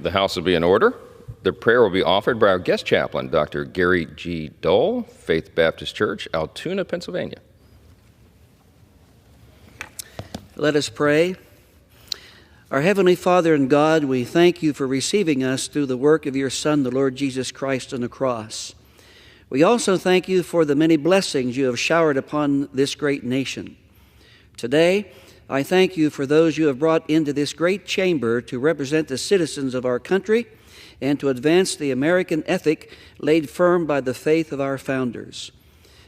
The House will be in order. The prayer will be offered by our guest chaplain, Dr. Gary G. Dole, Faith Baptist Church, Altoona, Pennsylvania. Let us pray. Our Heavenly Father and God, we thank you for receiving us through the work of your Son, the Lord Jesus Christ, on the cross. We also thank you for the many blessings you have showered upon this great nation. Today, I thank you for those you have brought into this great chamber to represent the citizens of our country and to advance the American ethic laid firm by the faith of our founders.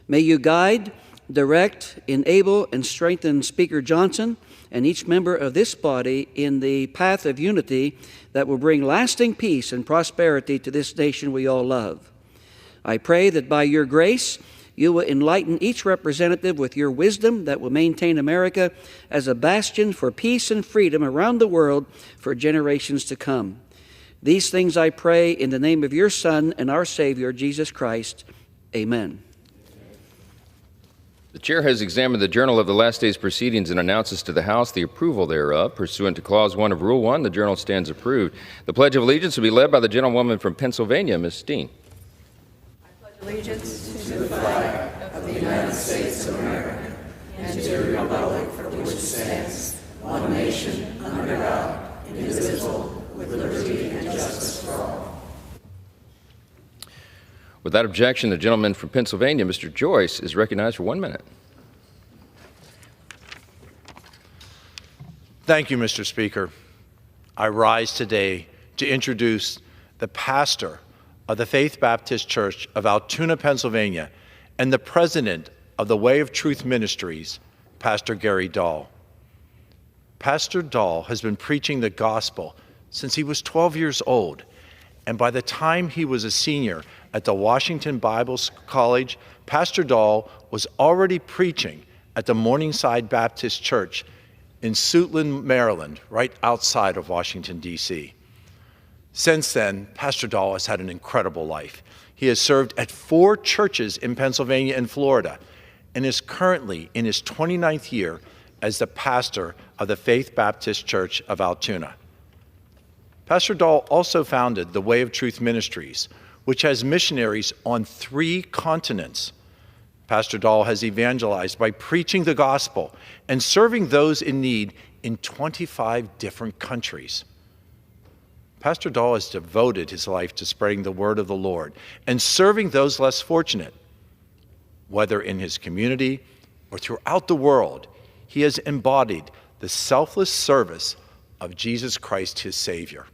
May you guide, direct, enable, and strengthen Speaker Johnson and each member of this body in the path of unity that will bring lasting peace and prosperity to this nation we all love. I pray that by your grace, you will enlighten each representative with your wisdom that will maintain America as a bastion for peace and freedom around the world for generations to come. These things I pray in the name of your Son and our Savior, Jesus Christ. Amen. The chair has examined the journal of the last day's proceedings and announces to the House the approval thereof. Pursuant to Clause 1 of Rule 1, the journal stands approved. The Pledge of Allegiance will be led by the gentlewoman from Pennsylvania, Ms. Steen. Allegiance to the flag of the United States of America and to the republic for which it stands, one nation, under God, indivisible, with liberty and justice for all. Without objection, the gentleman from Pennsylvania, Mr. Joyce, is recognized for 1 minute. Thank you, Mr. Speaker. I rise today to introduce the pastor of the Faith Baptist Church of Altoona, Pennsylvania, and the president of the Way of Truth Ministries, Pastor Gary Dole. Pastor Dole has been preaching the gospel since he was 12 years old, and by the time he was a senior at the Washington Bible College, Pastor Dole was already preaching at the Morningside Baptist Church in Suitland, Maryland, right outside of Washington, D.C. Since then, Pastor Dole has had an incredible life. He has served at 4 churches in Pennsylvania and Florida and is currently in his 29th year as the pastor of the Faith Baptist Church of Altoona. Pastor Dole also founded the Way of Truth Ministries, which has missionaries on 3 continents. Pastor Dole has evangelized by preaching the gospel and serving those in need in 25 different countries. Pastor Dole has devoted his life to spreading the word of the Lord and serving those less fortunate. Whether in his community or throughout the world, he has embodied the selfless service of Jesus Christ, his Savior.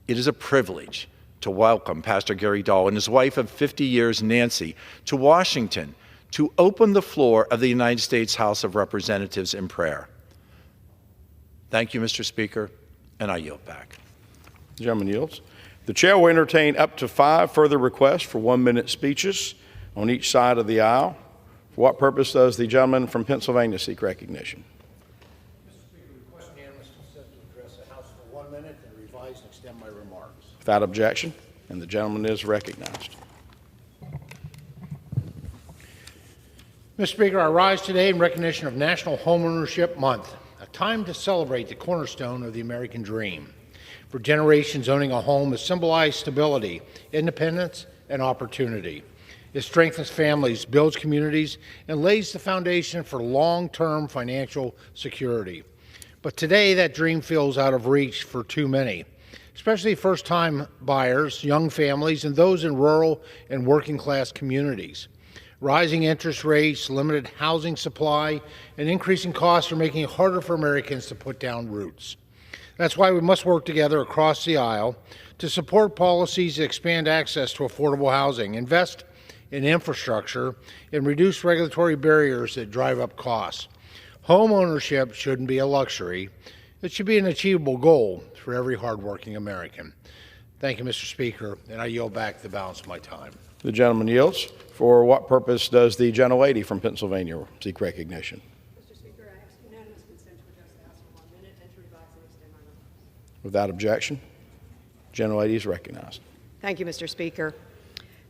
It is a privilege to welcome Pastor Gary Dole and his wife of 50 years, Nancy, to Washington to open the floor of the United States House of Representatives in prayer. Thank you, Mr. Speaker, and I yield back. The gentleman yields. The chair will entertain up to 5 further requests for 1-minute speeches on each side of the aisle. For what purpose does the gentleman from Pennsylvania seek recognition? Mr. Speaker, request unanimous consent to address the House for 1 minute and revise and extend my remarks. Without objection, and the gentleman is recognized. Mr. Speaker, I rise today in recognition of National Homeownership Month, a time to celebrate the cornerstone of the American dream. For generations, owning a home has symbolized stability, independence, and opportunity. It strengthens families, builds communities, and lays the foundation for long-term financial security. But today, that dream feels out of reach for too many, especially first-time buyers, young families, and those in rural and working-class communities. Rising interest rates, limited housing supply, and increasing costs are making it harder for Americans to put down roots. That's why we must work together across the aisle to support policies that expand access to affordable housing, invest in infrastructure, and reduce regulatory barriers that drive up costs. Home ownership shouldn't be a luxury. It should be an achievable goal for every hardworking American. Thank you, Mr. Speaker, and I yield back the balance of my time. The gentleman yields. For what purpose does the gentlelady from Pennsylvania seek recognition? Mr. Speaker, I ask unanimous consent to address the House for 1 minute and to revise and extend my remarks. Without objection, gentlelady is recognized. Thank you, Mr. Speaker.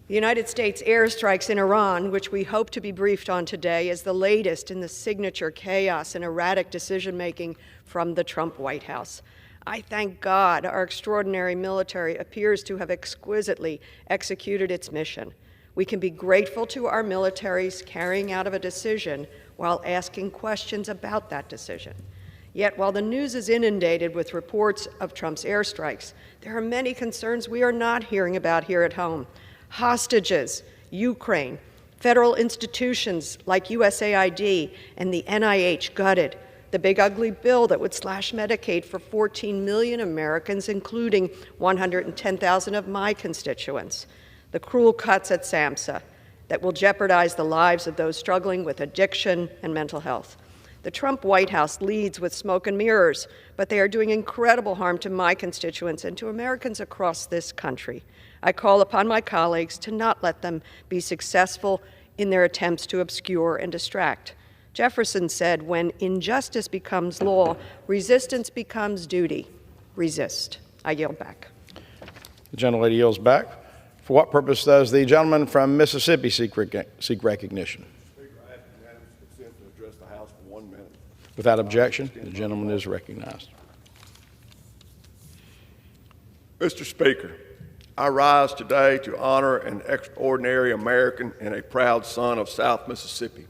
The United States airstrikes in Iran, which we hope to be briefed on today, is the latest in the signature chaos and erratic decision-making from the Trump White House. I thank God our extraordinary military appears to have exquisitely executed its mission. We can be grateful to our military's carrying out of a decision while asking questions about that decision. Yet, while the news is inundated with reports of Trump's airstrikes, there are many concerns we are not hearing about here at home. Hostages, Ukraine, federal institutions like USAID and the NIH gutted, the big ugly bill that would slash Medicaid for 14 million Americans, including 110,000 of my constituents, the cruel cuts at SAMHSA that will jeopardize the lives of those struggling with addiction and mental health. The Trump White House leads with smoke and mirrors, but they are doing incredible harm to my constituents and to Americans across this country. I call upon my colleagues to not let them be successful in their attempts to obscure and distract. Jefferson said, when injustice becomes law, resistance becomes duty. Resist. I yield back. The gentlelady yields back. For what purpose does the gentleman from Mississippi seek recognition? Speaker, I ask unanimous consent to address the House for 1 minute. Without objection, the gentleman is recognized. Mr. Speaker, I rise today to honor an extraordinary American and a proud son of South Mississippi,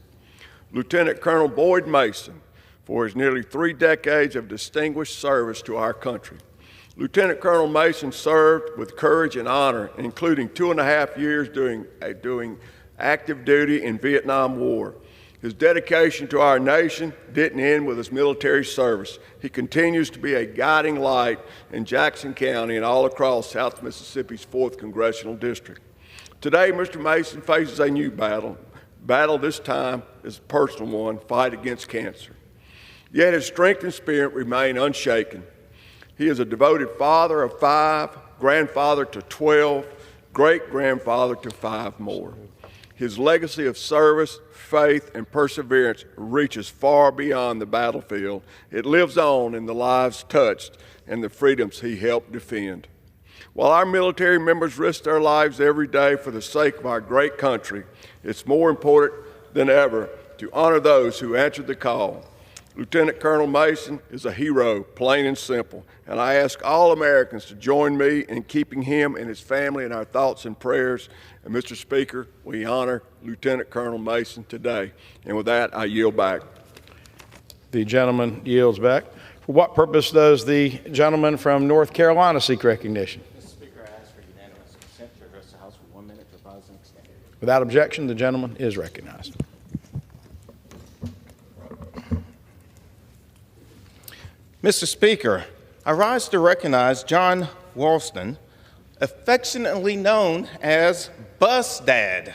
Lieutenant Colonel Boyd Mason, for his nearly 3 decades of distinguished service to our country. Lieutenant Colonel Mason served with courage and honor, including 2.5 years doing active duty in Vietnam War. His dedication to our nation didn't end with his military service. He continues to be a guiding light in Jackson County and all across South Mississippi's 4th Congressional District. Today, Mr. Mason faces a new battle. Battle this time is a personal one, fight against cancer. Yet his strength and spirit remain unshaken. He is a devoted father of 5, grandfather to 12, great-grandfather to 5 more. His legacy of service, faith, and perseverance reaches far beyond the battlefield. It lives on in the lives touched and the freedoms he helped defend. While our military members risk their lives every day for the sake of our great country, it's more important than ever to honor those who answered the call. Lieutenant Colonel Mason is a hero, plain and simple, and I ask all Americans to join me in keeping him and his family in our thoughts and prayers. And Mr. Speaker, we honor Lieutenant Colonel Mason today. And with that, I yield back. The gentleman yields back. For what purpose does the gentleman from North Carolina seek recognition? Mr. Speaker, I ask for unanimous consent to address the House for 1 minute for cause and extent. Without objection, the gentleman is recognized. Mr. Speaker, I rise to recognize John Walston, affectionately known as Bus Dad.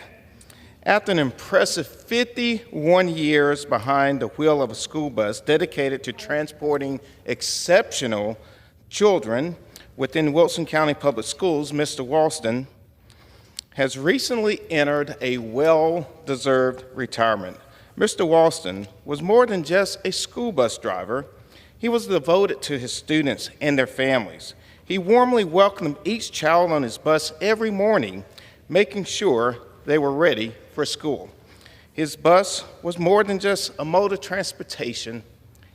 After an impressive 51 years behind the wheel of a school bus dedicated to transporting exceptional children within Wilson County Public Schools, Mr. Walston has recently entered a well-deserved retirement. Mr. Walston was more than just a school bus driver. He was devoted to his students and their families. He warmly welcomed each child on his bus every morning, making sure they were ready for school. His bus was more than just a mode of transportation,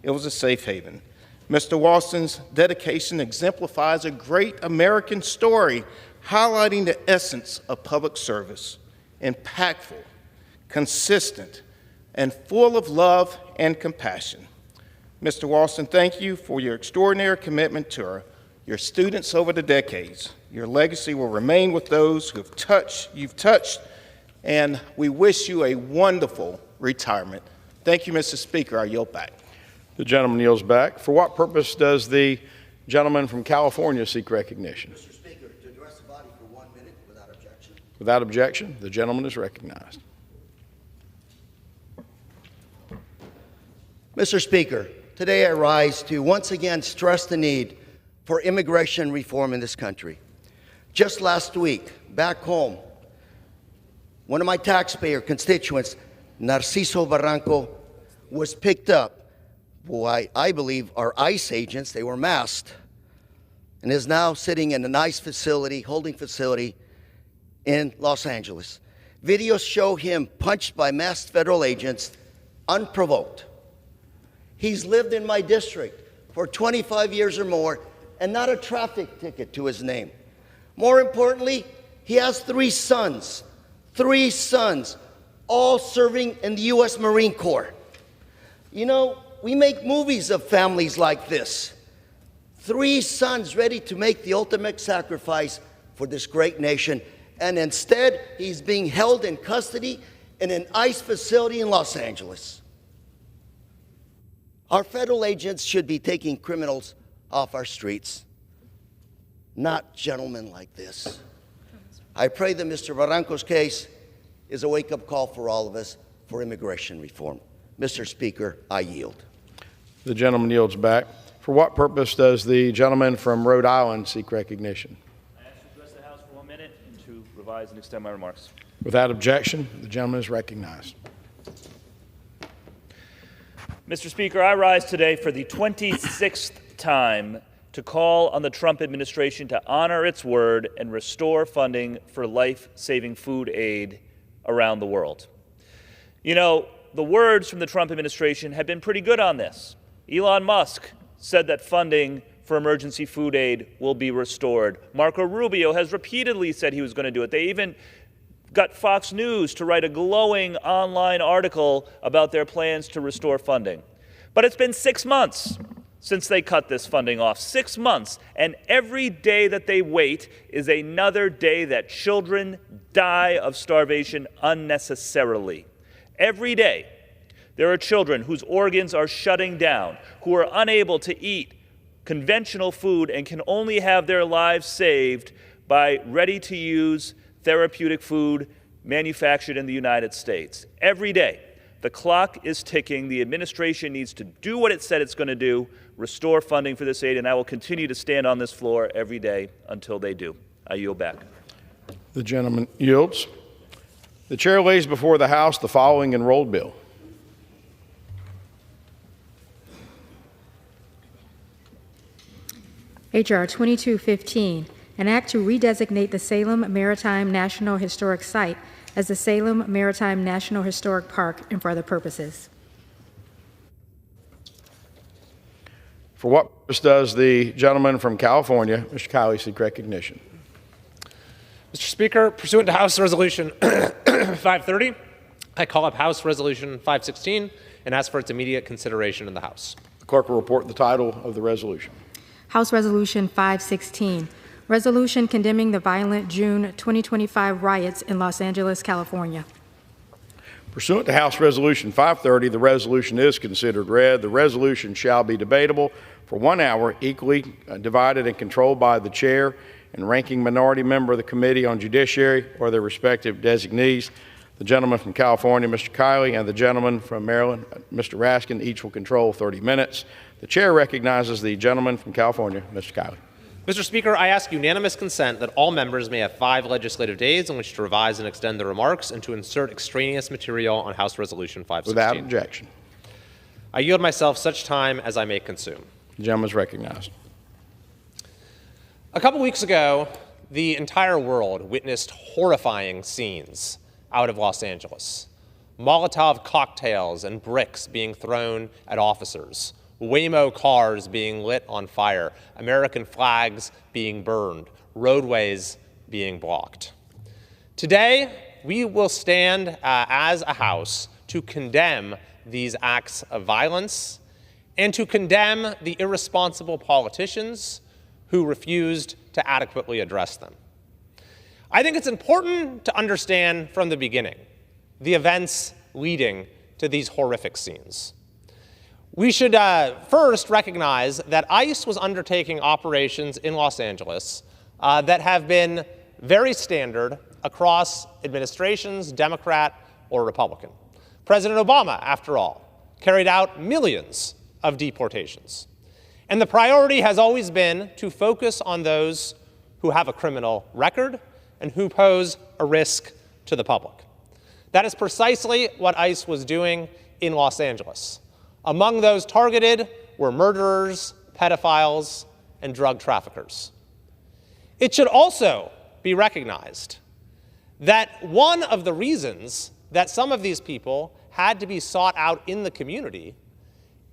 it was a safe haven. Mr. Walston's dedication exemplifies a great American story, highlighting the essence of public service: impactful, consistent, and full of love and compassion. Mr. Walston, thank you for your extraordinary commitment to your students over the decades. Your legacy will remain with those you've touched, and we wish you a wonderful retirement. Thank you, Mr. Speaker. I yield back. The gentleman yields back. For what purpose does the gentleman from California seek recognition? Mr. Speaker, to address the body for 1 minute without objection. Without objection, the gentleman is recognized. Mr. Speaker, today I rise to once again stress the need for immigration reform in this country. Just last week, back home, one of my taxpayer constituents, Narciso Barranco, was picked up by, I believe, our ICE agents. They were masked, and is now sitting in an ICE facility, holding facility in Los Angeles. Videos show him punched by masked federal agents unprovoked. He's lived in my district for 25 years or more, and not a traffic ticket to his name. More importantly, he has 3 sons. 3 sons, all serving in the U.S. Marine Corps. You know, we make movies of families like this. 3 sons ready to make the ultimate sacrifice for this great nation, and instead he's being held in custody in an ICE facility in Los Angeles. Our federal agents should be taking criminals off our streets, not gentlemen like this. I pray that Mr. Barranco's case is a wake-up call for all of us for immigration reform. Mr. Speaker, I yield. The gentleman yields back. For what purpose does the gentleman from Rhode Island seek recognition? I ask to address the House for 1 minute and to revise and extend my remarks. Without objection, the gentleman is recognized. Mr. Speaker, I rise today for the 26th time to call on the Trump administration to honor its word and restore funding for life-saving food aid around the world. You know, the words from the Trump administration have been pretty good on this. Elon Musk said that funding for emergency food aid will be restored. Marco Rubio has repeatedly said he was going to do it. They even got Fox News to write a glowing online article about their plans to restore funding. But it's been 6 months since they cut this funding off. 6 months. And every day that they wait is another day that children die of starvation unnecessarily. Every day, there are children whose organs are shutting down, who are unable to eat conventional food and can only have their lives saved by ready-to-use therapeutic food manufactured in the United States. Every day, the clock is ticking. The administration needs to do what it said it's going to do, restore funding for this aid, and I will continue to stand on this floor every day until they do. I yield back. The gentleman yields. The chair lays before the House the following enrolled bill. H.R. 2215, an act to redesignate the Salem Maritime National Historic Site as the Salem Maritime National Historic Park and for other purposes. For what purpose does the gentleman from California, Mr. Kiley, seek recognition? Mr. Speaker, pursuant to House Resolution 530, I call up House Resolution 516 and ask for its immediate consideration in the House. The clerk will report the title of the resolution. House Resolution 516, resolution condemning the violent June 2025 riots in Los Angeles, California. Pursuant to House Resolution 530, the resolution is considered read. The resolution shall be debatable for 1 hour, equally divided and controlled by the chair and ranking minority member of the Committee on Judiciary or their respective designees. The gentleman from California, Mr. Kiley, and the gentleman from Maryland, Mr. Raskin, each will control 30 minutes. The chair recognizes the gentleman from California, Mr. Kiley. Mr. Speaker, I ask unanimous consent that all members may have 5 legislative days in which to revise and extend their remarks and to insert extraneous material on House Resolution 516. Without objection. I yield myself such time as I may consume. The gentleman is recognized. A couple weeks ago, the entire world witnessed horrifying scenes out of Los Angeles. Molotov cocktails and bricks being thrown at officers, Waymo cars being lit on fire, American flags being burned, roadways being blocked. Today, we will stand as a House to condemn these acts of violence and to condemn the irresponsible politicians who refused to adequately address them. I think it's important to understand from the beginning the events leading to these horrific scenes. We should first recognize that ICE was undertaking operations in Los Angeles that have been very standard across administrations, Democrat or Republican. President Obama, after all, carried out millions of deportations. And the priority has always been to focus on those who have a criminal record and who pose a risk to the public. That is precisely what ICE was doing in Los Angeles. Among those targeted were murderers, pedophiles, and drug traffickers. It should also be recognized that one of the reasons that some of these people had to be sought out in the community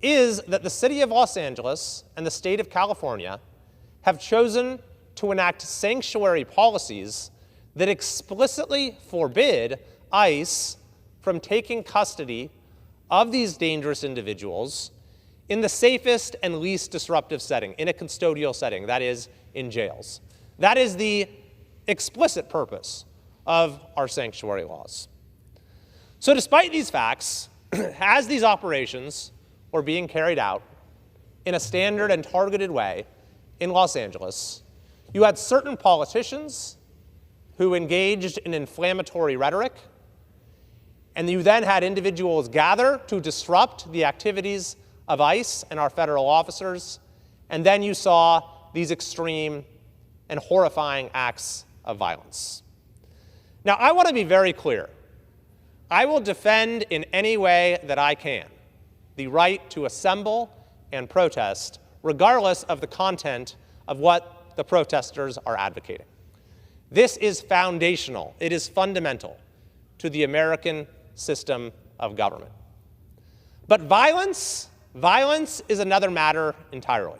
is that the city of Los Angeles and the state of California have chosen to enact sanctuary policies that explicitly forbid ICE from taking custody of these dangerous individuals in the safest and least disruptive setting, in a custodial setting, that is, in jails. That is the explicit purpose of our sanctuary laws. So despite these facts, as these operations were being carried out in a standard and targeted way in Los Angeles, you had certain politicians who engaged in inflammatory rhetoric, and you then had individuals gather to disrupt the activities of ICE and our federal officers, and then you saw these extreme and horrifying acts of violence. Now, I want to be very clear. I will defend in any way that I can the right to assemble and protest, regardless of the content of what the protesters are advocating. This is foundational. It is fundamental to the American system of government. But violence is another matter entirely.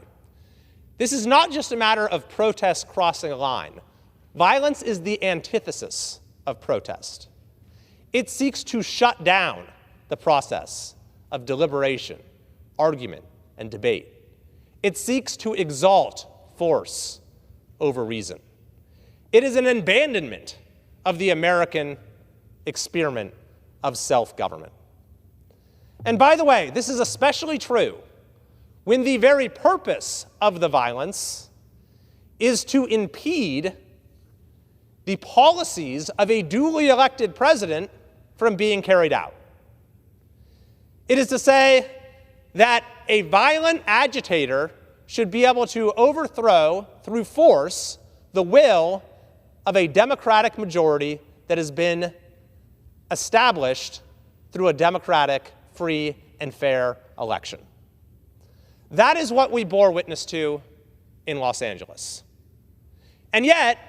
This is not just a matter of protest crossing a line. Violence is the antithesis of protest. It seeks to shut down the process of deliberation, argument, and debate. It seeks to exalt force over reason. It is an abandonment of the American experiment of self-government. And by the way, this is especially true when the very purpose of the violence is to impede the policies of a duly elected president from being carried out. It is to say that a violent agitator should be able to overthrow, through force, the will of a democratic majority that has been established through a democratic, free, and fair election. That is what we bore witness to in Los Angeles. And yet,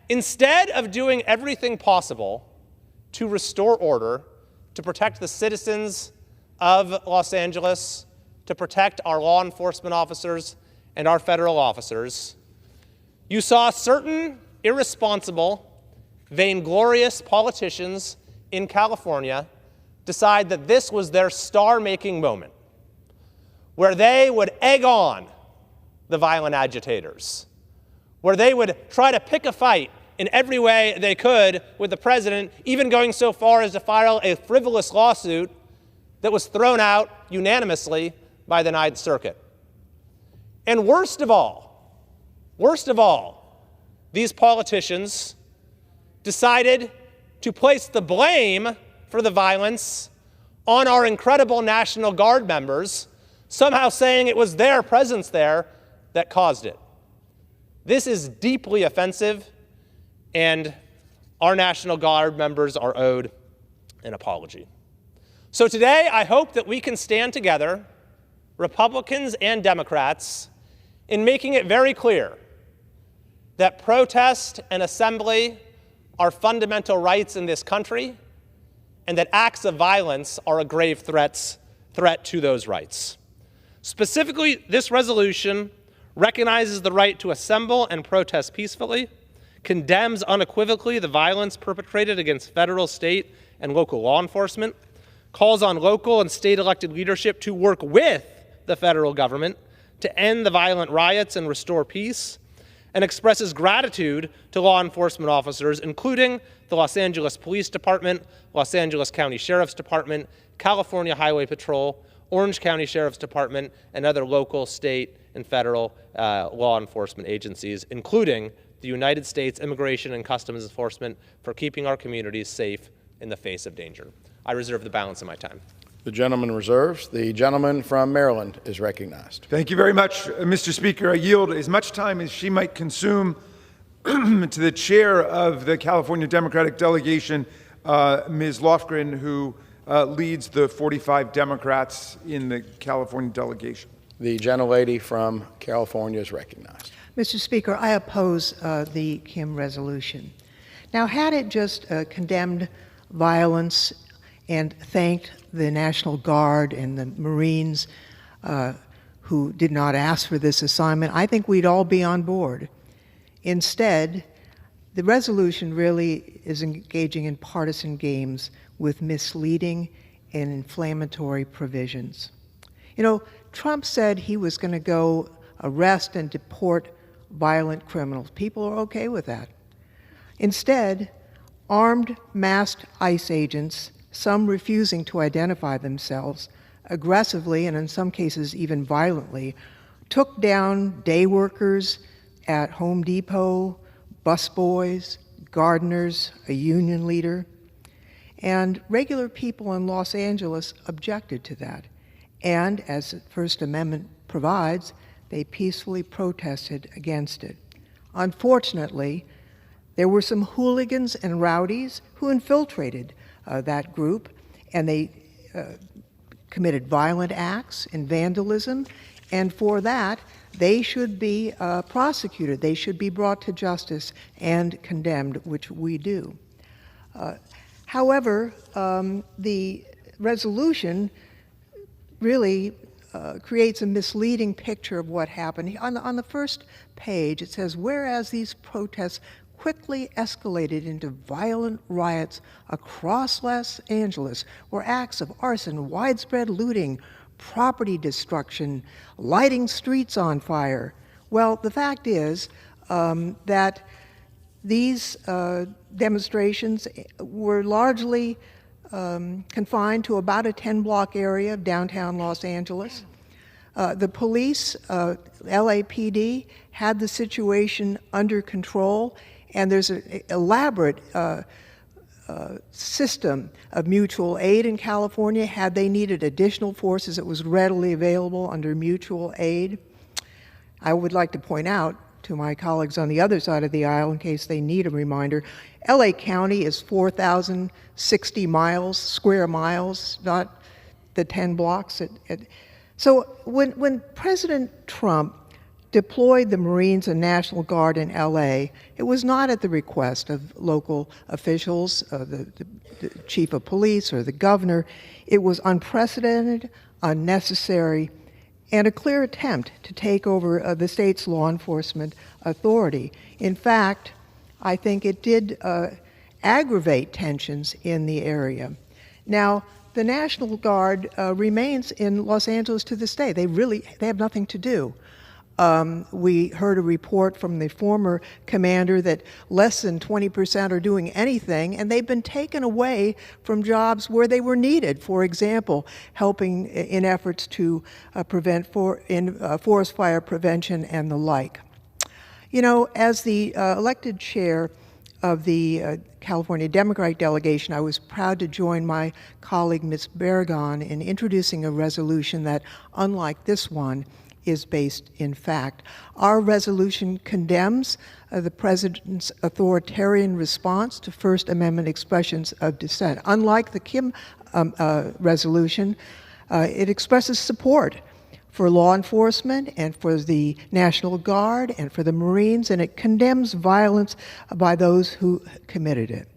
instead of doing everything possible to restore order, to protect the citizens of Los Angeles, to protect our law enforcement officers and our federal officers, you saw certain irresponsible, vainglorious politicians in California decide that this was their star-making moment, where they would egg on the violent agitators, where they would try to pick a fight in every way they could with the president, even going so far as to file a frivolous lawsuit that was thrown out unanimously by the Ninth Circuit. And worst of all, these politicians decided to place the blame for the violence on our incredible National Guard members, somehow saying it was their presence there that caused it. This is deeply offensive, and our National Guard members are owed an apology. So today, I hope that we can stand together, Republicans and Democrats, in making it very clear that protest and assembly are fundamental rights in this country, and that acts of violence are a grave threat to those rights. Specifically, this resolution recognizes the right to assemble and protest peacefully, condemns unequivocally the violence perpetrated against federal, state, and local law enforcement, calls on local and state elected leadership to work with the federal government to end the violent riots and restore peace, and expresses gratitude to law enforcement officers, including the Los Angeles Police Department, Los Angeles County Sheriff's Department, California Highway Patrol, Orange County Sheriff's Department, and other local, state, and federal law enforcement agencies, including the United States Immigration and Customs Enforcement, for keeping our communities safe in the face of danger. I reserve the balance of my time. The gentleman reserves. The gentleman from Maryland is recognized. Thank you very much, Mr. Speaker. I yield as much time as she might consume to the chair of the California Democratic delegation, Ms. Lofgren, who leads the 45 Democrats in the California delegation. The gentlelady from California is recognized. Mr. Speaker, I oppose the Kim resolution. Now, had it just condemned violence and thanked the National Guard and the Marines who did not ask for this assignment, I think we'd all be on board. Instead, the resolution really is engaging in partisan games with misleading and inflammatory provisions. You know, Trump said he was going to go arrest and deport violent criminals. People are okay with that. Instead, armed, masked ICE agents, some refusing to identify themselves, aggressively and in some cases even violently, took down day workers at Home Depot, busboys, gardeners, a union leader. And regular people in Los Angeles objected to that. And as the First Amendment provides, they peacefully protested against it. Unfortunately, there were some hooligans and rowdies who infiltrated that group, and they committed violent acts and vandalism, and for that, they should be prosecuted. They should be brought to justice and condemned, which we do. However, the resolution really creates a misleading picture of what happened. On the first page, it says, whereas these protests quickly escalated into violent riots across Los Angeles, where acts of arson, widespread looting, property destruction, lighting streets on fire. Well, the fact is that these demonstrations were largely confined to about a 10-block area of downtown Los Angeles. The police, LAPD, had the situation under control, and there's an elaborate system of mutual aid in California. Had they needed additional forces, it was readily available under mutual aid. I would like to point out to my colleagues on the other side of the aisle, in case they need a reminder, LA County is 4,060 miles, square miles, not the 10 blocks. So when President Trump deployed the Marines and National Guard in LA, it was not at the request of local officials, the chief of police or the governor. It was unprecedented, unnecessary, and a clear attempt to take over the state's law enforcement authority. In fact, I think it did aggravate tensions in the area. Now, the National Guard remains in Los Angeles to this day. They have nothing to do. We heard a report from the former commander that less than 20% are doing anything, and they've been taken away from jobs where they were needed. For example, helping in efforts to prevent forest fire prevention and the like. You know, as the elected chair of the California Democratic delegation, I was proud to join my colleague, Ms. Barragan, in introducing a resolution that, unlike this one, is based in fact. Our resolution condemns the president's authoritarian response to First Amendment expressions of dissent. Unlike the Kim resolution, it expresses support for law enforcement and for the National Guard and for the Marines, and it condemns violence by those who committed it.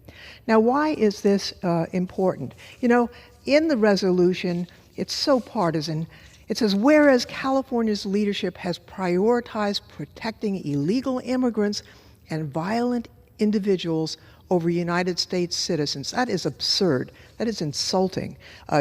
Now, why is this important? You know, in the resolution, it's so partisan. It says, whereas California's leadership has prioritized protecting illegal immigrants and violent individuals over United States citizens. That is absurd. That is insulting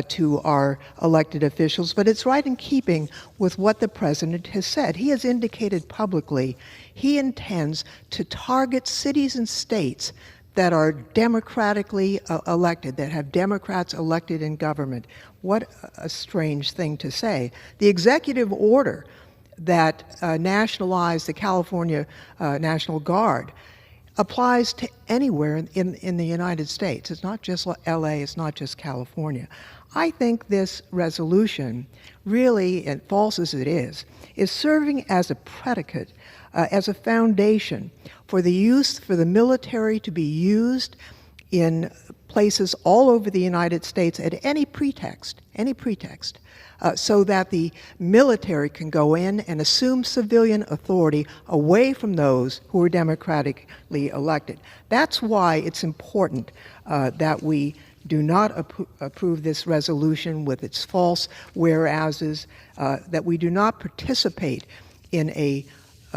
to our elected officials, but it's right in keeping with what the president has said. He has indicated publicly he intends to target cities and states that are democratically elected, that have Democrats elected in government. What a strange thing to say. The executive order that nationalized the California National Guard applies to anywhere in the United States. It's not just LA, it's not just California. I think this resolution, really, and false as it is serving as a predicate, as a foundation for the military to be used in places all over the United States at any pretext, so that the military can go in and assume civilian authority away from those who are democratically elected. That's why it's important that we do not approve this resolution with its false whereases, that we do not participate in a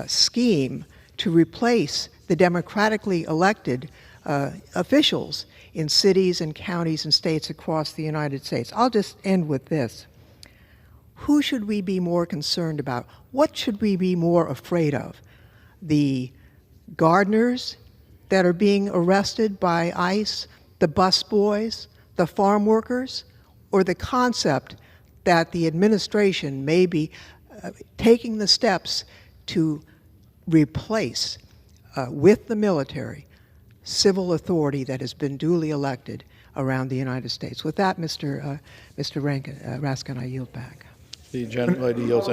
scheme to replace the democratically elected officials in cities and counties and states across the United States. I'll just end with this. Who should we be more concerned about? What should we be more afraid of? The gardeners that are being arrested by ICE, the busboys, the farm workers, or the concept that the administration may be taking the steps to replace with the military civil authority that has been duly elected around the United States. With that, Mr. Raskin, I yield back. The gentlelady yields.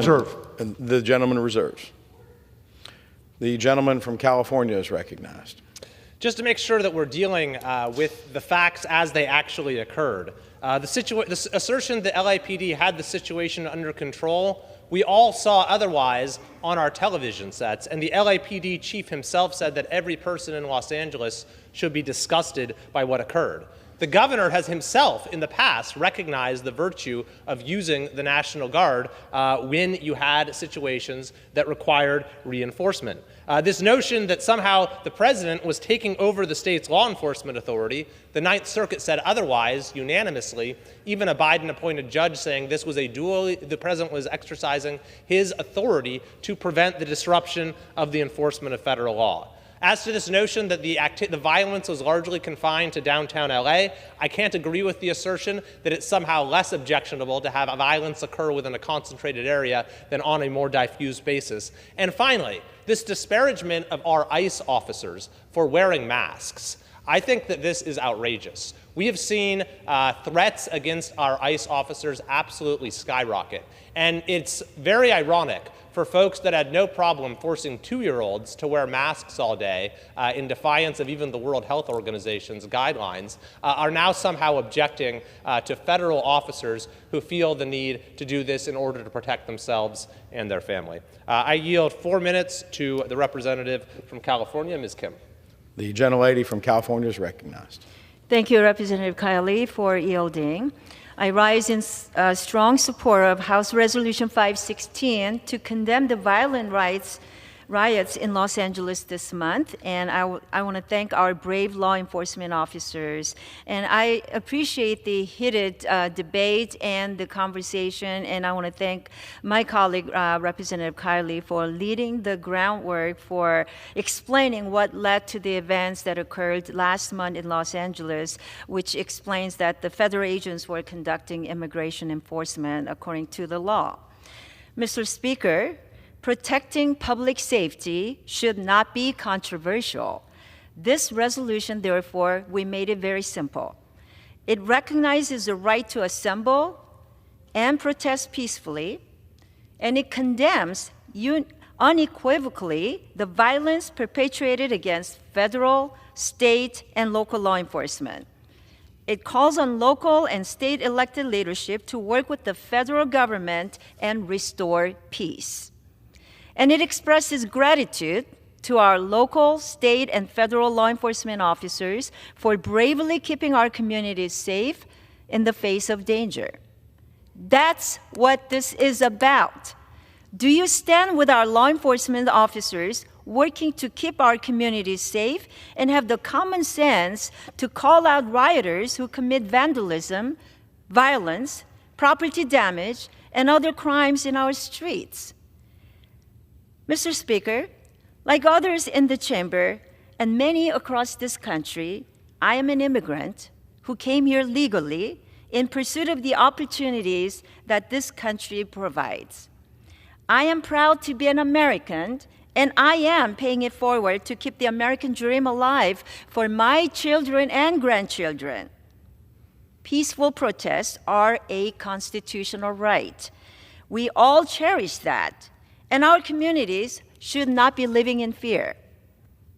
And the gentleman reserves. The gentleman from California is recognized. Just to make sure that we're dealing with the facts as they actually occurred. The assertion that LAPD had the situation under control, we all saw otherwise on our television sets, and the LAPD chief himself said that every person in Los Angeles should be disgusted by what occurred. The governor has himself in the past recognized the virtue of using the National Guard when you had situations that required reinforcement. This notion that somehow the president was taking over the state's law enforcement authority, the Ninth Circuit said otherwise unanimously, even a Biden-appointed judge saying this was the president was exercising his authority to prevent the disruption of the enforcement of federal law. As to this notion that the violence was largely confined to downtown LA, I can't agree with the assertion that it's somehow less objectionable to have violence occur within a concentrated area than on a more diffuse basis. And finally, this disparagement of our ICE officers for wearing masks. I think that this is outrageous. We have seen threats against our ICE officers absolutely skyrocket. And it's very ironic for folks that had no problem forcing 2-year-olds to wear masks all day in defiance of even the World Health Organization's guidelines, are now somehow objecting to federal officers who feel the need to do this in order to protect themselves and their family. I yield 4 minutes to the representative from California, Ms. Kim. The gentlelady from California is recognized. Thank you, Representative Kiley, for yielding. I rise in strong support of House Resolution 516 to condemn the violent riots in Los Angeles this month, and I want to thank our brave law enforcement officers. And I appreciate the heated debate and the conversation, and I want to thank my colleague, Representative Kiley, for leading the groundwork for explaining what led to the events that occurred last month in Los Angeles, which explains that the federal agents were conducting immigration enforcement according to the law. Mr. Speaker, protecting public safety should not be controversial. This resolution, therefore, we made it very simple. It recognizes the right to assemble and protest peacefully, and it condemns unequivocally the violence perpetrated against federal, state, and local law enforcement. It calls on local and state elected leadership to work with the federal government and restore peace. And it expresses gratitude to our local, state, and federal law enforcement officers for bravely keeping our communities safe in the face of danger. That's what this is about. Do you stand with our law enforcement officers working to keep our communities safe and have the common sense to call out rioters who commit vandalism, violence, property damage, and other crimes in our streets? Mr. Speaker, like others in the chamber and many across this country, I am an immigrant who came here legally in pursuit of the opportunities that this country provides. I am proud to be an American, and I am paying it forward to keep the American dream alive for my children and grandchildren. Peaceful protests are a constitutional right. We all cherish that. And our communities should not be living in fear.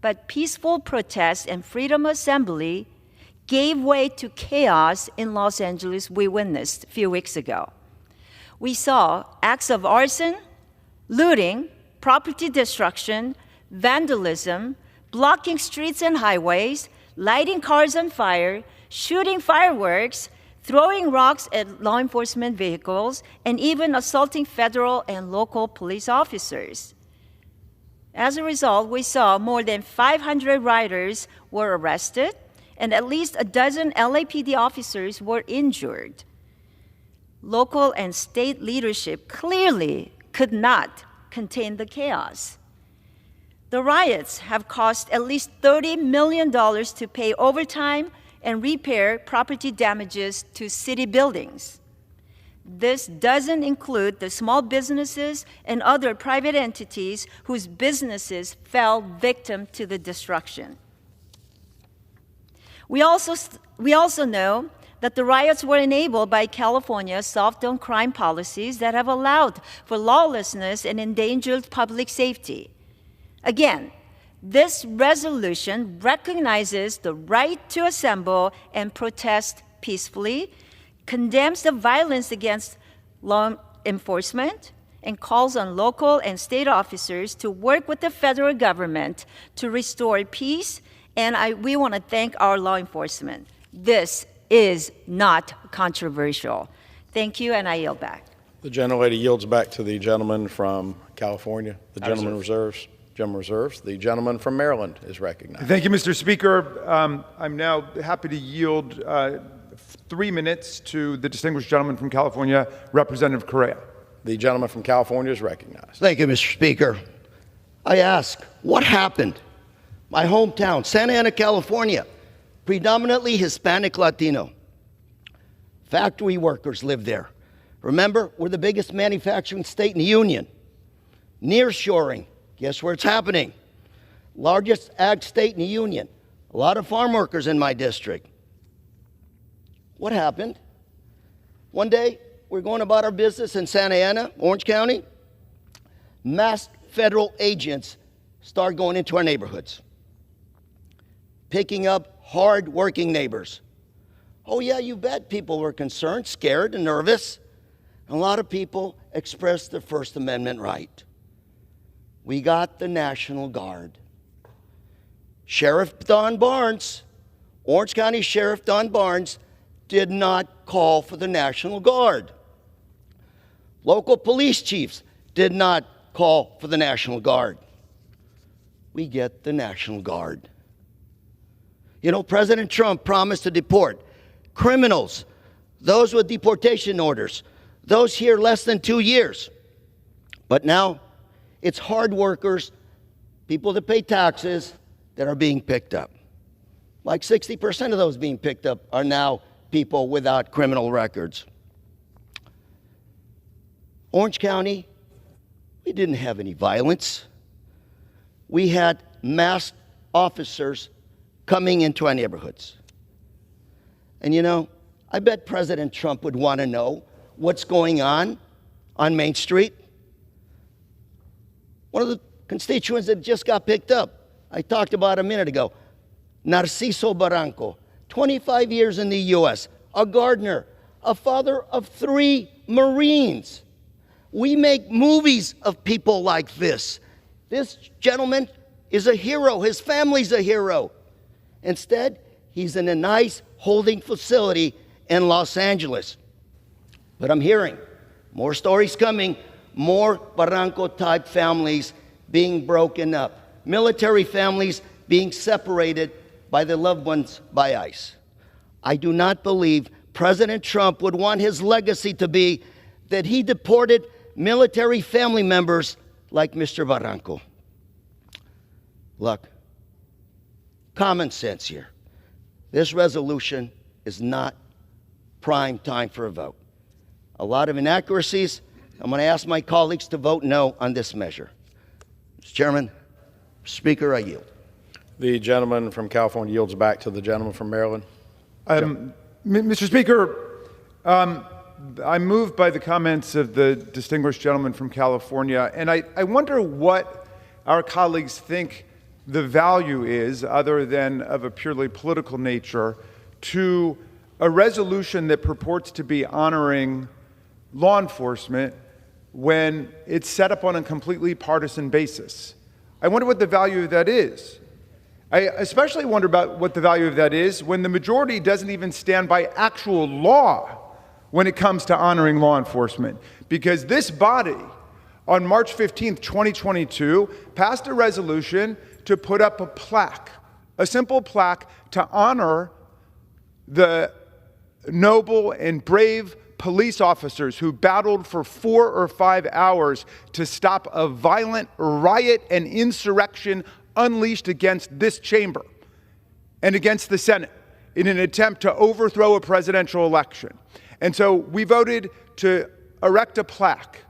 But peaceful protest and freedom of assembly gave way to chaos in Los Angeles we witnessed a few weeks ago. We saw acts of arson, looting, property destruction, vandalism, blocking streets and highways, lighting cars on fire, shooting fireworks, throwing rocks at law enforcement vehicles, and even assaulting federal and local police officers. As a result, we saw more than 500 rioters were arrested, and at least a dozen LAPD officers were injured. Local and state leadership clearly could not contain the chaos. The riots have cost at least $30 million to pay overtime and repair property damages to city buildings. This doesn't include the small businesses and other private entities whose businesses fell victim to the destruction. We also know that the riots were enabled by California's soft-on-crime policies that have allowed for lawlessness and endangered public safety. Again, this resolution recognizes the right to assemble and protest peacefully, condemns the violence against law enforcement, and calls on local and state officers to work with the federal government to restore peace, and we want to thank our law enforcement. This is not controversial. Thank you, and I yield back. The gentlelady yields back to the gentleman from California. The gentleman reserves. Gentleman reserves. The gentleman from Maryland is recognized. Thank you, Mr. Speaker. I'm now happy to yield 3 minutes to the distinguished gentleman from California, Representative Correa. The gentleman from California is recognized. Thank you, Mr. Speaker. I ask, what happened? My hometown, Santa Ana, California, predominantly Hispanic Latino. Factory workers live there. Remember, we're the biggest manufacturing state in the union. Nearshoring, guess where it's happening? Largest ag state in the union. A lot of farm workers in my district. What happened? One day, we're going about our business in Santa Ana, Orange County. Masked federal agents start going into our neighborhoods, picking up hard-working neighbors. Oh yeah, you bet people were concerned, scared, and nervous. And a lot of people expressed their First Amendment right. We got the National Guard. Sheriff Don Barnes, Orange County Sheriff Don Barnes, did not call for the National Guard. Local police chiefs did not call for the National Guard. We get the National Guard. You know, President Trump promised to deport criminals, those with deportation orders, those here less than 2 years. But now it's hard workers, people that pay taxes, that are being picked up. Like 60% of those being picked up are now people without criminal records. Orange County, we didn't have any violence. We had masked officers coming into our neighborhoods. And you know, I bet President Trump would want to know what's going on Main Street. One of the constituents that just got picked up, I talked about a minute ago, Narciso Barranco, 25 years in the U.S., a gardener, a father of 3 Marines. We make movies of people like this. This gentleman is a hero. His family's a hero. Instead, he's in a nice holding facility in Los Angeles. But I'm hearing more stories coming, more Barranco-type families being broken up, military families being separated by their loved ones by ICE. I do not believe President Trump would want his legacy to be that he deported military family members like Mr. Barranco. Look, common sense here. This resolution is not prime time for a vote. A lot of inaccuracies. I'm going to ask my colleagues to vote no on this measure. Mr. Chairman, Speaker, I yield. The gentleman from California yields back to the gentleman from Maryland. Mr. Speaker, I'm moved by the comments of the distinguished gentleman from California, and I wonder what our colleagues think the value is, other than of a purely political nature, to a resolution that purports to be honoring law enforcement when it's set up on a completely partisan basis. I wonder what the value of that is. I especially wonder about what the value of that is when the majority doesn't even stand by actual law when it comes to honoring law enforcement. Because this body, on March 15th, 2022, passed a resolution to put up a plaque, a simple plaque to honor the noble and brave police officers who battled for 4 or 5 hours to stop a violent riot and insurrection unleashed against this chamber and against the Senate in an attempt to overthrow a presidential election. And so we voted to erect a plaque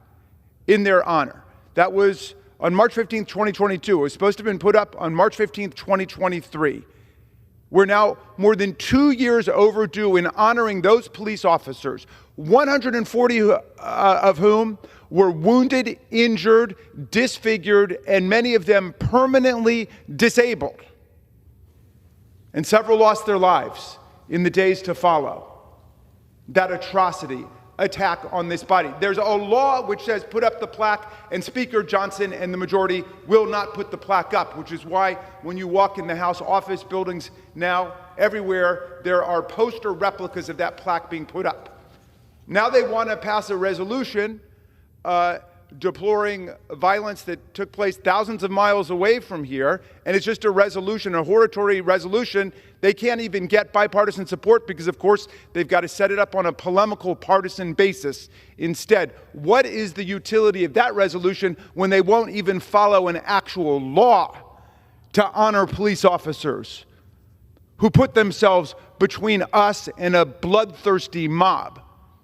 in their honor. That was on March 15th, 2022. It was supposed to have been put up on March 15th, 2023. We're now more than 2 years overdue in honoring those police officers, 140 of whom were wounded, injured, disfigured, and many of them permanently disabled. And several lost their lives in the days to follow that atrocity, attack on this body. There's a law which says put up the plaque, and Speaker Johnson and the majority will not put the plaque up, which is why when you walk in the House office buildings now, everywhere, there are poster replicas of that plaque being put up. Now they want to pass a resolution deploring violence that took place thousands of miles away from here, and it's just a resolution, a hortatory resolution. They can't even get bipartisan support because, of course, they've got to set it up on a polemical partisan basis instead. What is the utility of that resolution when they won't even follow an actual law to honor police officers who put themselves between us and a bloodthirsty mob?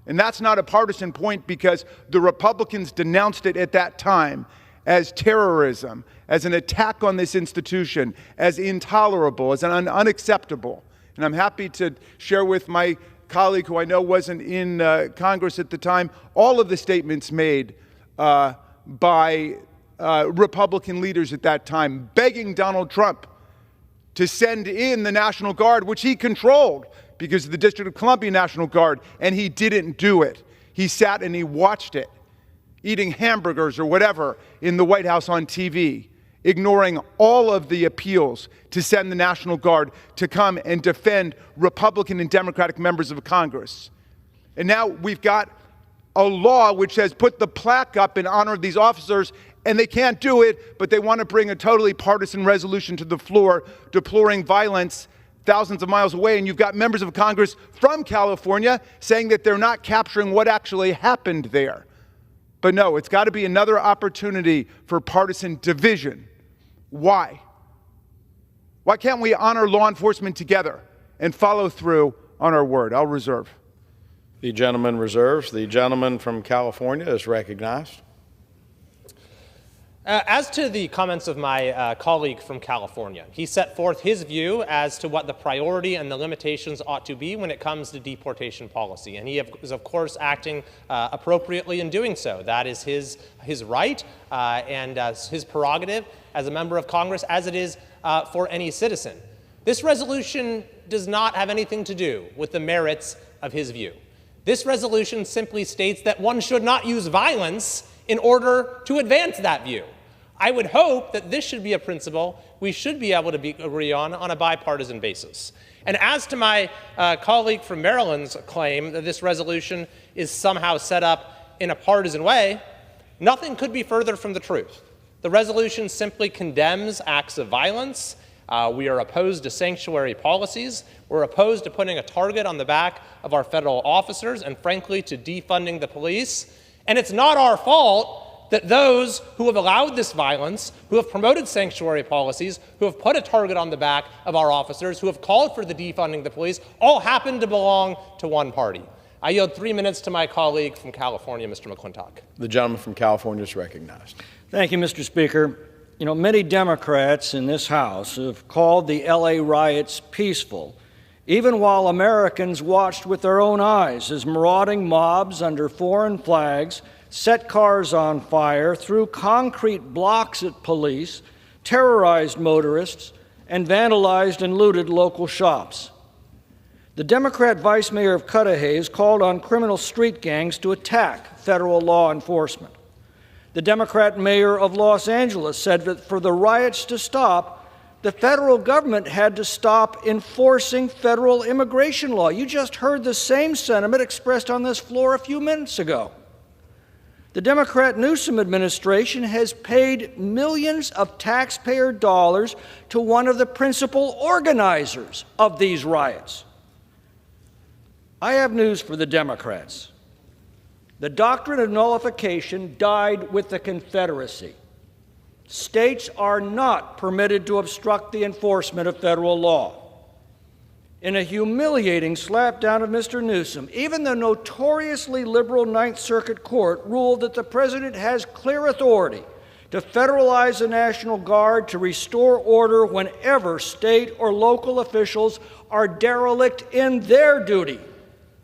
And that's not a partisan point because the Republicans denounced it at that time as terrorism, as an attack on this institution, as intolerable, as unacceptable. And I'm happy to share with my colleague, who I know wasn't in Congress at the time, all of the statements made by Republican leaders at that time, begging Donald Trump to send in the National Guard, which he controlled because of the District of Columbia National Guard, and he didn't do it. He sat and he watched it, eating hamburgers or whatever in the White House on TV, ignoring all of the appeals to send the National Guard to come and defend Republican and Democratic members of Congress. And now we've got a law which says put the plaque up in honor of these officers, and they can't do it, but they want to bring a totally partisan resolution to the floor deploring violence thousands of miles away, and you've got members of Congress from California saying that they're not capturing what actually happened there. But no, it's got to be another opportunity for partisan division. Why? Why can't we honor law enforcement together and follow through on our word? I'll reserve. The gentleman reserves. The gentleman from California is recognized. As to the comments of my colleague from California, he set forth his view as to what the priority and the limitations ought to be when it comes to deportation policy. And he is, of course, acting appropriately in doing so. That is his right and his prerogative as a member of Congress, as it is for any citizen. This resolution does not have anything to do with the merits of his view. This resolution simply states that one should not use violence in order to advance that view. I would hope that this should be a principle we should be able to agree on a bipartisan basis. And as to my colleague from Maryland's claim that this resolution is somehow set up in a partisan way, nothing could be further from the truth. The resolution simply condemns acts of violence. We are opposed to sanctuary policies. We're opposed to putting a target on the back of our federal officers and, frankly, to defunding the police. And it's not our fault that those who have allowed this violence, who have promoted sanctuary policies, who have put a target on the back of our officers, who have called for the defunding of the police, all happen to belong to one party. I yield 3 minutes to my colleague from California, Mr. McClintock. The gentleman from California is recognized. Thank you, Mr. Speaker. You know, many Democrats in this House have called the LA riots peaceful, even while Americans watched with their own eyes as marauding mobs under foreign flags set cars on fire, threw concrete blocks at police, terrorized motorists, and vandalized and looted local shops. The Democrat vice mayor of Cudahy called on criminal street gangs to attack federal law enforcement. The Democrat mayor of Los Angeles said that for the riots to stop, the federal government had to stop enforcing federal immigration law. You just heard the same sentiment expressed on this floor a few minutes ago. The Democrat Newsom administration has paid millions of taxpayer dollars to one of the principal organizers of these riots. I have news for the Democrats. The doctrine of nullification died with the Confederacy. States are not permitted to obstruct the enforcement of federal law. In a humiliating slapdown of Mr. Newsom, even the notoriously liberal Ninth Circuit Court ruled that the president has clear authority to federalize the National Guard to restore order whenever state or local officials are derelict in their duty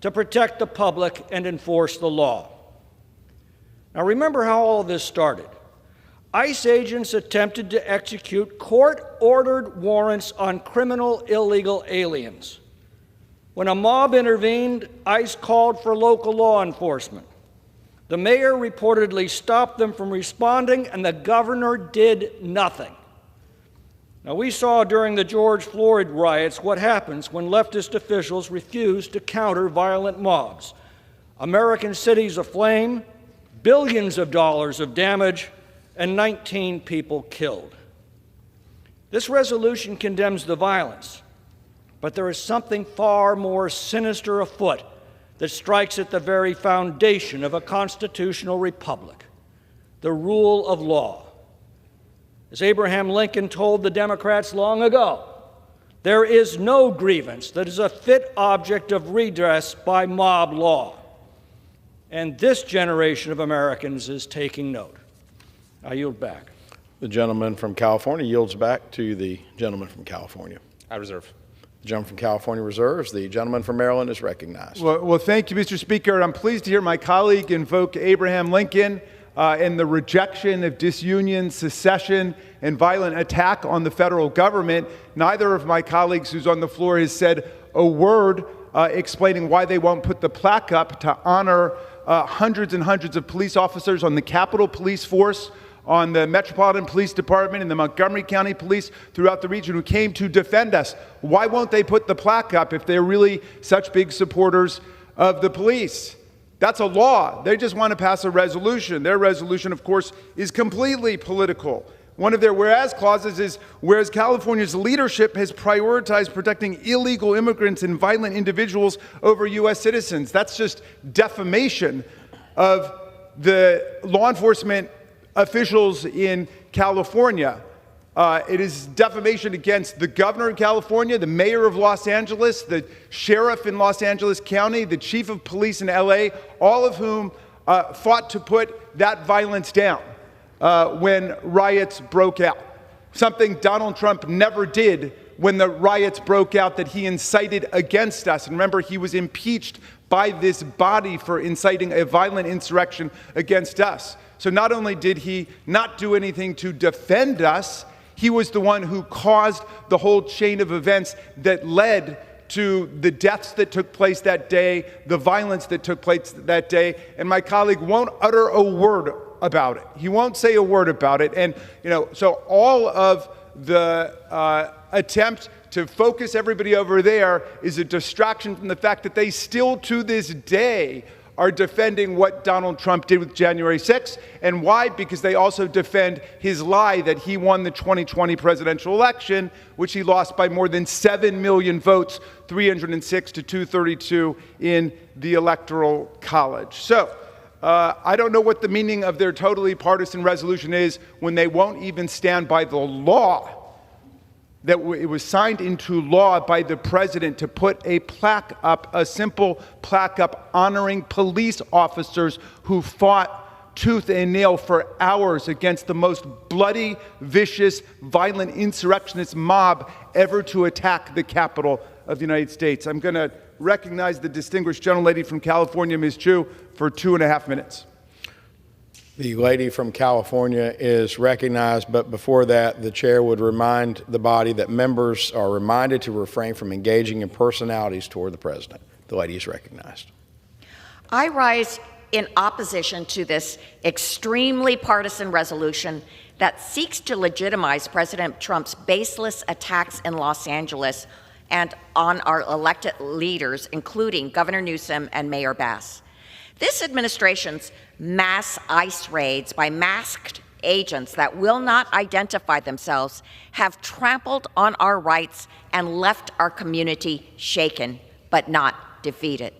to protect the public and enforce the law. Now remember how all of this started. ICE agents attempted to execute court-ordered warrants on criminal illegal aliens. When a mob intervened, ICE called for local law enforcement. The mayor reportedly stopped them from responding, and the governor did nothing. Now, we saw during the George Floyd riots what happens when leftist officials refuse to counter violent mobs. American cities aflame, billions of dollars of damage, and 19 people killed. This resolution condemns the violence, but there is something far more sinister afoot that strikes at the very foundation of a constitutional republic: the rule of law. As Abraham Lincoln told the Democrats long ago, there is no grievance that is a fit object of redress by mob law. And this generation of Americans is taking note. I yield back. The gentleman from California yields back to the gentleman from California. I reserve. The gentleman from California reserves. The gentleman from Maryland is recognized. Well, thank you, Mr. Speaker. I'm pleased to hear my colleague invoke Abraham Lincoln and the rejection of disunion, secession, and violent attack on the federal government. Neither of my colleagues who's on the floor has said a word explaining why they won't put the plaque up to honor hundreds and hundreds of police officers on the Capitol Police Force, on the Metropolitan Police Department and the Montgomery County Police throughout the region who came to defend us. Why won't they put the plaque up if they're really such big supporters of the police? That's a law. They just want to pass a resolution. Their resolution, of course, is completely political. One of their whereas clauses is, whereas California's leadership has prioritized protecting illegal immigrants and violent individuals over U.S. citizens. That's just defamation of the law enforcement officials in California. It is defamation against the governor of California, the mayor of Los Angeles, the sheriff in Los Angeles County, the chief of police in LA, all of whom fought to put that violence down when riots broke out. Something Donald Trump never did when the riots broke out that he incited against us. And remember, he was impeached by this body for inciting a violent insurrection against us. So not only did he not do anything to defend us, he was the one who caused the whole chain of events that led to the deaths that took place that day, the violence that took place that day, and my colleague won't utter a word about it. He won't say a word about it. And, so all of the attempt to focus everybody over there is a distraction from the fact that they still, to this day, are defending what Donald Trump did with January 6th. And why? Because they also defend his lie that he won the 2020 presidential election, which he lost by more than 7 million votes, 306 to 232 in the Electoral College. So I don't know what the meaning of their totally partisan resolution is when they won't even stand by the law that it was signed into law by the president to put a plaque up, a simple plaque up honoring police officers who fought tooth and nail for hours against the most bloody, vicious, violent insurrectionist mob ever to attack the Capitol of the United States. I'm going to recognize the distinguished gentlelady from California, Ms. Chu, for 2.5 minutes. The lady from California is recognized, but before that, the chair would remind the body that members are reminded to refrain from engaging in personalities toward the president. The lady is recognized. I rise in opposition to this extremely partisan resolution that seeks to legitimize President Trump's baseless attacks in Los Angeles and on our elected leaders, including Governor Newsom and Mayor Bass. This administration's mass ICE raids by masked agents that will not identify themselves have trampled on our rights and left our community shaken, but not defeated.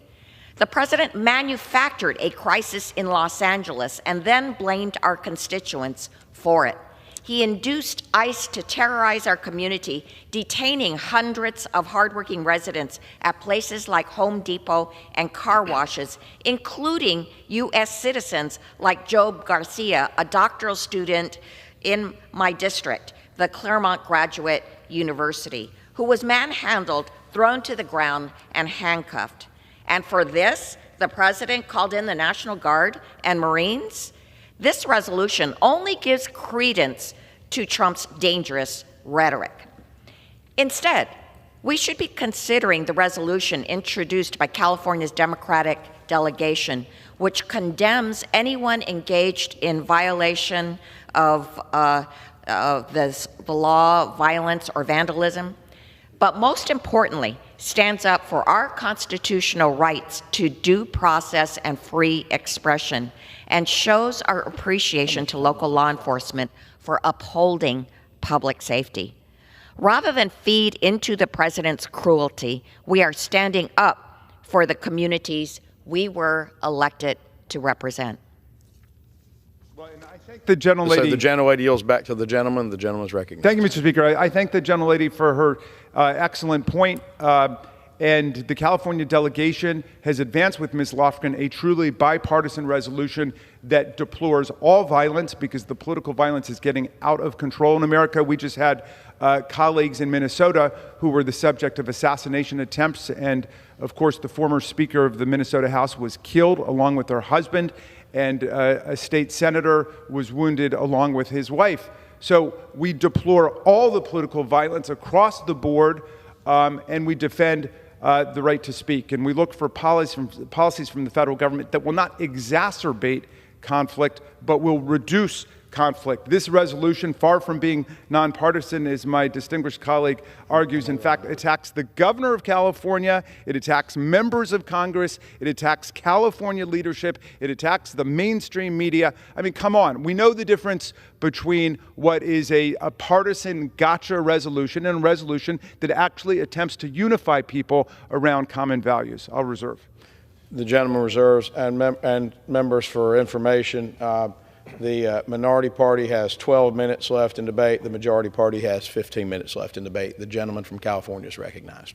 The president manufactured a crisis in Los Angeles and then blamed our constituents for it. He induced ICE to terrorize our community, detaining hundreds of hardworking residents at places like Home Depot and car washes, including U.S. citizens like Job Garcia, a doctoral student in my district, the Claremont Graduate University, who was manhandled, thrown to the ground, and handcuffed. And for this, the president called in the National Guard and Marines? This resolution only gives credence to Trump's dangerous rhetoric. Instead, we should be considering the resolution introduced by California's Democratic delegation, which condemns anyone engaged in violation of the law, violence, or vandalism, but most importantly, stands up for our constitutional rights to due process and free expression, and shows our appreciation to local law enforcement for upholding public safety. Rather than feed into the president's cruelty, we are standing up for the communities we were elected to represent. Well, and I thank the gentlelady. So the gentlelady yields back to the gentleman. The gentleman is recognized. Thank you, Mr. Speaker. I thank the gentlelady for her excellent point. And the California delegation has advanced with Ms. Lofgren a truly bipartisan resolution that deplores all violence, because the political violence is getting out of control in America. We just had colleagues in Minnesota who were the subject of assassination attempts. And of course, the former Speaker of the Minnesota House was killed along with her husband, and a state senator was wounded along with his wife. So we deplore all the political violence across the board, and we defend the right to speak. And we look for policies from the federal government that will not exacerbate conflict, but will reduce conflict. This resolution, far from being nonpartisan, as my distinguished colleague argues, in fact, attacks the governor of California, it attacks members of Congress, it attacks California leadership, it attacks the mainstream media. I mean, come on. We know the difference between what is a partisan gotcha resolution and a resolution that actually attempts to unify people around common values. I'll reserve. The gentleman reserves. And members, for information, the minority party has 12 minutes left in debate. The majority party has 15 minutes left in debate. The gentleman from California is recognized.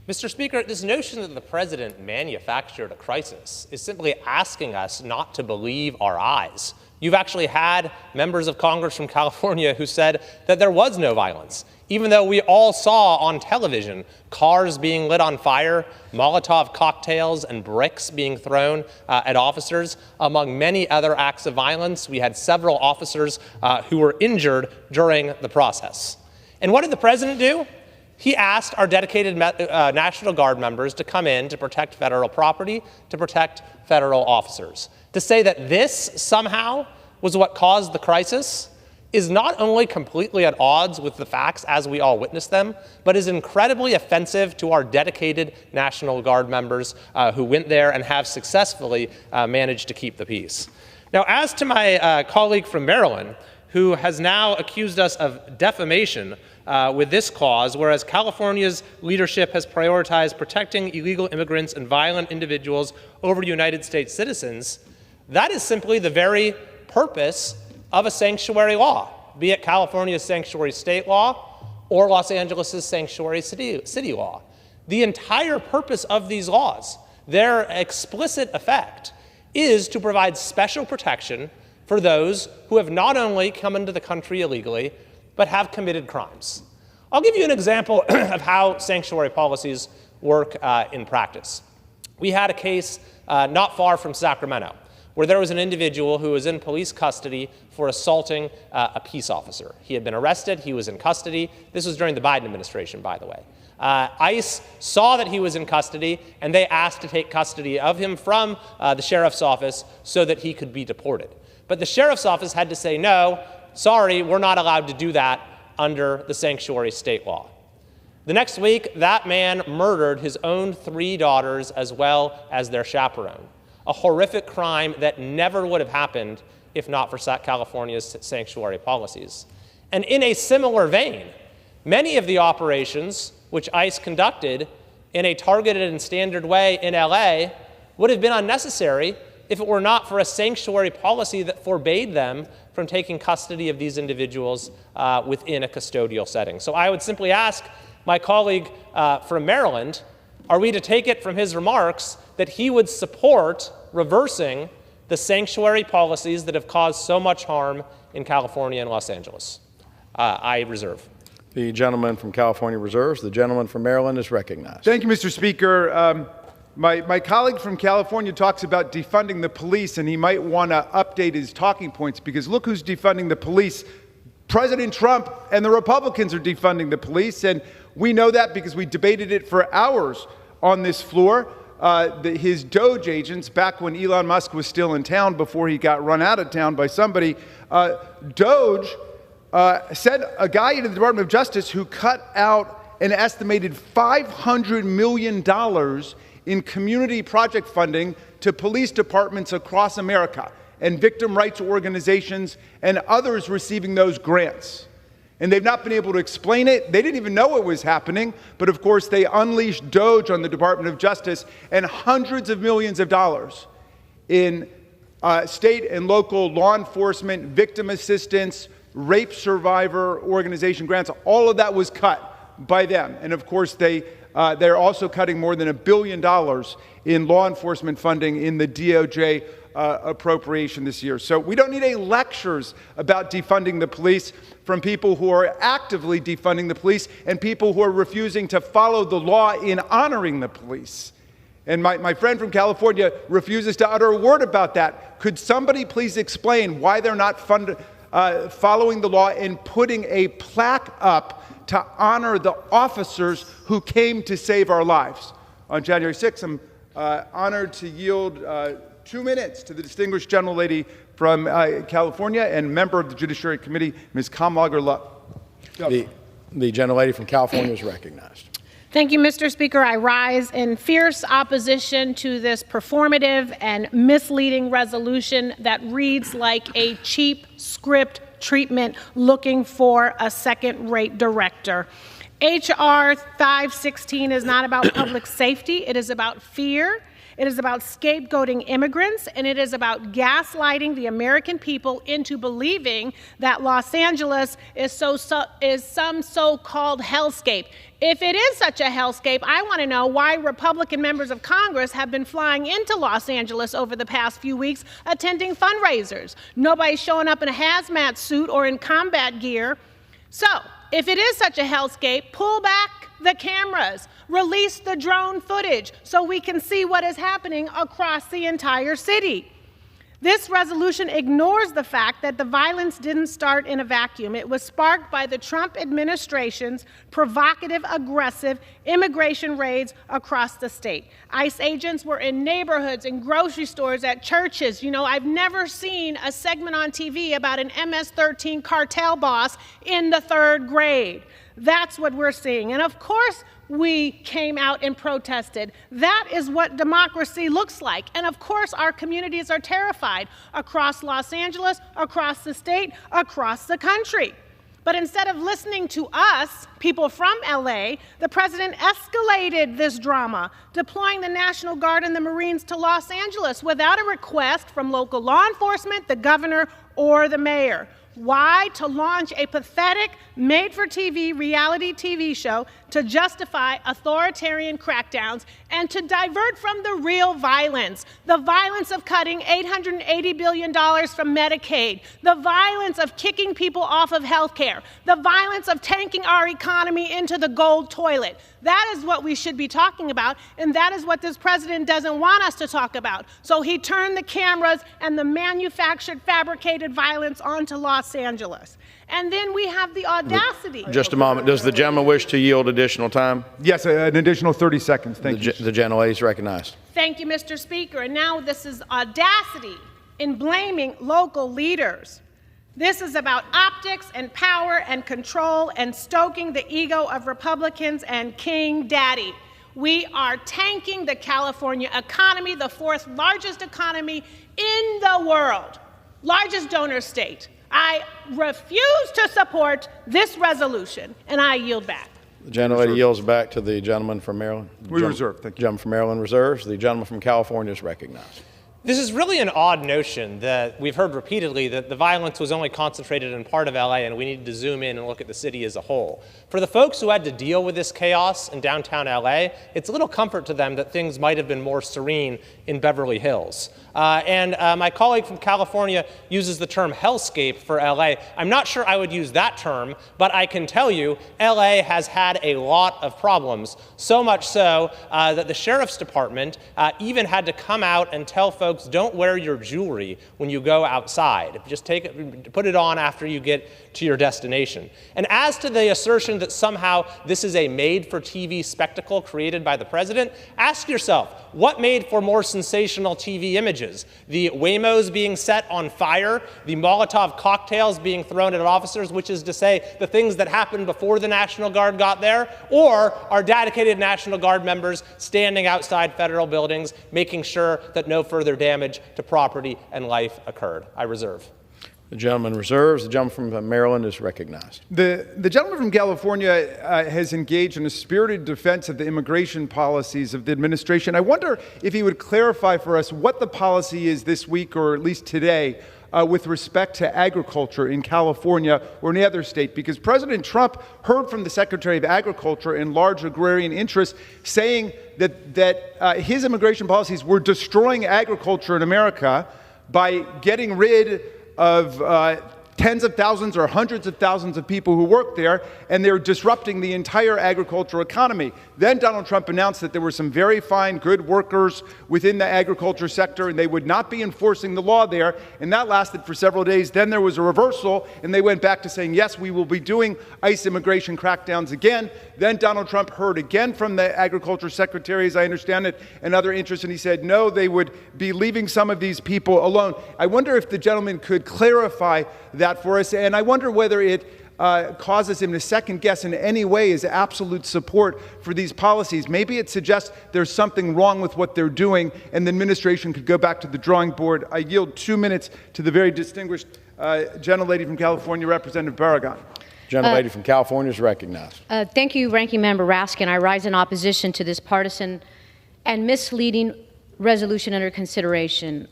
Mr. Speaker, this notion that the president manufactured a crisis is simply asking us not to believe our eyes. You've actually had members of Congress from California who said that there was no violence, even though we all saw on television cars being lit on fire, Molotov cocktails and bricks being thrown at officers, among many other acts of violence. We had several officers who were injured during the process. And what did the president do? He asked our dedicated National Guard members to come in to protect federal property, to protect federal officers. To say that this somehow was what caused the crisis is not only completely at odds with the facts as we all witness them, but is incredibly offensive to our dedicated National Guard members who went there and have successfully managed to keep the peace. Now, as to my colleague from Maryland, who has now accused us of defamation with this clause, whereas California's leadership has prioritized protecting illegal immigrants and violent individuals over United States citizens, that is simply the very purpose of a sanctuary law, be it California's sanctuary state law or Los Angeles' sanctuary city law. The entire purpose of these laws, their explicit effect, is to provide special protection for those who have not only come into the country illegally, but have committed crimes. I'll give you an example of how sanctuary policies work in practice. We had a case not far from Sacramento, where there was an individual who was in police custody for assaulting a peace officer. He had been arrested, he was in custody. This was during the Biden administration, by the way. ICE saw that he was in custody, and they asked to take custody of him from the sheriff's office so that he could be deported. But the sheriff's office had to say, no, sorry, we're not allowed to do that under the sanctuary state law. The next week, that man murdered his own 3 daughters as well as their chaperone, a horrific crime that never would have happened if not for California's sanctuary policies. And in a similar vein, many of the operations which ICE conducted in a targeted and standard way in LA would have been unnecessary if it were not for a sanctuary policy that forbade them from taking custody of these individuals within a custodial setting. So I would simply ask my colleague from Maryland, are we to take it from his remarks that he would support reversing the sanctuary policies that have caused so much harm in California and Los Angeles? I reserve. The gentleman from California reserves. The gentleman from Maryland is recognized. Thank you, Mr. Speaker. My colleague from California talks about defunding the police, and he might want to update his talking points, because look who's defunding the police. President Trump and the Republicans are defunding the police, and we know that because we debated it for hours on this floor. His Doge agents, back when Elon Musk was still in town before he got run out of town by somebody, Doge sent a guy into the Department of Justice who cut out an estimated $500 million in community project funding to police departments across America and victim rights organizations and others receiving those grants. And they've not been able to explain it. They didn't even know it was happening. But of course, they unleashed Doge on the Department of Justice, and hundreds of millions of dollars in state and local law enforcement, victim assistance, rape survivor organization grants. All of that was cut by them. And of course, they're also cutting more than $1 billion in law enforcement funding in the DOJ appropriation this year. So we don't need any lectures about defunding the police from people who are actively defunding the police and people who are refusing to follow the law in honoring the police. And my friend from California refuses to utter a word about that. Could somebody please explain why they're not following the law and putting a plaque up to honor the officers who came to save our lives? On January 6th, I'm honored to yield 2 minutes to the distinguished gentlelady from California and member of the Judiciary Committee, Ms. Kamlager. The gentlelady from California is recognized. Thank you, Mr. Speaker. I rise in fierce opposition to this performative and misleading resolution that reads like a cheap script treatment looking for a second-rate director. H.R. 516 is not about public safety. It is about fear. It is about scapegoating immigrants, and it is about gaslighting the American people into believing that Los Angeles is some so-called hellscape. If it is such a hellscape, I want to know why Republican members of Congress have been flying into Los Angeles over the past few weeks attending fundraisers. Nobody's showing up in a hazmat suit or in combat gear. So, if it is such a hellscape, pull back the cameras, release the drone footage so we can see what is happening across the entire city. This resolution ignores the fact that the violence didn't start in a vacuum. It was sparked by the Trump administration's provocative, aggressive immigration raids across the state. ICE agents were in neighborhoods, in grocery stores, at churches. You know, I've never seen a segment on TV about an MS-13 cartel boss in the 3rd grade. That's what we're seeing. And of course, we came out and protested. That is what democracy looks like. And of course, our communities are terrified across Los Angeles, across the state, across the country. But instead of listening to us, people from LA, the president escalated this drama, deploying the National Guard and the Marines to Los Angeles without a request from local law enforcement, the governor, or the mayor. Why? To launch a pathetic, made-for-TV reality TV show to justify authoritarian crackdowns and to divert from the real violence, the violence of cutting $880 billion from Medicaid, the violence of kicking people off of health care, the violence of tanking our economy into the gold toilet. That is what we should be talking about, and that is what this president doesn't want us to talk about. So he turned the cameras and the manufactured, fabricated violence onto Los Angeles. And then we have the audacity. Just a moment. Does the gentleman wish to yield additional time? Yes, an additional 30 seconds. Thank you. The gentlelady is recognized. Thank you, Mr. Speaker. And now this is audacity in blaming local leaders. This is about optics and power and control and stoking the ego of Republicans and King Daddy. We are tanking the California economy, the fourth largest economy in the world, largest donor state. I refuse to support this resolution, and I yield back. The gentlelady yields back to the gentleman from Maryland. We reserve. Thank you. The gentleman from Maryland reserves. The gentleman from California is recognized. This is really an odd notion that we've heard repeatedly, that the violence was only concentrated in part of LA and we needed to zoom in and look at the city as a whole. For the folks who had to deal with this chaos in downtown LA, it's a little comfort to them that things might have been more serene in Beverly Hills. My colleague from California uses the term hellscape for LA. I'm not sure I would use that term, but I can tell you LA has had a lot of problems, so much so that the sheriff's department even had to come out and tell folks, don't wear your jewelry when you go outside. Just take it, put it on after you get to your destination. And as to the assertion that somehow this is a made-for-TV spectacle created by the president, ask yourself, what made for more sensational TV images? The Waymos being set on fire, the Molotov cocktails being thrown at officers, which is to say the things that happened before the National Guard got there, or our dedicated National Guard members standing outside federal buildings, making sure that no further damage to property and life occurred. I reserve. The gentleman reserves. The gentleman from Maryland is recognized. The gentleman from California has engaged in a spirited defense of the immigration policies of the administration. I wonder if he would clarify for us what the policy is this week, or at least today, with respect to agriculture in California or any other state, because President Trump heard from the Secretary of Agriculture and large agrarian interests saying that his immigration policies were destroying agriculture in America by getting rid of tens of thousands or hundreds of thousands of people who work there, and they're disrupting the entire agricultural economy. Then Donald Trump announced that there were some very fine, good workers within the agriculture sector, and they would not be enforcing the law there, and that lasted for several days. Then there was a reversal, and they went back to saying, yes, we will be doing ICE immigration crackdowns again. Then Donald Trump heard again from the agriculture secretary, as I understand it, and other interests, and he said, no, they would be leaving some of these people alone. I wonder if the gentleman could clarify that for us, and I wonder whether it causes him to second guess in any way his absolute support for these policies. Maybe it suggests there's something wrong with what they're doing and the administration could go back to the drawing board. I yield 2 minutes to the very distinguished gentlelady from California, Representative Barragan. Gentlelady from California is recognized. Thank you, Ranking Member Raskin. I rise in opposition to this partisan and misleading resolution under consideration.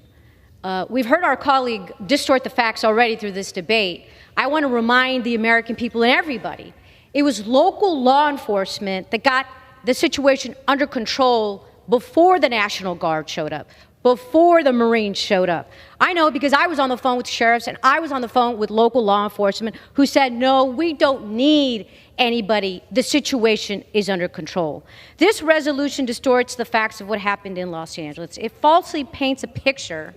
We've heard our colleague distort the facts already through this debate. I want to remind the American people and everybody, it was local law enforcement that got the situation under control before the National Guard showed up, before the Marines showed up. I know because I was on the phone with sheriffs and I was on the phone with local law enforcement who said, no, we don't need anybody. The situation is under control. This resolution distorts the facts of what happened in Los Angeles. It falsely paints a picture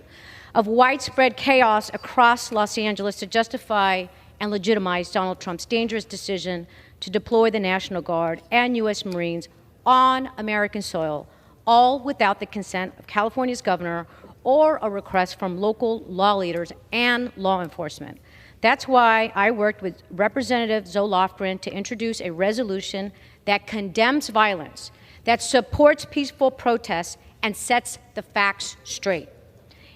of widespread chaos across Los Angeles to justify and legitimize Donald Trump's dangerous decision to deploy the National Guard and U.S. Marines on American soil, all without the consent of California's governor or a request from local law leaders and law enforcement. That's why I worked with Representative Zoe Lofgren to introduce a resolution that condemns violence, that supports peaceful protests, and sets the facts straight.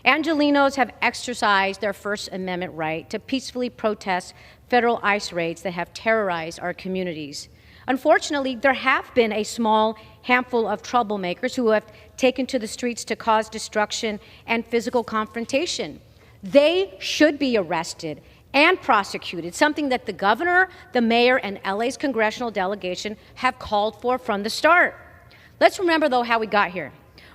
Angelenos have exercised their First Amendment right to peacefully protest federal ICE raids that have terrorized our communities. Unfortunately, there have been a small handful of troublemakers who have taken to the streets to cause destruction and physical confrontation. They should be arrested and prosecuted, something that the governor, the mayor, and LA's congressional delegation have called for from the start. Let's remember, though, how we got here.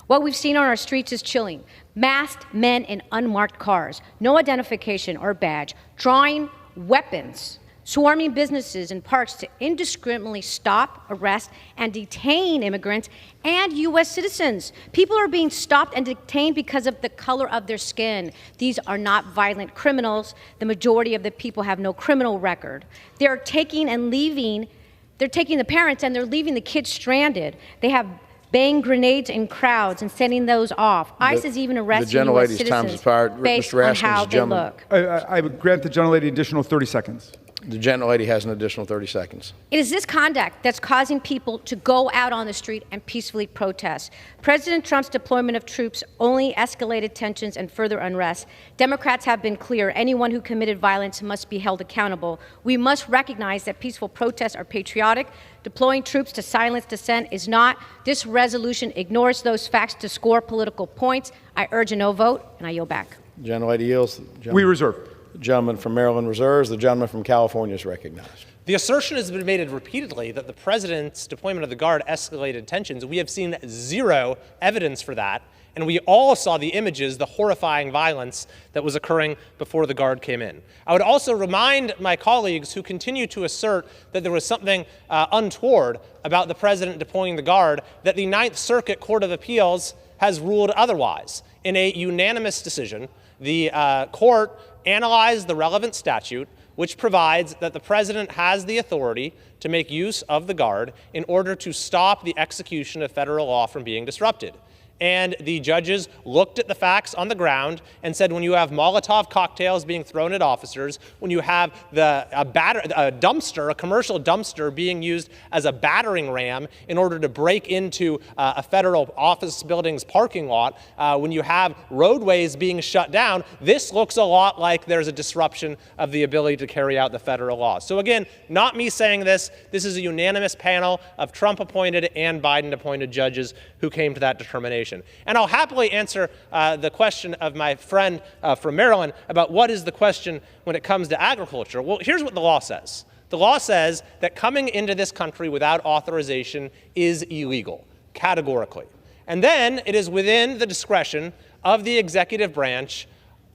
What we've seen on our streets is chilling. Masked men in unmarked cars, no identification or badge, drawing weapons, swarming businesses and parks to indiscriminately stop, arrest, and detain immigrants and U.S. citizens. People are being stopped and detained because of the color of their skin. These are not violent criminals. The majority of the people have no criminal record. They're taking and leaving, they're taking the parents and they're leaving the kids stranded. They have baying grenades in crowds and sending those off. ICE is even arresting U.S. citizens based on how they look. I would grant the gentlelady additional 30 seconds. The gentlelady has an additional 30 seconds. It is this conduct that's causing people to go out on the street and peacefully protest. President Trump's deployment of troops only escalated tensions and further unrest. Democrats have been clear. Anyone who committed violence must be held accountable. We must recognize that peaceful protests are patriotic. Deploying troops to silence dissent is not. This resolution ignores those facts to score political points. I urge a no vote, and I yield back. Gentlelady yields. We reserve. The gentleman from Maryland reserves. The gentleman from California is recognized. The assertion has been made repeatedly that the president's deployment of the Guard escalated tensions. We have seen zero evidence for that, and we all saw the images, the horrifying violence that was occurring before the Guard came in. I would also remind my colleagues who continue to assert that there was something untoward about the president deploying the Guard that the Ninth Circuit Court of Appeals has ruled otherwise. In a unanimous decision, the court analyzed the relevant statute, which provides that the president has the authority to make use of the Guard in order to stop the execution of federal law from being disrupted. And the judges looked at the facts on the ground and said, when you have Molotov cocktails being thrown at officers, when you have a commercial dumpster being used as a battering ram in order to break into a federal office building's parking lot, when you have roadways being shut down, this looks a lot like there's a disruption of the ability to carry out the federal law. So again, not me saying this. This is a unanimous panel of Trump-appointed and Biden-appointed judges who came to that determination. And I'll happily answer the question of my friend from Maryland about what is the question when it comes to agriculture. Well, here's what the law says. The law says that coming into this country without authorization is illegal, categorically. And then it is within the discretion of the executive branch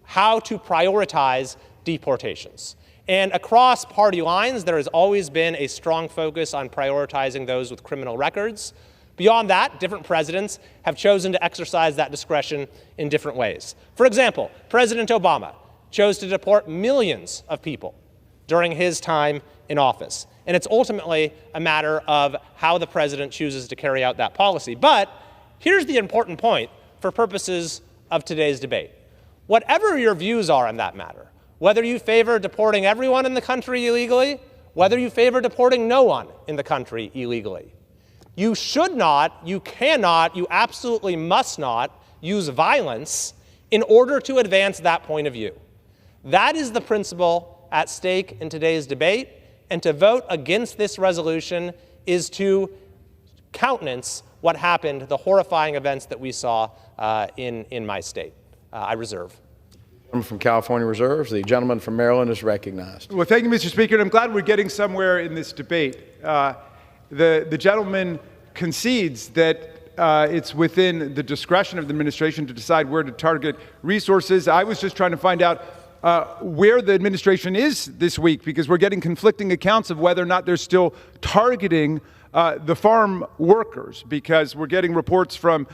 how to prioritize deportations. And across party lines, there has always been a strong focus on prioritizing those with criminal records. Beyond that, different presidents have chosen to exercise that discretion in different ways. For example, President Obama chose to deport millions of people during his time in office. And it's ultimately a matter of how the president chooses to carry out that policy. But here's the important point for purposes of today's debate. Whatever your views are on that matter, whether you favor deporting everyone in the country illegally, whether you favor deporting no one in the country illegally, you should not, you cannot, you absolutely must not use violence in order to advance that point of view. That is the principle at stake in today's debate, and to vote against this resolution is to countenance what happened, the horrifying events that we saw in my state. I reserve. The gentleman from California reserves. The gentleman from Maryland is recognized. Well, thank you, Mr. Speaker. And I'm glad we're getting somewhere in this debate. The gentleman concedes that it's within the discretion of the administration to decide where to target resources. I was just trying to find out where the administration is this week, because we're getting conflicting accounts of whether or not they're still targeting the farm workers, because we're getting reports from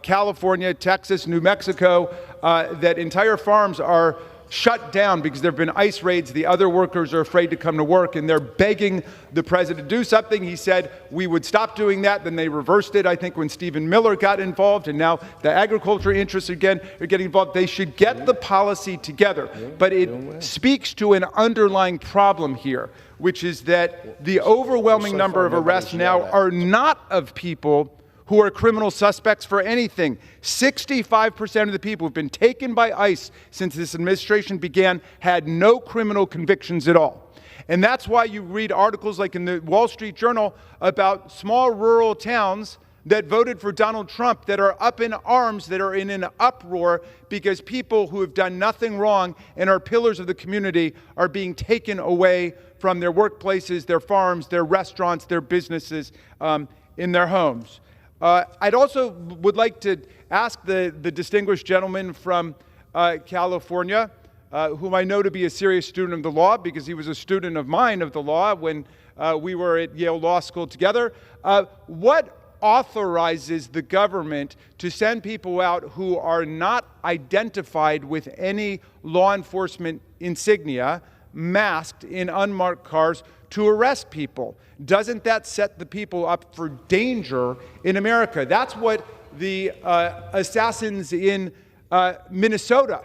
California, Texas, New Mexico, that entire farms are shut down because there have been ICE raids. The other workers are afraid to come to work, and they're begging the president to do something. He said we would stop doing that. Then they reversed it, I think, when Stephen Miller got involved, and now the agriculture interests again are getting involved. They should get the policy together. But it speaks to an underlying problem here, which is that the overwhelming number of arrests now are not of people who are criminal suspects for anything. 65% of the people who've been taken by ICE since this administration began had no criminal convictions at all. And that's why you read articles like in the Wall Street Journal about small rural towns that voted for Donald Trump that are up in arms, that are in an uproar because people who have done nothing wrong and are pillars of the community are being taken away from their workplaces, their farms, their restaurants, their businesses, in their homes. I'd also would like to ask the distinguished gentleman from California, whom I know to be a serious student of the law because he was a student of mine of the law when we were at Yale Law School together. What authorizes the government to send people out who are not identified with any law enforcement insignia, masked in unmarked cars to arrest people. Doesn't that set the people up for danger in America? That's what the assassins in Minnesota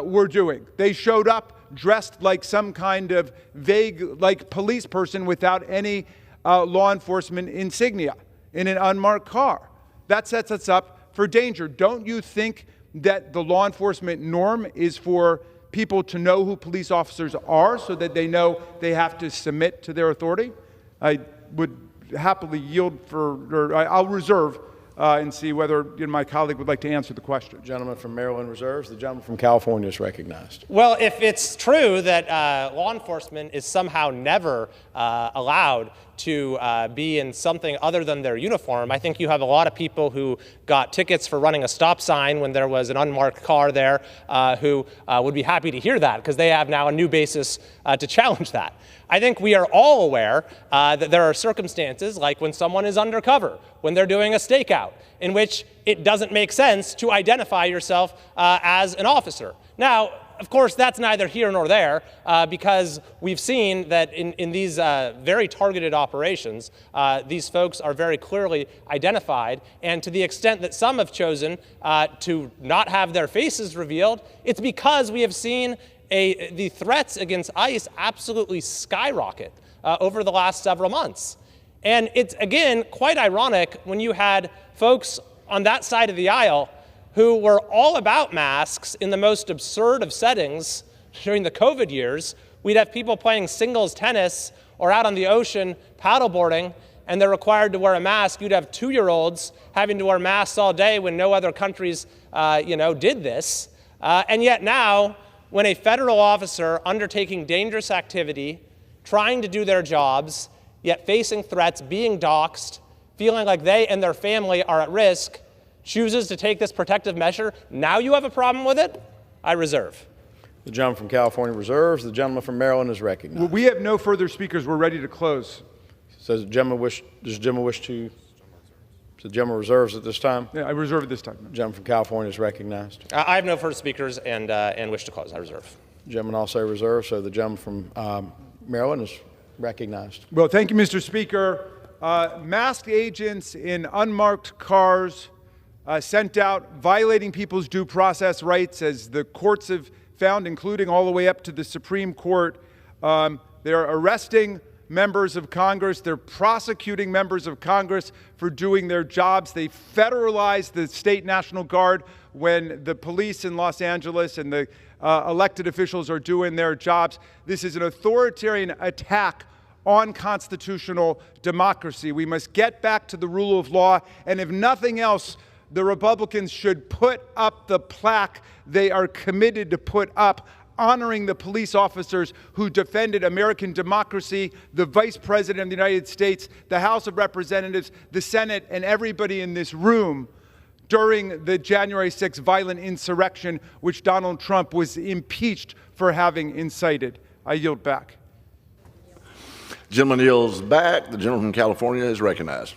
were doing. They showed up dressed like some kind of vague, like police person without any law enforcement insignia in an unmarked car. That sets us up for danger. Don't you think that the law enforcement norm is for people to know who police officers are so that they know they have to submit to their authority? I would happily yield I'll reserve and see whether my colleague would like to answer the question. The gentleman from Maryland reserves. The gentleman from California is recognized. Well, if it's true that law enforcement is somehow never allowed to be in something other than their uniform, I think you have a lot of people who got tickets for running a stop sign when there was an unmarked car there who would be happy to hear that because they have now a new basis to challenge that. I think we are all aware that there are circumstances like when someone is undercover, when they're doing a stakeout, in which it doesn't make sense to identify yourself as an officer. Now, of course, that's neither here nor there because we've seen that in these very targeted operations, these folks are very clearly identified. And to the extent that some have chosen to not have their faces revealed, it's because we have seen the threats against ICE absolutely skyrocket over the last several months. And it's, again, quite ironic when you had folks on that side of the aisle who were all about masks in the most absurd of settings during the COVID years. We'd have people playing singles tennis or out on the ocean paddleboarding, and they're required to wear a mask. You'd have 2-year-olds having to wear masks all day when no other countries, did this. And yet now, when a federal officer undertaking dangerous activity, trying to do their jobs, yet facing threats, being doxxed, feeling like they and their family are at risk, chooses to take this protective measure, now you have a problem with it? I reserve. The gentleman from California reserves. The gentleman from Maryland is recognized. Well, we have no further speakers. We're ready to close. Does the gentleman wish to? So the gentleman reserves at this time? Yeah, I reserve at this time. The gentleman from California is recognized. I have no further speakers and wish to close. I reserve. The gentleman also reserves. So the gentleman from Maryland is recognized. Well, thank you, Mr. Speaker. Masked agents in unmarked cars sent out violating people's due process rights, as the courts have found, including all the way up to the Supreme Court. They're arresting members of Congress. They're prosecuting members of Congress for doing their jobs. They federalized the state National Guard when the police in Los Angeles and the elected officials are doing their jobs. This is an authoritarian attack on constitutional democracy. We must get back to the rule of law, and if nothing else, the Republicans should put up the plaque they are committed to put up, honoring the police officers who defended American democracy, the Vice President of the United States, the House of Representatives, the Senate, and everybody in this room during the January 6th violent insurrection, which Donald Trump was impeached for having incited. I yield back. The gentleman yields back. The gentleman from California is recognized.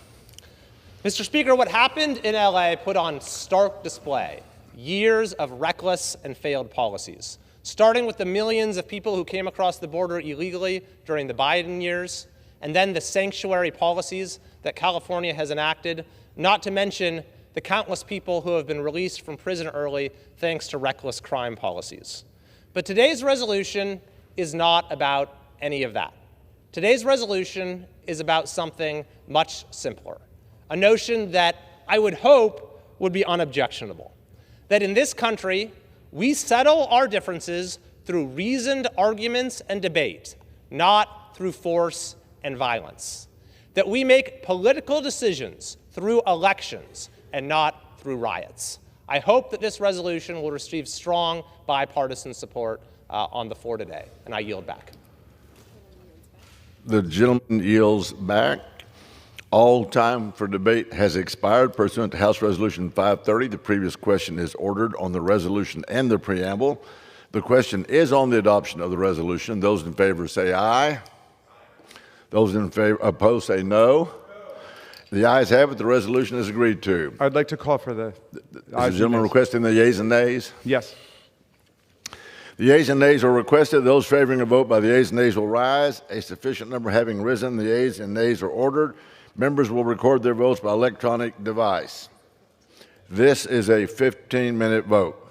Mr. Speaker, what happened in LA put on stark display years of reckless and failed policies, starting with the millions of people who came across the border illegally during the Biden years, and then the sanctuary policies that California has enacted, not to mention the countless people who have been released from prison early thanks to reckless crime policies. But today's resolution is not about any of that. Today's resolution is about something much simpler, a notion that I would hope would be unobjectionable, that in this country, we settle our differences through reasoned arguments and debate, not through force and violence, that we make political decisions through elections and not through riots. I hope that this resolution will receive strong bipartisan support on the floor today, and I yield back. The gentleman yields back. All time for debate has expired pursuant to House Resolution 530. The previous question is ordered on the resolution and the preamble. The question is on the adoption of the resolution. Those in favor say aye. Those in favor opposed say no. The ayes have it. The resolution is agreed to. I'd like to call for the Is the gentleman requesting the yeas and nays? Yes. The yeas and nays are requested. Those favoring a vote by the yeas and nays will rise. A sufficient number having risen, the yeas and nays are ordered. Members will record their votes by electronic device. This is a 15-minute vote.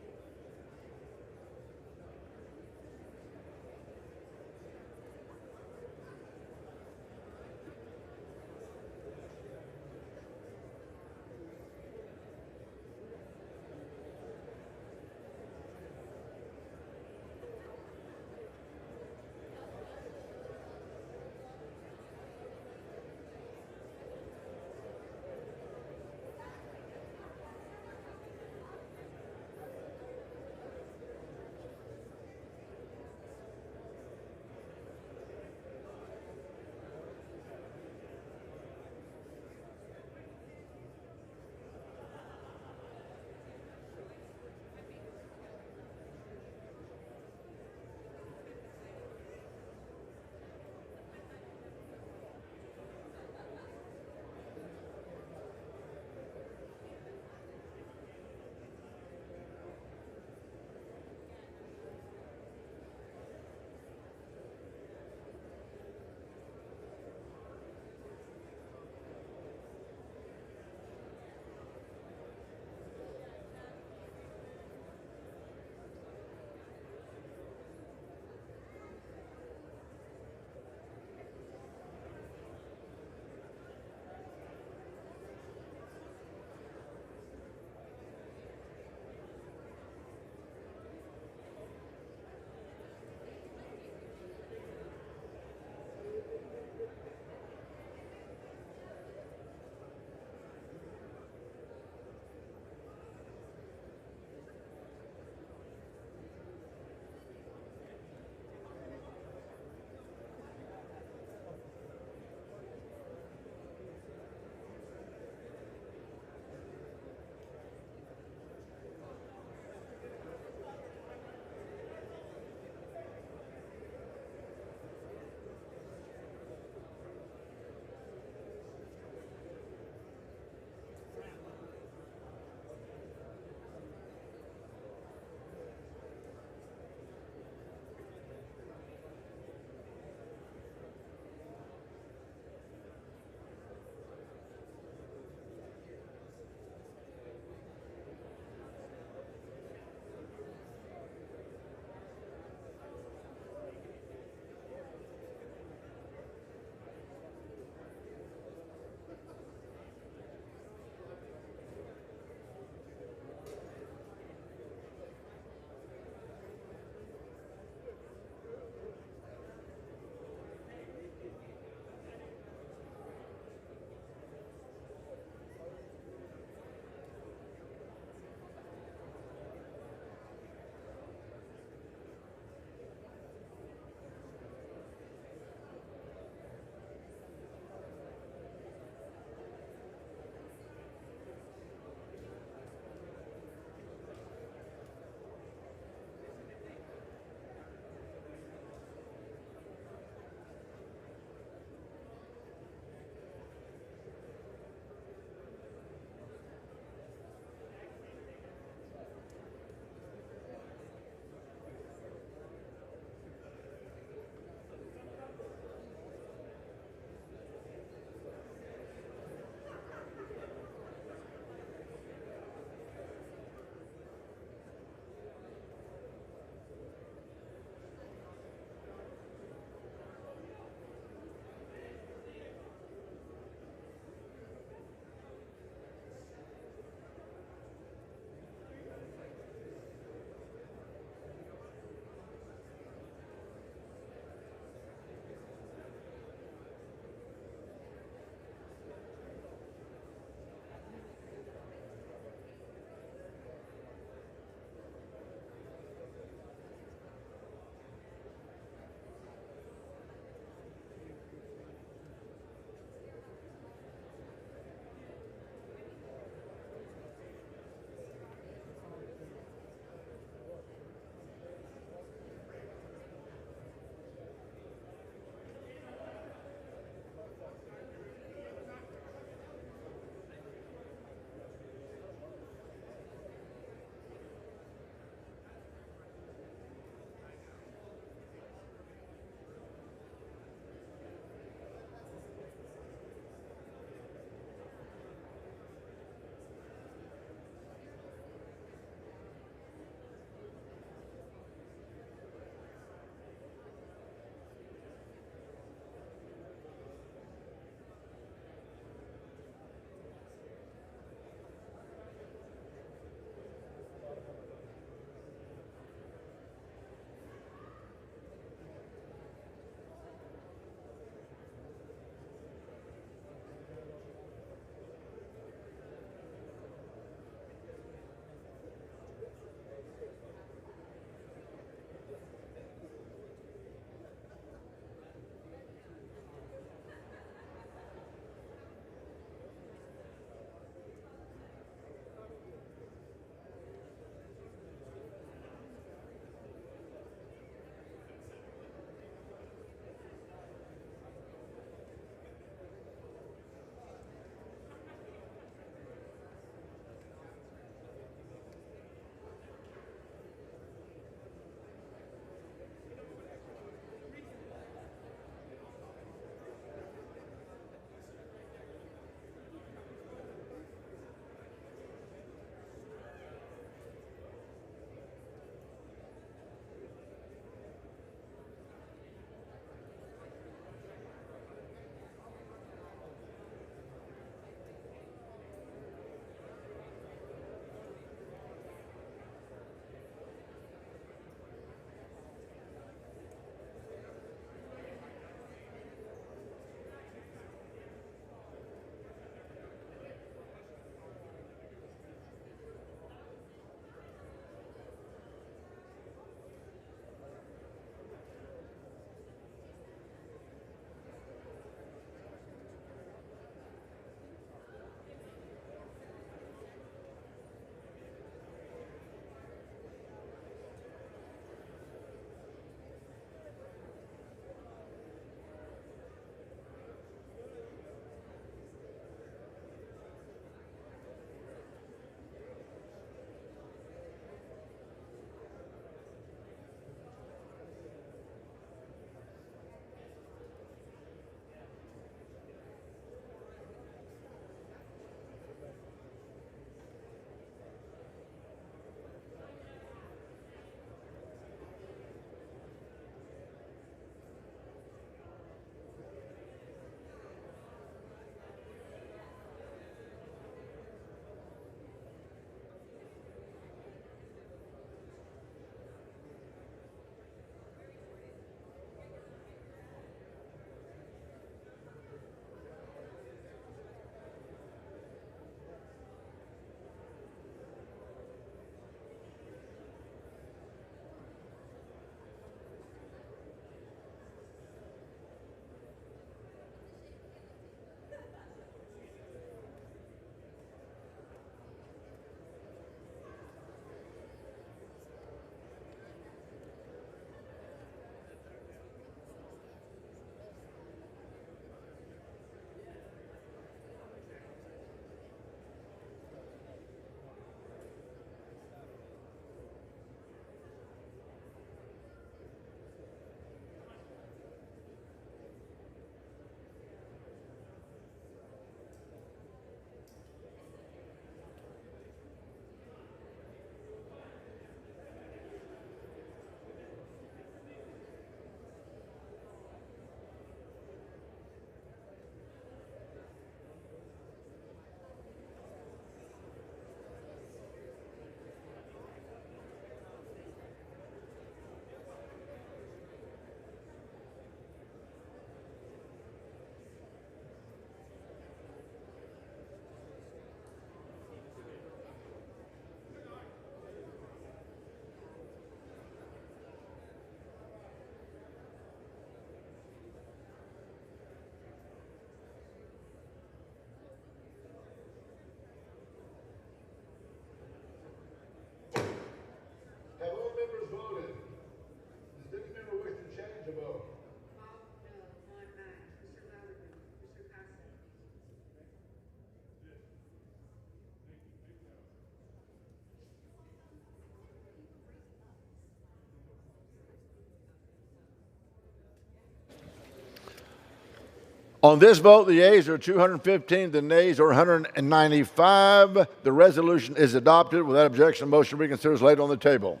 On this vote, the yeas are 215, the nays are 195. The resolution is adopted. Without objection, motion to reconsider is laid on the table.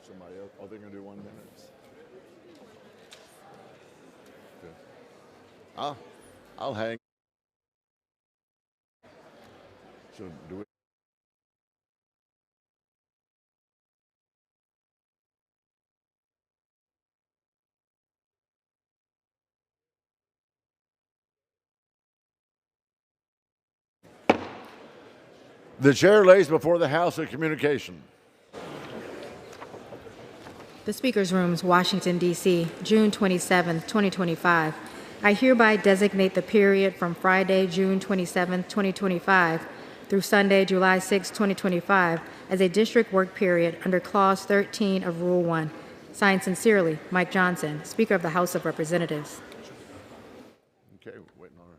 Somebody else? Are they going to do 1 minute? Good. I'll hang. So do we? The chair lays before the House a communication. The Speaker's Rooms, Washington, D.C., June 27, 2025. I hereby designate the period from Friday, June 27, 2025, through Sunday, July 6, 2025, as a district work period under Clause 13 of Rule 1. Signed sincerely, Mike Johnson, Speaker of the House of Representatives. Okay, waiting on her.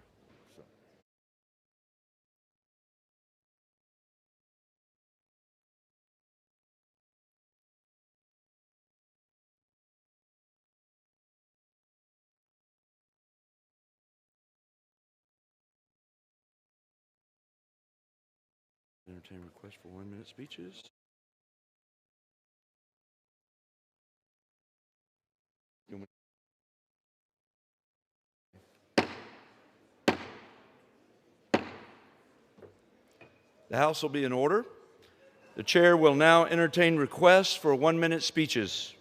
Entertain request for 1 minute speeches. The House will be in order. The chair will now entertain requests for 1 minute speeches.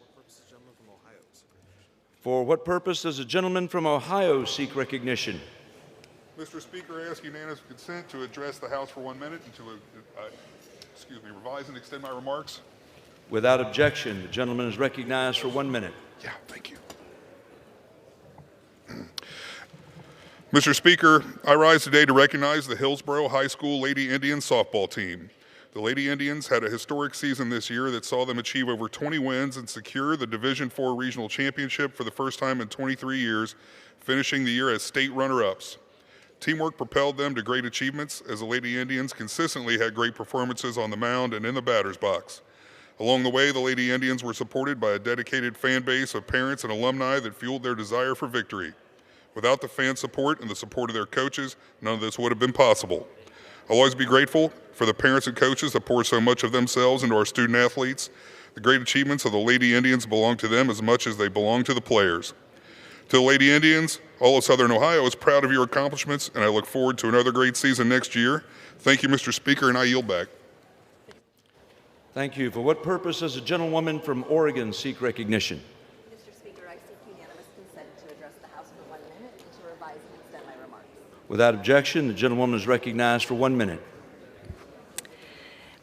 For what purpose does the gentleman from Ohio seek recognition? Mr. Speaker, I ask unanimous consent to address the House for 1 minute and to revise and extend my remarks. Without objection, the gentleman is recognized for 1 minute. Yeah, thank you. Mr. Speaker, I rise today to recognize the Hillsborough High School Lady Indians softball team. The Lady Indians had a historic season this year that saw them achieve over 20 wins and secure the Division IV Regional Championship for the first time in 23 years, finishing the year as state runner-ups. Teamwork propelled them to great achievements as the Lady Indians consistently had great performances on the mound and in the batter's box. Along the way, the Lady Indians were supported by a dedicated fan base of parents and alumni that fueled their desire for victory. Without the fan support and the support of their coaches, none of this would have been possible. I'll always be grateful for the parents and coaches that pour so much of themselves into our student athletes. The great achievements of the Lady Indians belong to them as much as they belong to the players. To the Lady Indians, all of Southern Ohio is proud of your accomplishments, and I look forward to another great season next year. Thank you, Mr. Speaker, and I yield back. Thank you. For what purpose does the gentlewoman from Oregon seek recognition? Mr. Speaker, I seek unanimous consent to address the House for 1 minute and to revise and extend my remarks. Without objection, the gentlewoman is recognized for 1 minute.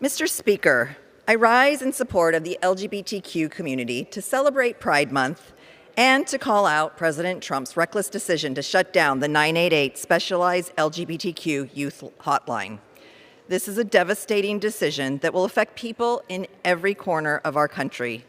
Mr. Speaker, I rise in support of the LGBTQ community to celebrate Pride Month and to call out President Trump's reckless decision to shut down the 988 specialized LGBTQ youth hotline. This is a devastating decision that will affect people in every corner of our country.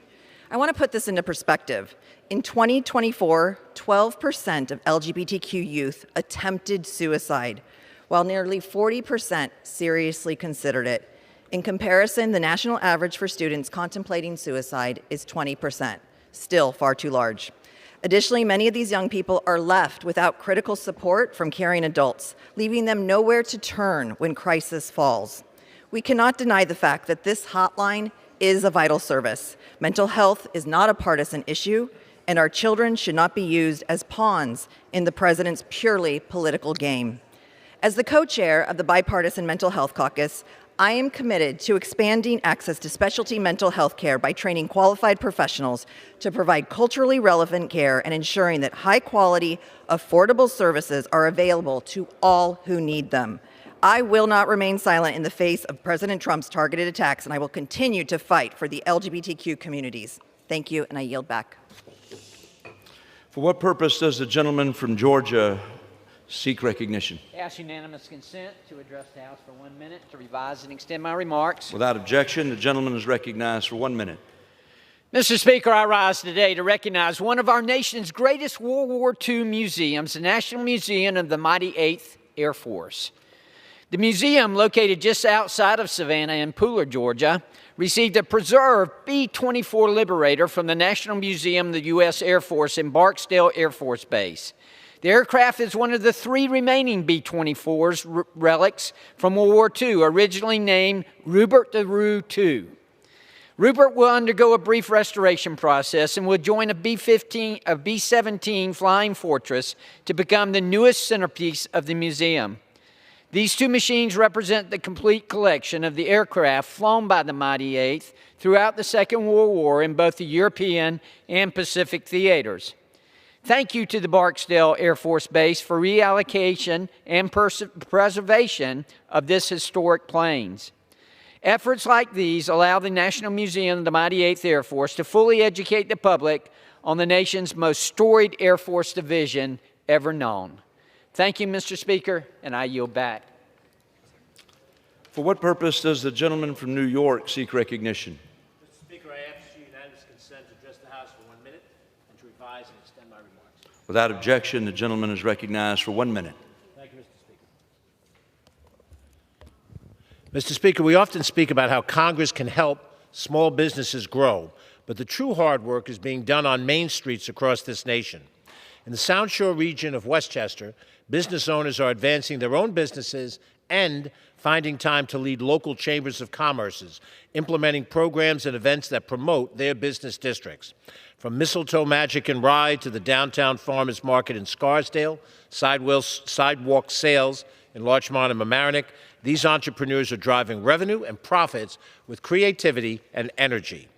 I want to put this into perspective. In 2024, 12% of LGBTQ youth attempted suicide, while nearly 40% seriously considered it. In comparison, the national average for students contemplating suicide is 20%, still far too large. Additionally, many of these young people are left without critical support from caring adults, leaving them nowhere to turn when crisis falls. We cannot deny the fact that this hotline is a vital service. Mental health is not a partisan issue, and our children should not be used as pawns in the president's purely political game. As the co-chair of the Bipartisan Mental Health Caucus, I am committed to expanding access to specialty mental health care by training qualified professionals to provide culturally relevant care and ensuring that high-quality, affordable services are available to all who need them. I will not remain silent in the face of President Trump's targeted attacks, and I will continue to fight for the LGBTQ communities. Thank you, and I yield back. For what purpose does the gentleman from Georgia seek recognition? Ask unanimous consent to address the House for 1 minute, to revise and extend my remarks. Without objection, the gentleman is recognized for 1 minute. Mr. Speaker, I rise today to recognize one of our nation's greatest World War II museums, the National Museum of the Mighty 8th Air Force. The museum, located just outside of Savannah in Pooler, Georgia, received a preserved B-24 Liberator from the National Museum of the U.S. Air Force in Barksdale Air Force Base. The aircraft is one of the 3 remaining B-24's relics from World War II, originally named Rupert the Roo II. Rupert will undergo a brief restoration process and will join a B-17 Flying Fortress to become the newest centerpiece of the museum. These 2 machines represent the complete collection of the aircraft flown by the Mighty Eighth throughout the Second World War in both the European and Pacific theaters. Thank you to the Barksdale Air Force Base for reallocation and preservation of this historic planes. Efforts like these allow the National Museum of the Mighty Eighth Air Force to fully educate the public on the nation's most storied Air Force division ever known. Thank you, Mr. Speaker, and I yield back. For what purpose does the gentleman from New York seek recognition? Mr. Speaker, I ask for unanimous consent to address the House for 1 minute and to revise and extend my remarks. Without objection, the gentleman is recognized for 1 minute. Thank you, Mr. Speaker. Mr. Speaker, we often speak about how Congress can help small businesses grow, but the true hard work is being done on main streets across this nation. In the Sound Shore region of Westchester, business owners are advancing their own businesses and finding time to lead local chambers of commerce, implementing programs and events that promote their business districts. From Mistletoe Magic and Rye to the Downtown Farmers Market in Scarsdale, sidewalk sales in Larchmont and Mamaroneck, these entrepreneurs are driving revenue and profits with creativity and energy.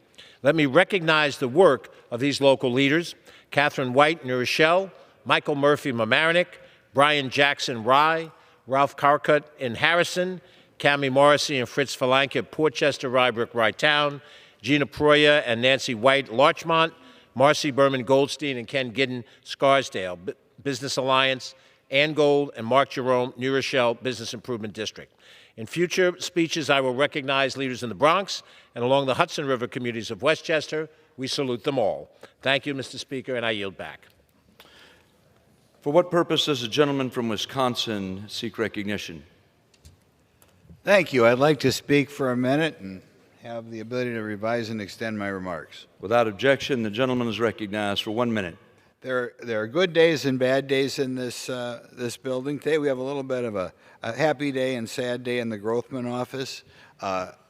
Let me recognize the work of these local leaders: Catherine White, New Rochelle; Michael Murphy, Mamaroneck; Brian Jackson, Rye; Ralph Carcutt in Harrison; Cami Morrissey and Fritz Falanke, Portchester, Rybrook, Rytown; Gina Proya and Nancy White, Larchmont; Marcy Berman Goldstein and Ken Gidden, Scarsdale Business Alliance; Ann Gold and Mark Jerome, New Rochelle Business Improvement District. In future speeches, I will recognize leaders in the Bronx and along the Hudson River communities of Westchester. We salute them all. Thank you, Mr. Speaker, and I yield back. For what purpose does the gentleman from Wisconsin seek recognition? Thank you. I'd like to speak for a minute and have the ability to revise and extend my remarks. Without objection, the gentleman is recognized for 1 minute. There are good days and bad days in this building. Today we have a little bit of a happy day and sad day in the Grothman office.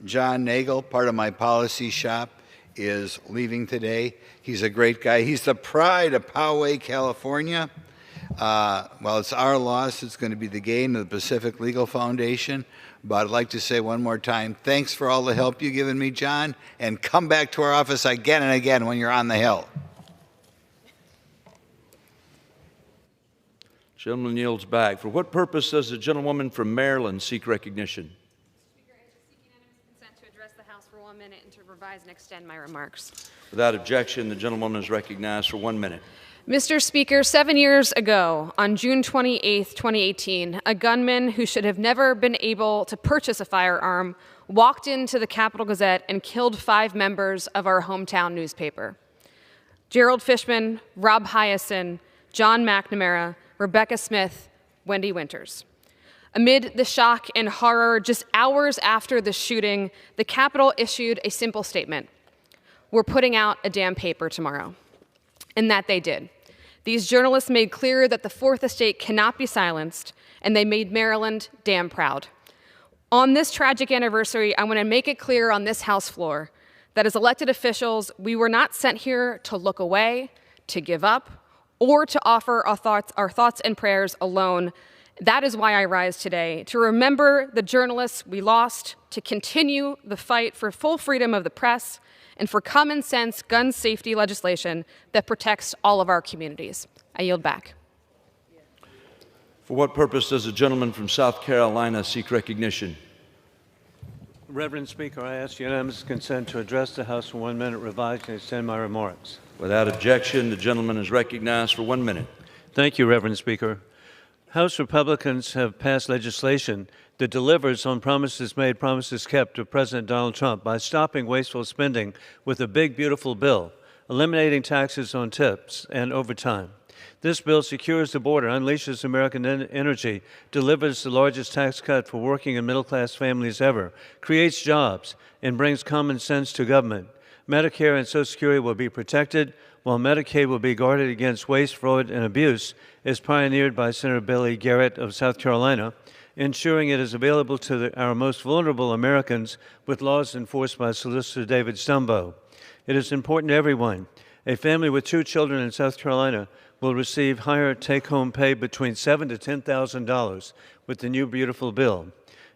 John Nagel, part of my policy shop, is leaving today. He's a great guy. He's the pride of Poway, California. Well, it's our loss. It's going to be the gain of the Pacific Legal Foundation. But I'd like to say one more time, thanks for all the help you've given me, John, and come back to our office again and again when you're on the Hill. Gentleman yields back. For what purpose does the gentlewoman from Maryland seek recognition? Speaker, I seek unanimous consent to address the House for 1 minute and to revise and extend my remarks. Without objection, the gentlewoman is recognized for 1 minute. Mr. Speaker, 7 years ago, on June 28, 2018, a gunman who should have never been able to purchase a firearm walked into the Capitol Gazette and killed 5 members of our hometown newspaper: Gerald Fishman, Rob Hyacin, John McNamara, Rebecca Smith, Wendy Winters. Amid the shock and horror, just hours after the shooting, the Capitol issued a simple statement: "We're putting out a damn paper tomorrow." And that they did. These journalists made clear that the Fourth Estate cannot be silenced, and they made Maryland damn proud. On this tragic anniversary, I want to make it clear on this House floor that as elected officials, we were not sent here to look away, to give up, or to offer our thoughts and prayers alone. That is why I rise today, to remember the journalists we lost, to continue the fight for full freedom of the press, and for common sense gun safety legislation that protects all of our communities. I yield back. For what purpose does the gentleman from South Carolina seek recognition? Reverend Speaker, I ask unanimous consent to address the House for 1 minute, revise and extend my remarks. Without objection, the gentleman is recognized for 1 minute. Thank you, Reverend Speaker. House Republicans have passed legislation that delivers on promises made, promises kept to President Donald Trump by stopping wasteful spending with a big, beautiful bill, eliminating taxes on tips and overtime. This bill secures the border, unleashes American energy, delivers the largest tax cut for working and middle-class families ever, creates jobs, and brings common sense to government. Medicare and Social Security will be protected, while Medicaid will be guarded against waste, fraud, and abuse, as pioneered by Senator Billy Garrett of South Carolina, ensuring it is available to our most vulnerable Americans with laws enforced by Solicitor David Stumbo. It is important to everyone. A family with 2 children in South Carolina will receive higher take-home pay between $7,000 to $10,000 with the new beautiful bill.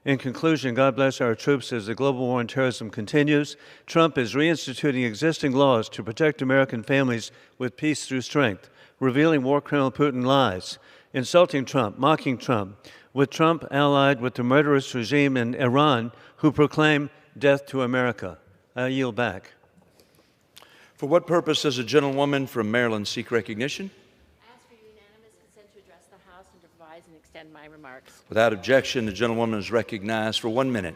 In conclusion, God bless our troops as the global war on terrorism continues. Trump is reinstituting existing laws to protect American families with peace through strength, revealing war criminal Putin lies, insulting Trump, mocking Trump, with Trump allied with the murderous regime in Iran who proclaim death to America. I yield back. For what purpose does a gentlewoman from Maryland seek recognition? Ask for unanimous consent to address the House and to revise and extend my remarks. Without objection, the gentlewoman is recognized for 1 minute.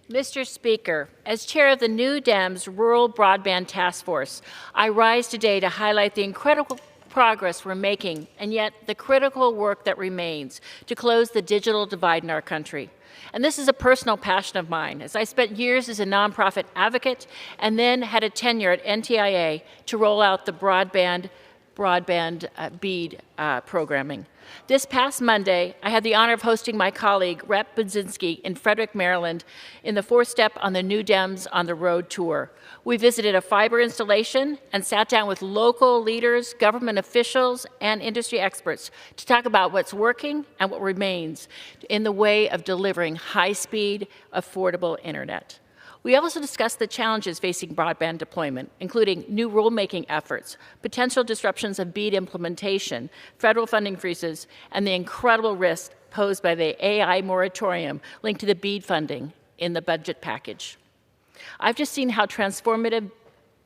Mr. Speaker, as chair of the New Dems Rural Broadband Task Force, I rise today to highlight the incredible progress we're making, and yet the critical work that remains to close the digital divide in our country. And this is a personal passion of mine, as I spent years as a nonprofit advocate and then had a tenure at NTIA to roll out the broadband BEAD programming. This past Monday, I had the honor of hosting my colleague, Rep. Budzinski, in Frederick, Maryland, in the 4th step on the New Dems on the Road tour. We visited a fiber installation and sat down with local leaders, government officials, and industry experts to talk about what's working and what remains in the way of delivering high-speed, affordable internet. We also discussed the challenges facing broadband deployment, including new rulemaking efforts, potential disruptions of BEAD implementation, federal funding freezes, and the incredible risk posed by the AI moratorium linked to the BEAD funding in the budget package. I've just seen how transformative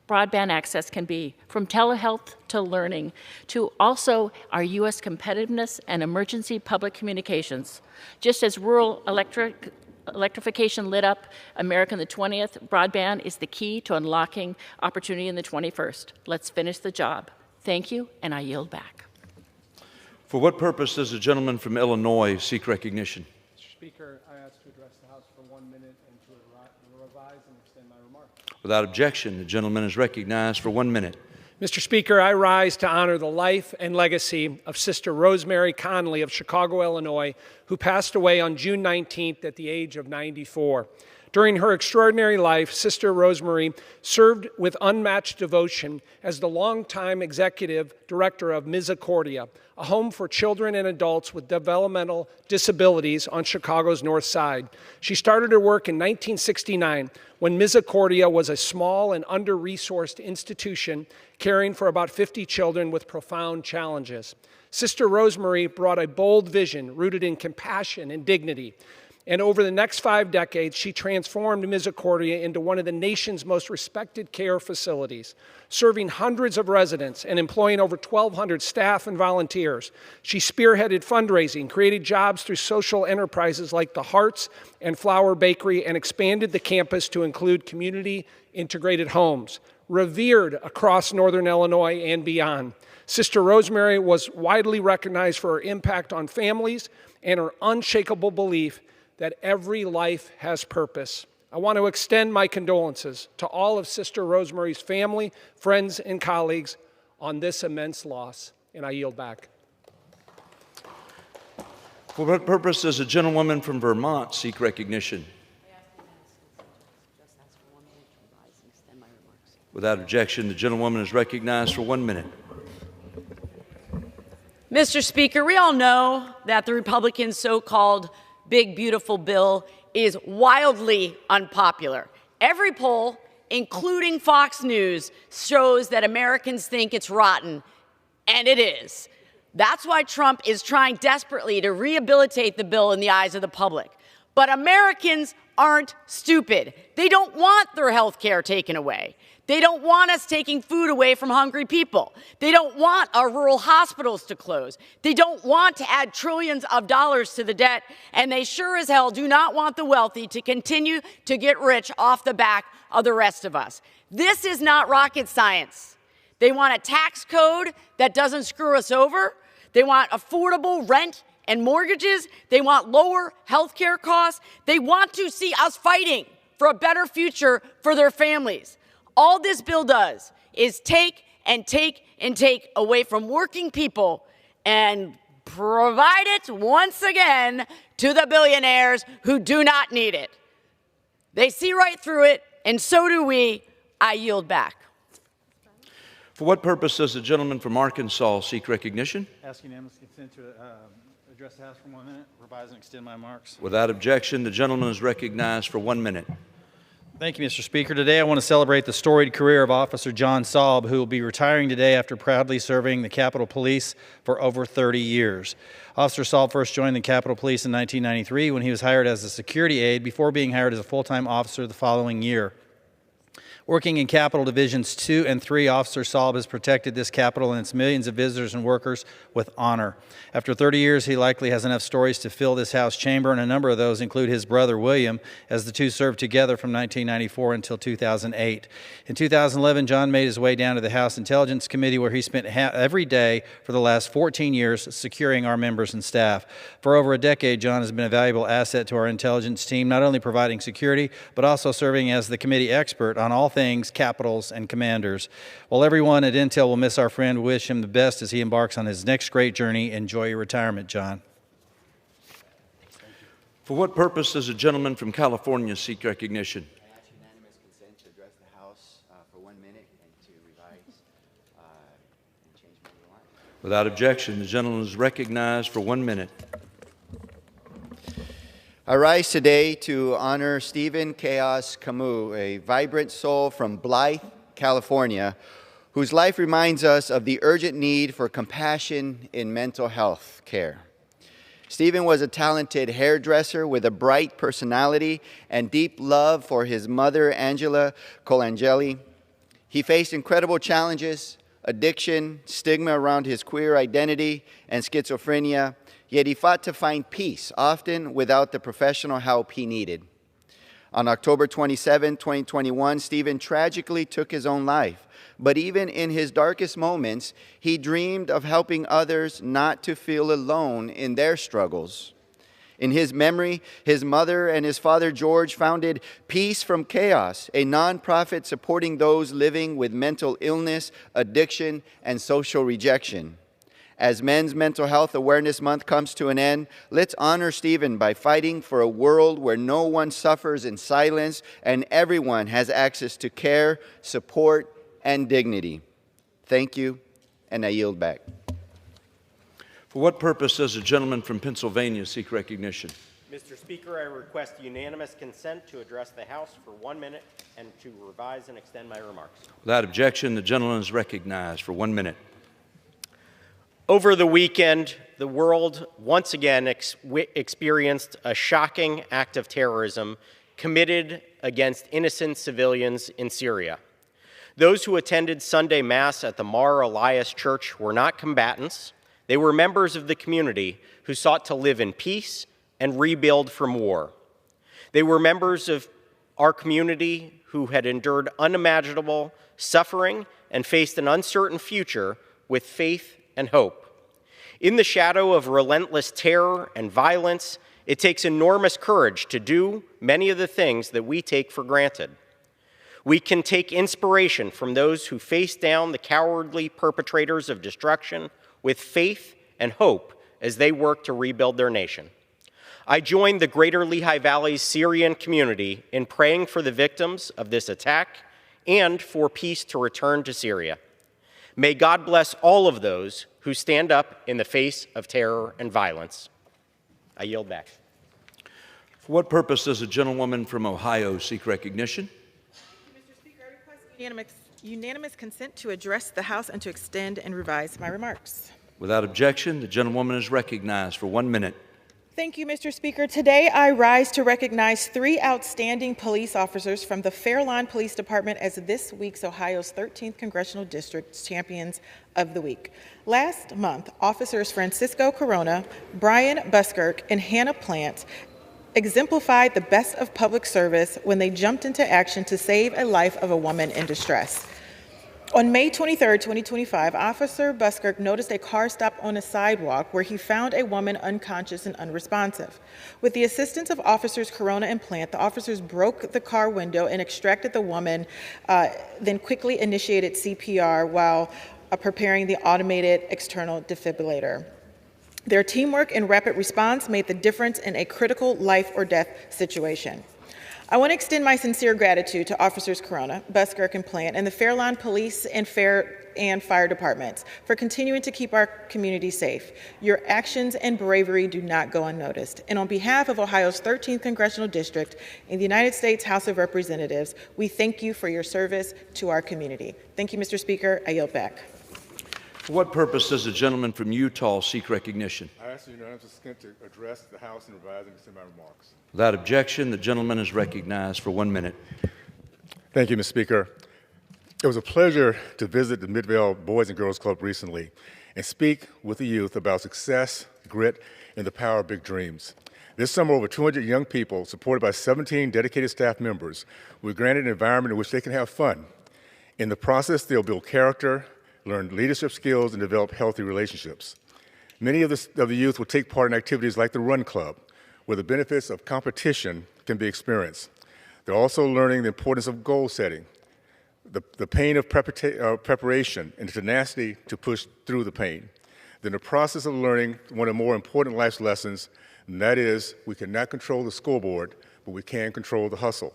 broadband access can be, from telehealth to learning, to also our U.S. competitiveness and emergency public communications. Just as rural electrification lit up America in the 20th, broadband is the key to unlocking opportunity in the 21st. Let's finish the job. Thank you, and I yield back. For what purpose does the gentleman from Illinois seek recognition? Mr. Speaker, I ask to address the House for 1 minute and to revise and extend my remarks. Without objection, the gentleman is recognized for 1 minute. Mr. Speaker, I rise to honor the life and legacy of Sister Rosemary Conley of Chicago, Illinois, who passed away on June 19th at the age of 94. During her extraordinary life, Sister Rosemary served with unmatched devotion as the longtime executive director of Misericordia, a home for children and adults with developmental disabilities on Chicago's North Side. She started her work in 1969 when Misericordia was a small and under-resourced institution caring for about 50 children with profound challenges. Sister Rosemary brought a bold vision rooted in compassion and dignity. And over the next 5 decades, she transformed Misericordia into one of the nation's most respected care facilities, serving hundreds of residents and employing over 1,200 staff and volunteers. She spearheaded fundraising, created jobs through social enterprises like the Hearts and Flower Bakery, and expanded the campus to include community-integrated homes. Revered across Northern Illinois and beyond, Sister Rosemary was widely recognized for her impact on families and her unshakable belief that every life has purpose. I want to extend my condolences to all of Sister Rosemary's family, friends, and colleagues on this immense loss, and I yield back. For what purpose does a gentlewoman from Vermont seek recognition? Without objection, the gentlewoman is recognized for 1 minute. Mr. Speaker, we all know that the Republicans' so-called big, beautiful bill is wildly unpopular. Every poll, including Fox News, shows that Americans think it's rotten, and it is. That's why Trump is trying desperately to rehabilitate the bill in the eyes of the public. But Americans aren't stupid. They don't want their health care taken away. They don't want us taking food away from hungry people. They don't want our rural hospitals to close. They don't want to add trillions of dollars to the debt, and they sure as hell do not want the wealthy to continue to get rich off the back of the rest of us. This is not rocket science. They want a tax code that doesn't screw us over. They want affordable rent and mortgages. They want lower health care costs. They want to see us fighting for a better future for their families. All this bill does is take and take and take away from working people and provide it once again to the billionaires who do not need it. They see right through it, and so do we. I yield back. For what purpose does the gentleman from Arkansas seek recognition? Ask unanimous consent to address the House for 1 minute, revise and extend my remarks. Without objection, the gentleman is recognized for 1 minute. Thank you, Mr. Speaker. Today I want to celebrate the storied career of Officer John Saub, who will be retiring today after proudly serving the Capitol Police for over 30 years. Officer Saub first joined the Capitol Police in 1993 when he was hired as a security aide before being hired as a full-time officer the following year. Working in Capitol Divisions 2 and 3, Officer Saub has protected this Capitol and its millions of visitors and workers with honor. After 30 years, he likely has enough stories to fill this House chamber, and a number of those include his brother, William, as the two served together from 1994 until 2008. In 2011, John made his way down to the House Intelligence Committee, where he spent every day for the last 14 years securing our members and staff. For over a decade, John has been a valuable asset to our intelligence team, not only providing security, but also serving as the committee expert on all things capitals and commanders. While everyone at Intel will miss our friend, we wish him the best as he embarks on his next great journey. Enjoy your retirement, John. For what purpose does the gentleman from California seek recognition? I ask unanimous consent to address the House for 1 minute and to revise and change my remarks. Without objection, the gentleman is recognized for 1 minute. I rise today to honor Stephen Chaos Camus, a vibrant soul from Blythe, California, whose life reminds us of the urgent need for compassion in mental health care. Stephen was a talented hairdresser with a bright personality and deep love for his mother, Angela Colangeli. He faced incredible challenges, addiction, stigma around his queer identity, and schizophrenia, yet he fought to find peace, often without the professional help he needed. On October 27, 2021, Stephen tragically took his own life. But even in his darkest moments, he dreamed of helping others not to feel alone in their struggles. In his memory, his mother and his father, George, founded Peace from Chaos, a nonprofit supporting those living with mental illness, addiction, and social rejection. As Men's Mental Health Awareness Month comes to an end, let's honor Stephen by fighting for a world where no one suffers in silence and everyone has access to care, support, and dignity. Thank you, and I yield back. For what purpose does the gentleman from Pennsylvania seek recognition? Mr. Speaker, I request unanimous consent to address the House for 1 minute and to revise and extend my remarks. Without objection, the gentleman is recognized for 1 minute. Over the weekend, the world once again experienced a shocking act of terrorism committed against innocent civilians in Syria. Those who attended Sunday Mass at the Mar Elias Church were not combatants. They were members of the community who sought to live in peace and rebuild from war. They were members of our community who had endured unimaginable suffering and faced an uncertain future with faith and hope. In the shadow of relentless terror and violence, it takes enormous courage to do many of the things that we take for granted. We can take inspiration from those who face down the cowardly perpetrators of destruction with faith and hope as they work to rebuild their nation. I joined the Greater Lehigh Valley's Syrian community in praying for the victims of this attack and for peace to return to Syria. May God bless all of those who stand up in the face of terror and violence. I yield back. For what purpose does a gentlewoman from Ohio seek recognition? Mr. Speaker, I request unanimous consent to address the House and to extend and revise my remarks. Without objection, the gentlewoman is recognized for 1 minute. Thank you, Mr. Speaker. Today, I rise to recognize 3 outstanding police officers from the Fairlawn Police Department as this week's Ohio's 13th Congressional District's Champions of the Week. Last month, officers Francisco Corona, Brian Buskirk, and Hannah Plant exemplified the best of public service when they jumped into action to save a life of a woman in distress. On May 23, 2025, Officer Buskirk noticed a car stop on a sidewalk where he found a woman unconscious and unresponsive. With the assistance of Officers Corona and Plant, the officers broke the car window and extracted the woman, then quickly initiated CPR while preparing the automated external defibrillator. Their teamwork and rapid response made the difference in a critical life or death situation. I want to extend my sincere gratitude to Officers Corona, Buskirk, and Plant, and the Fairlawn Police and Fire Departments for continuing to keep our community safe. Your actions and bravery do not go unnoticed. And on behalf of Ohio's 13th Congressional District and the United States House of Representatives, we thank you for your service to our community. Thank you, Mr. Speaker. I yield back. For what purpose does the gentleman from Utah seek recognition? I ask unanimous consent to address the House and revise and extend my remarks. Without objection, the gentleman is recognized for 1 minute. Thank you, Mr. Speaker. It was a pleasure to visit the Midvale Boys and Girls Club recently and speak with the youth about success, grit, and the power of big dreams. This summer, over 200 young people, supported by 17 dedicated staff members, were granted an environment in which they can have fun. In the process, they'll build character, learn leadership skills, and develop healthy relationships. Many of the youth will take part in activities like the Run Club, where the benefits of competition can be experienced. They're also learning the importance of goal setting, the pain of preparation, and the tenacity to push through the pain. They're in the process of learning one of the more important life lessons, and that is we cannot control the scoreboard, but we can control the hustle.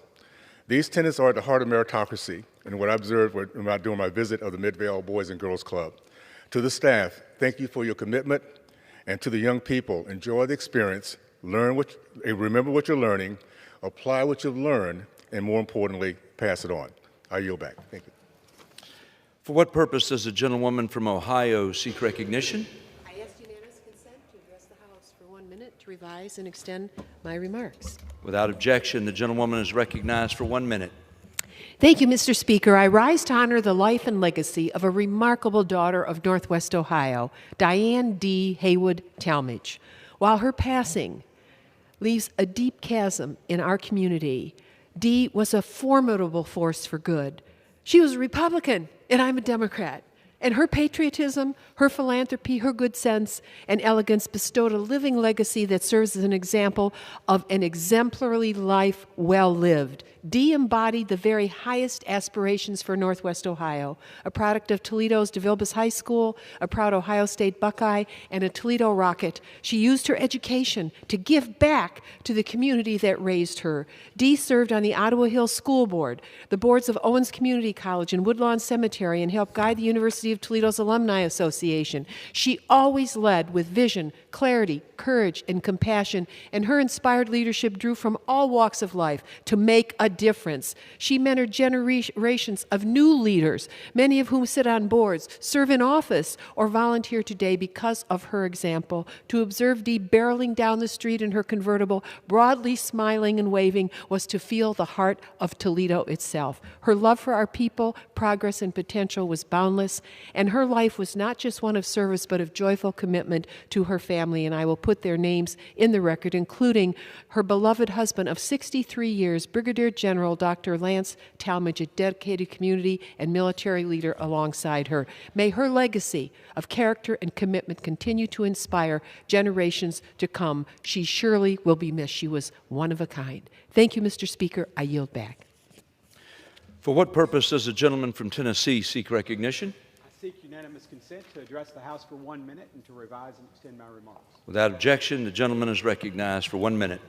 These tenets are at the heart of meritocracy and what I observed when during my visit of the Midvale Boys and Girls Club. To the staff, thank you for your commitment, and to the young people, enjoy the experience, remember what you're learning, apply what you've learned, and more importantly, pass it on. I yield back. Thank you. For what purpose does the gentlewoman from Ohio seek recognition? I ask unanimous consent to address the House for 1 minute to revise and extend my remarks. Without objection, the gentlewoman is recognized for 1 minute. Thank you, Mr. Speaker. I rise to honor the life and legacy of a remarkable daughter of Northwest Ohio, Diane D. Haywood Talmadge. While her passing leaves a deep chasm in our community, Dee was a formidable force for good. She was a Republican, and I'm a Democrat. And her patriotism, her philanthropy, her good sense, and elegance bestowed a living legacy that serves as an example of an exemplary life well lived. Dee embodied the very highest aspirations for Northwest Ohio, a product of Toledo's DeVilbiss High School, a proud Ohio State Buckeye, and a Toledo Rocket. She used her education to give back to the community that raised her. Dee served on the Ottawa Hills School Board, the boards of Owens Community College and Woodlawn Cemetery, and helped guide the University of Toledo's Alumni Association. She always led with vision, clarity, courage, and compassion, and her inspired leadership drew from all walks of life to make a difference. She mentored generations of new leaders, many of whom sit on boards, serve in office, or volunteer today because of her example. To observe Dee barreling down the street in her convertible, broadly smiling and waving, was to feel the heart of Toledo itself. Her love for our people, progress, and potential was boundless, and her life was not just one of service, but of joyful commitment to her family, and I will put their names in the record, including her beloved husband of 63 years, Brigadier General Dr. Lance Talmadge, a dedicated community and military leader alongside her. May her legacy of character and commitment continue to inspire generations to come. She surely will be missed. She was one of a kind. Thank you, Mr. Speaker. I yield back. For what purpose does the gentleman from Tennessee seek recognition? I seek unanimous consent to address the House for 1 minute and to revise and extend my remarks. Without objection, the gentleman is recognized for 1 minute.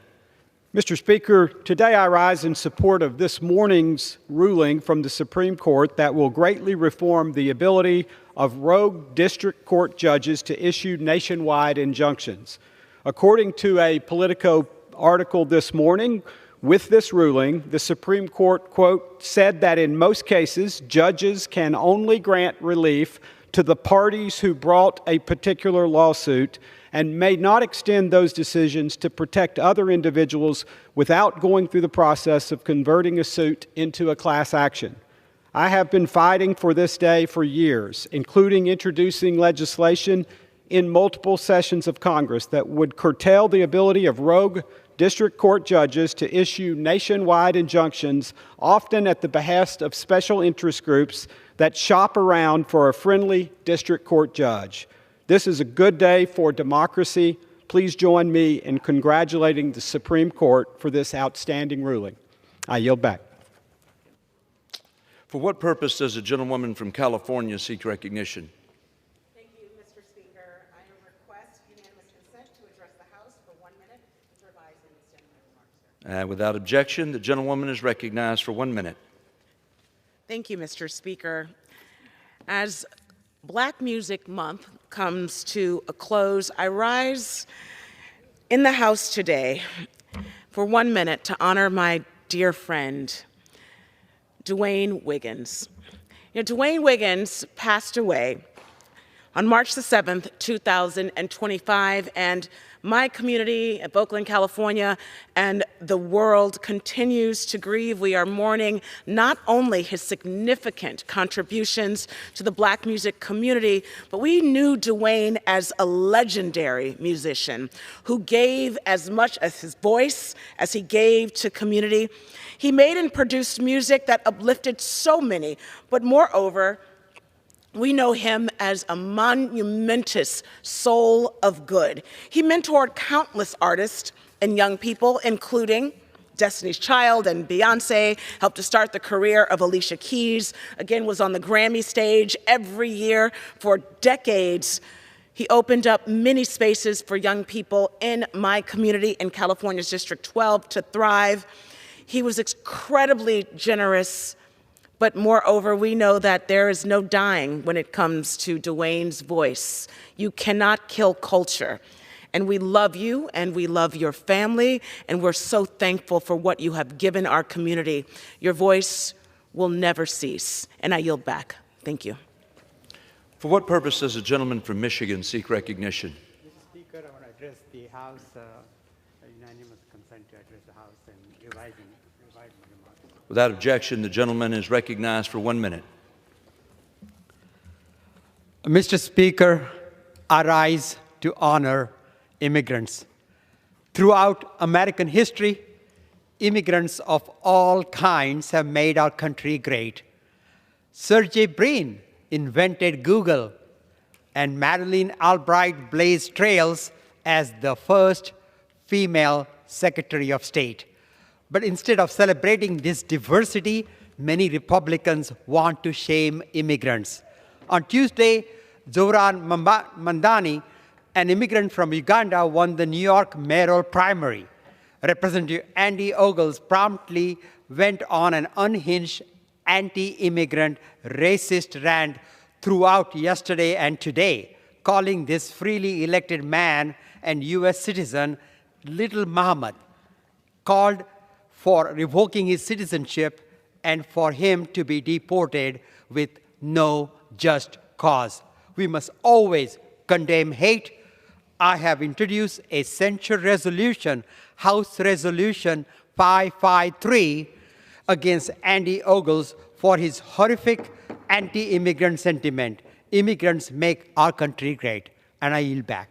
Mr. Speaker, today I rise in support of this morning's ruling from the Supreme Court that will greatly reform the ability of rogue district court judges to issue nationwide injunctions. According to a Politico article this morning, with this ruling, the Supreme Court, quote, said that in most cases, judges can only grant relief to the parties who brought a particular lawsuit and may not extend those decisions to protect other individuals without going through the process of converting a suit into a class action. I have been fighting for this day for years, including introducing legislation in multiple sessions of Congress that would curtail the ability of rogue district court judges to issue nationwide injunctions, often at the behest of special interest groups that shop around for a friendly district court judge. This is a good day for democracy. Please join me in congratulating the Supreme Court for this outstanding ruling. I yield back. For what purpose does the gentlewoman from California seek recognition? Thank you, Mr. Speaker. I request unanimous consent to address the House for 1 minute to revise and extend my remarks, sir. Without objection, the gentlewoman is recognized for 1 minute. Thank you, Mr. Speaker. As Black Music Month comes to a close, I rise in the House today for 1 minute to honor my dear friend, Dwayne Wiggins. Dwayne Wiggins passed away on March the 7th, 2025, and my community of Oakland, California, and the world continues to grieve. We are mourning not only his significant contributions to the Black music community, but we knew Dwayne as a legendary musician who gave as much as his voice as he gave to community. He made and produced music that uplifted so many, but moreover, we know him as a monumentous soul of good. He mentored countless artists and young people, including Destiny's Child and Beyonce, helped to start the career of Alicia Keys, again was on the Grammy stage every year for decades. He opened up many spaces for young people in my community in California's District 12 to thrive. He was incredibly generous. But moreover, we know that there is no dying when it comes to Dwayne's voice. You cannot kill culture. And we love you, and we love your family, and we're so thankful for what you have given our community. Your voice will never cease. And I yield back. Thank you. For what purpose does the gentleman from Michigan seek recognition? Mr. Speaker, I want to address the House, unanimous consent to address the House and revise my remarks. Without objection, the gentleman is recognized for 1 minute. Mr. Speaker, I rise to honor immigrants. Throughout American history, immigrants of all kinds have made our country great. Sergey Brin invented Google, and Madeleine Albright blazed trails as the first female Secretary of State. But instead of celebrating this diversity, many Republicans want to shame immigrants. On Tuesday, Zohran Mamdani, an immigrant from Uganda, won the New York mayoral primary. Representative Andy Ogles promptly went on an unhinged anti-immigrant racist rant throughout yesterday and today, calling this freely elected man and U.S. citizen Little Muhammad, called for revoking his citizenship and for him to be deported with no just cause. We must always condemn hate. I have introduced a censure resolution, House Resolution 553, against Andy Ogles for his horrific anti-immigrant sentiment. Immigrants make our country great. And I yield back.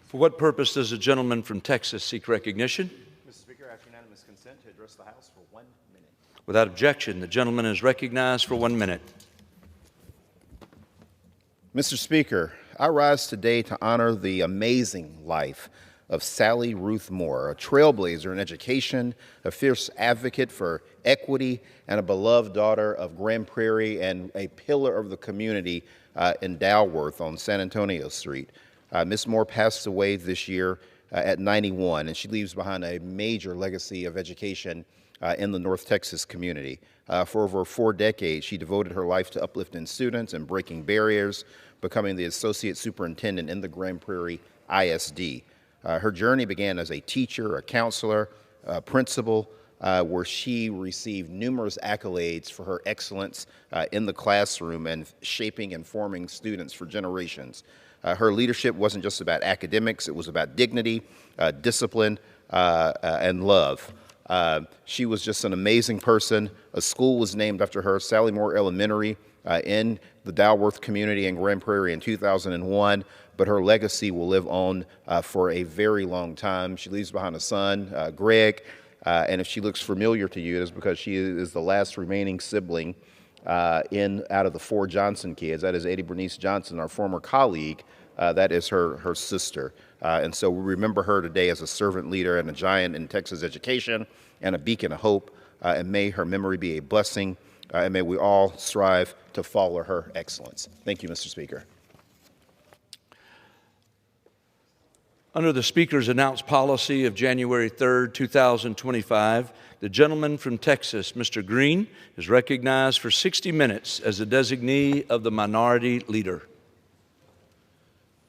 For what purpose does the gentleman from Texas seek recognition? Mr. Speaker, I ask unanimous consent to address the House for 1 minute. Without objection, the gentleman is recognized for 1 minute. Mr. Speaker, I rise today to honor the amazing life of Sally Ruth Moore, a trailblazer in education, a fierce advocate for equity, and a beloved daughter of Grand Prairie and a pillar of the community in Dalworth on San Antonio Street. Ms. Moore passed away this year at 91, and she leaves behind a major legacy of education in the North Texas community. For over 4 decades, she devoted her life to uplifting students and breaking barriers, becoming the associate superintendent in the Grand Prairie ISD. Her journey began as a teacher, a counselor, a principal, where she received numerous accolades for her excellence in the classroom and shaping and forming students for generations. Her leadership wasn't just about academics, it was about dignity, discipline, and love. She was just an amazing person. A school was named after her, Sally Moore Elementary, in the Dalworth community in Grand Prairie in 2001. but her legacy will live on for a very long time. She leaves behind a son, Greg, and if she looks familiar to you, it is because she is the last remaining sibling out of the 4 Johnson kids. That is Eddie Bernice Johnson, our former colleague. That is her sister. And so we remember her today as a servant leader and a giant in Texas education and a beacon of hope. And may her memory be a blessing, and may we all strive to follow her excellence. Thank you, Mr. Speaker. Under the Speaker's announced policy of January 3rd, 2025, the gentleman from Texas, Mr. Green, is recognized for 60 minutes as the designee of the Minority Leader.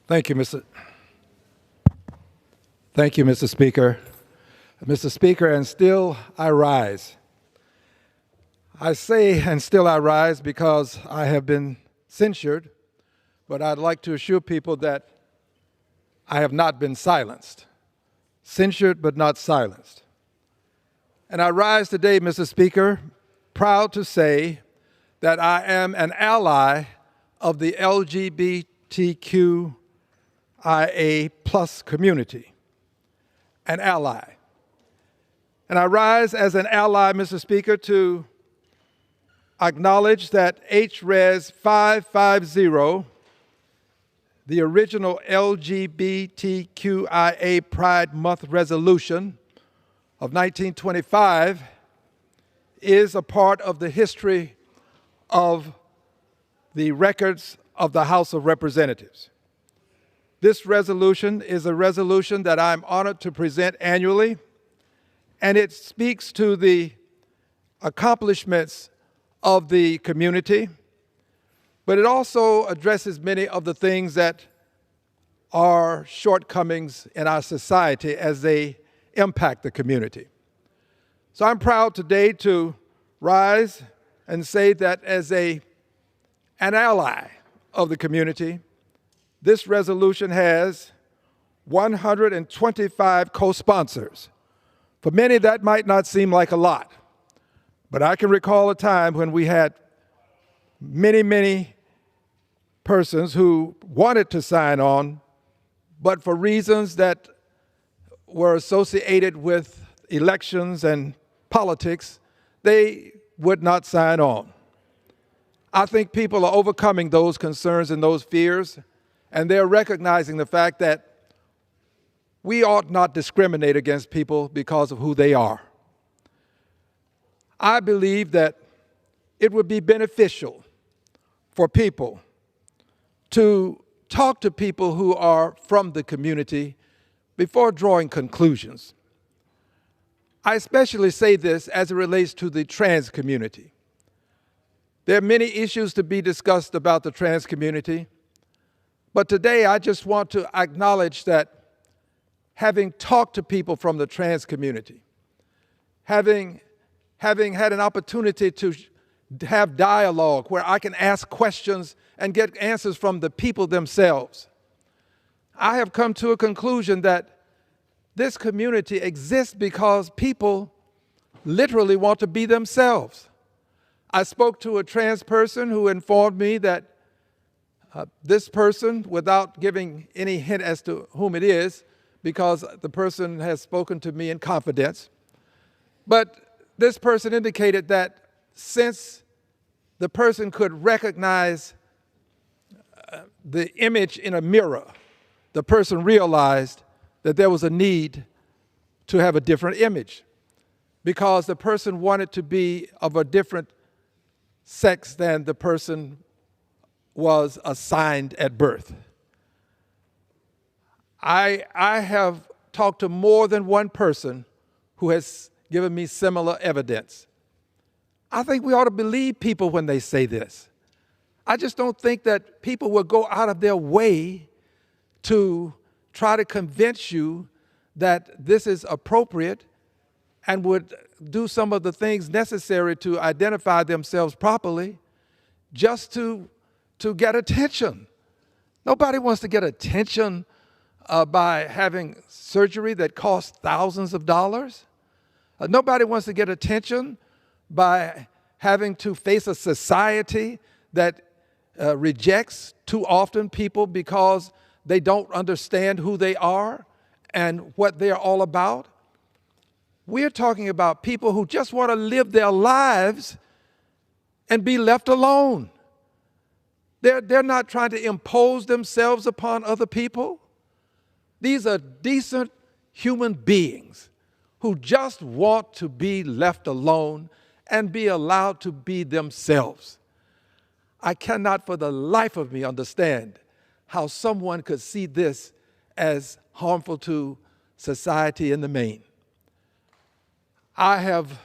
Thank you, Mr. Speaker. Mr. Speaker, and still I rise. I say, and still I rise, because I have been censured, but I'd like to assure people that I have not been silenced. Censured, but not silenced. And I rise today, Mr. Speaker, proud to say that I am an ally of the LGBTQIA+ community. An ally. And I rise as an ally, Mr. Speaker, to acknowledge that HRES 550, the original LGBTQIA Pride Month resolution of 1925, is a part of the history of the records of the House of Representatives. This resolution is a resolution that I'm honored to present annually, and it speaks to the accomplishments of the community, but it also addresses many of the things that are shortcomings in our society as they impact the community. So I'm proud today to rise and say that as an ally of the community, this resolution has 125 co-sponsors. For many, that might not seem like a lot, but I can recall a time when we had many persons who wanted to sign on, but for reasons that were associated with elections and politics, they would not sign on. I think people are overcoming those concerns and those fears, and they're recognizing the fact that we ought not discriminate against people because of who they are. I believe that it would be beneficial for people to talk to people who are from the community before drawing conclusions. I especially say this as it relates to the trans community. There are many issues to be discussed about the trans community, but today I just want to acknowledge that having talked to people from the trans community, having had an opportunity to have dialogue where I can ask questions and get answers from the people themselves, I have come to a conclusion that this community exists because people literally want to be themselves. I spoke to a trans person who informed me that this person, without giving any hint as to whom it is, because the person has spoken to me in confidence, but this person indicated that since the person could recognize the image in a mirror, the person realized that there was a need to have a different image because the person wanted to be of a different sex than the person was assigned at birth. I have talked to more than one person who has given me similar evidence. I think we ought to believe people when they say this. I just don't think that people will go out of their way to try to convince you that this is appropriate and would do some of the things necessary to identify themselves properly just to get attention. Nobody wants to get attention by having surgery that costs thousands of dollars. Nobody wants to get attention by having to face a society that rejects too often people because they don't understand who they are and what they're all about. We're talking about people who just want to live their lives and be left alone. They're not trying to impose themselves upon other people. These are decent human beings who just want to be left alone and be allowed to be themselves. I cannot for the life of me understand how someone could see this as harmful to society in the main. I have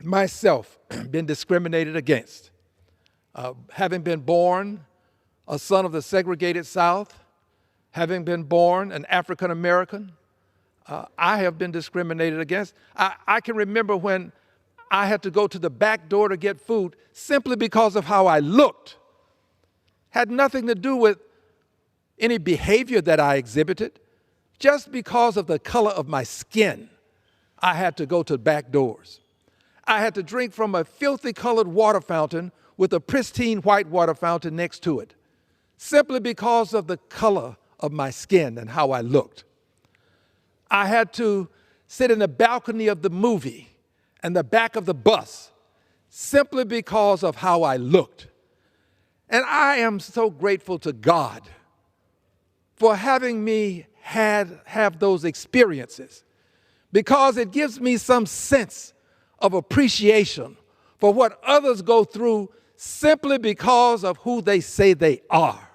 myself been discriminated against. Having been born a son of the segregated South, having been born an African American, I have been discriminated against. I can remember when I had to go to the back door to get food simply because of how I looked. Had nothing to do with any behavior that I exhibited. Just because of the color of my skin, I had to go to back doors. I had to drink from a filthy colored water fountain with a pristine white water fountain next to it, simply because of the color of my skin and how I looked. I had to sit in the balcony of the movie and the back of the bus simply because of how I looked. And I am so grateful to God for having me have those experiences, because it gives me some sense of appreciation for what others go through simply because of who they say they are.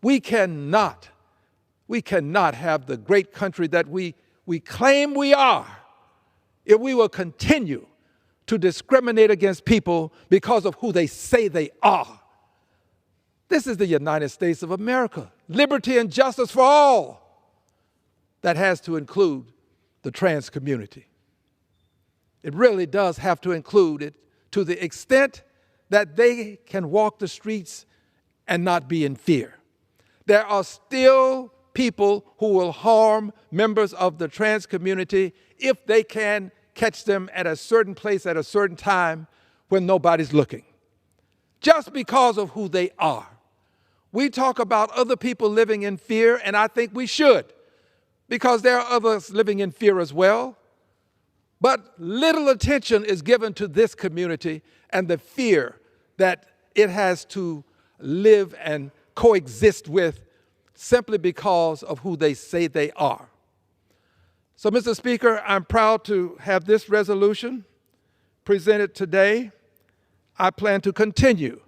We cannot have the great country that we claim we are if we will continue to discriminate against people because of who they say they are. This is the United States of America. Liberty and justice for all. That has to include the trans community. It really does have to include it to the extent that they can walk the streets and not be in fear. There are still people who will harm members of the trans community if they can catch them at a certain place at a certain time when nobody's looking, just because of who they are. We talk about other people living in fear, and I think we should, because there are others living in fear as well. But little attention is given to this community and the fear that it has to live and coexist with simply because of who they say they are. So, Mr. Speaker, I'm proud to have this resolution presented today. I plan to continue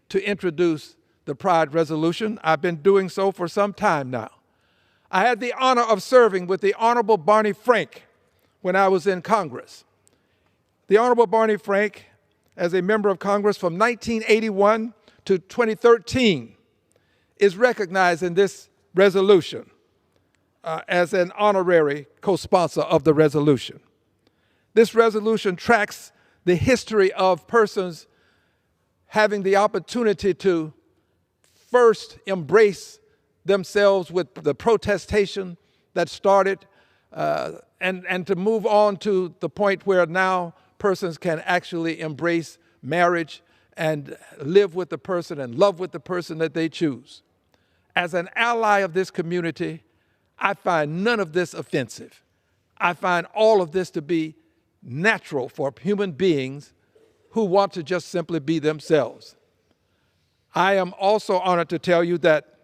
to introduce the Pride Resolution. I've been doing so for some time now. I had the honor of serving with the Honorable Barney Frank when I was in Congress. The Honorable Barney Frank, as a member of Congress from 1981 to 2013, is recognized in this resolution as an honorary co-sponsor of the resolution. This resolution tracks the history of persons having the opportunity to first embrace themselves with the protestation that started and to move on to the point where now persons can actually embrace marriage and live with the person and love with the person that they choose. As an ally of this community, I find none of this offensive. I find all of this to be natural for human beings who want to just simply be themselves. I am also honored to tell you that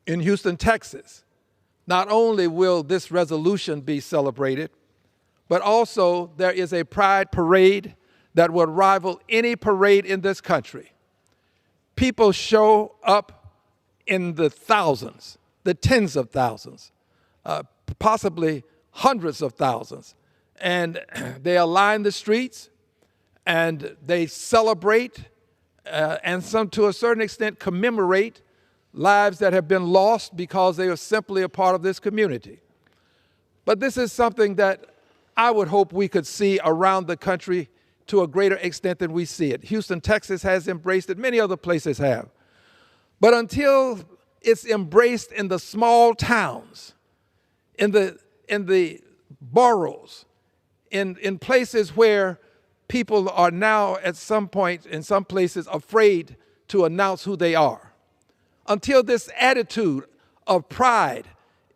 in Houston, Texas, not only will this resolution be celebrated, but also there is a pride parade that will rival any parade in this country. People show up in the thousands, the tens of thousands, possibly hundreds of thousands, and they align the streets and they celebrate and some, to a certain extent, commemorate lives that have been lost because they are simply a part of this community. But this is something that I would hope we could see around the country to a greater extent than we see it. Houston, Texas has embraced it. Many other places have. But until it's embraced in the small towns, in the boroughs, in places where people are now at some point, in some places, afraid to announce who they are, until this attitude of pride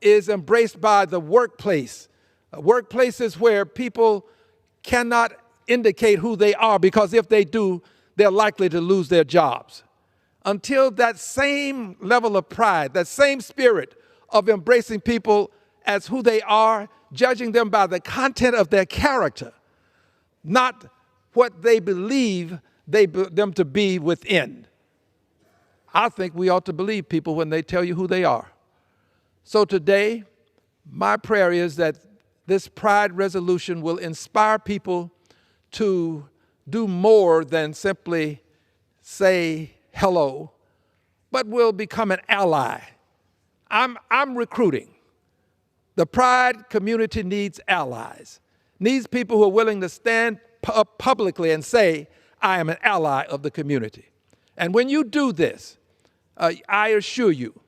is embraced by the workplace, workplaces where people cannot indicate who they are, because if they do, they're likely to lose their jobs. Until that same level of pride, that same spirit of embracing people as who they are, judging them by the content of their character, not what they believe them to be within. I think we ought to believe people when they tell you who they are. So today, my prayer is that this pride resolution will inspire people to do more than simply say hello, but will become an ally. I'm recruiting. The pride community needs allies, needs people who are willing to stand up publicly and say, I am an ally of the community. And when you do this, I assure you,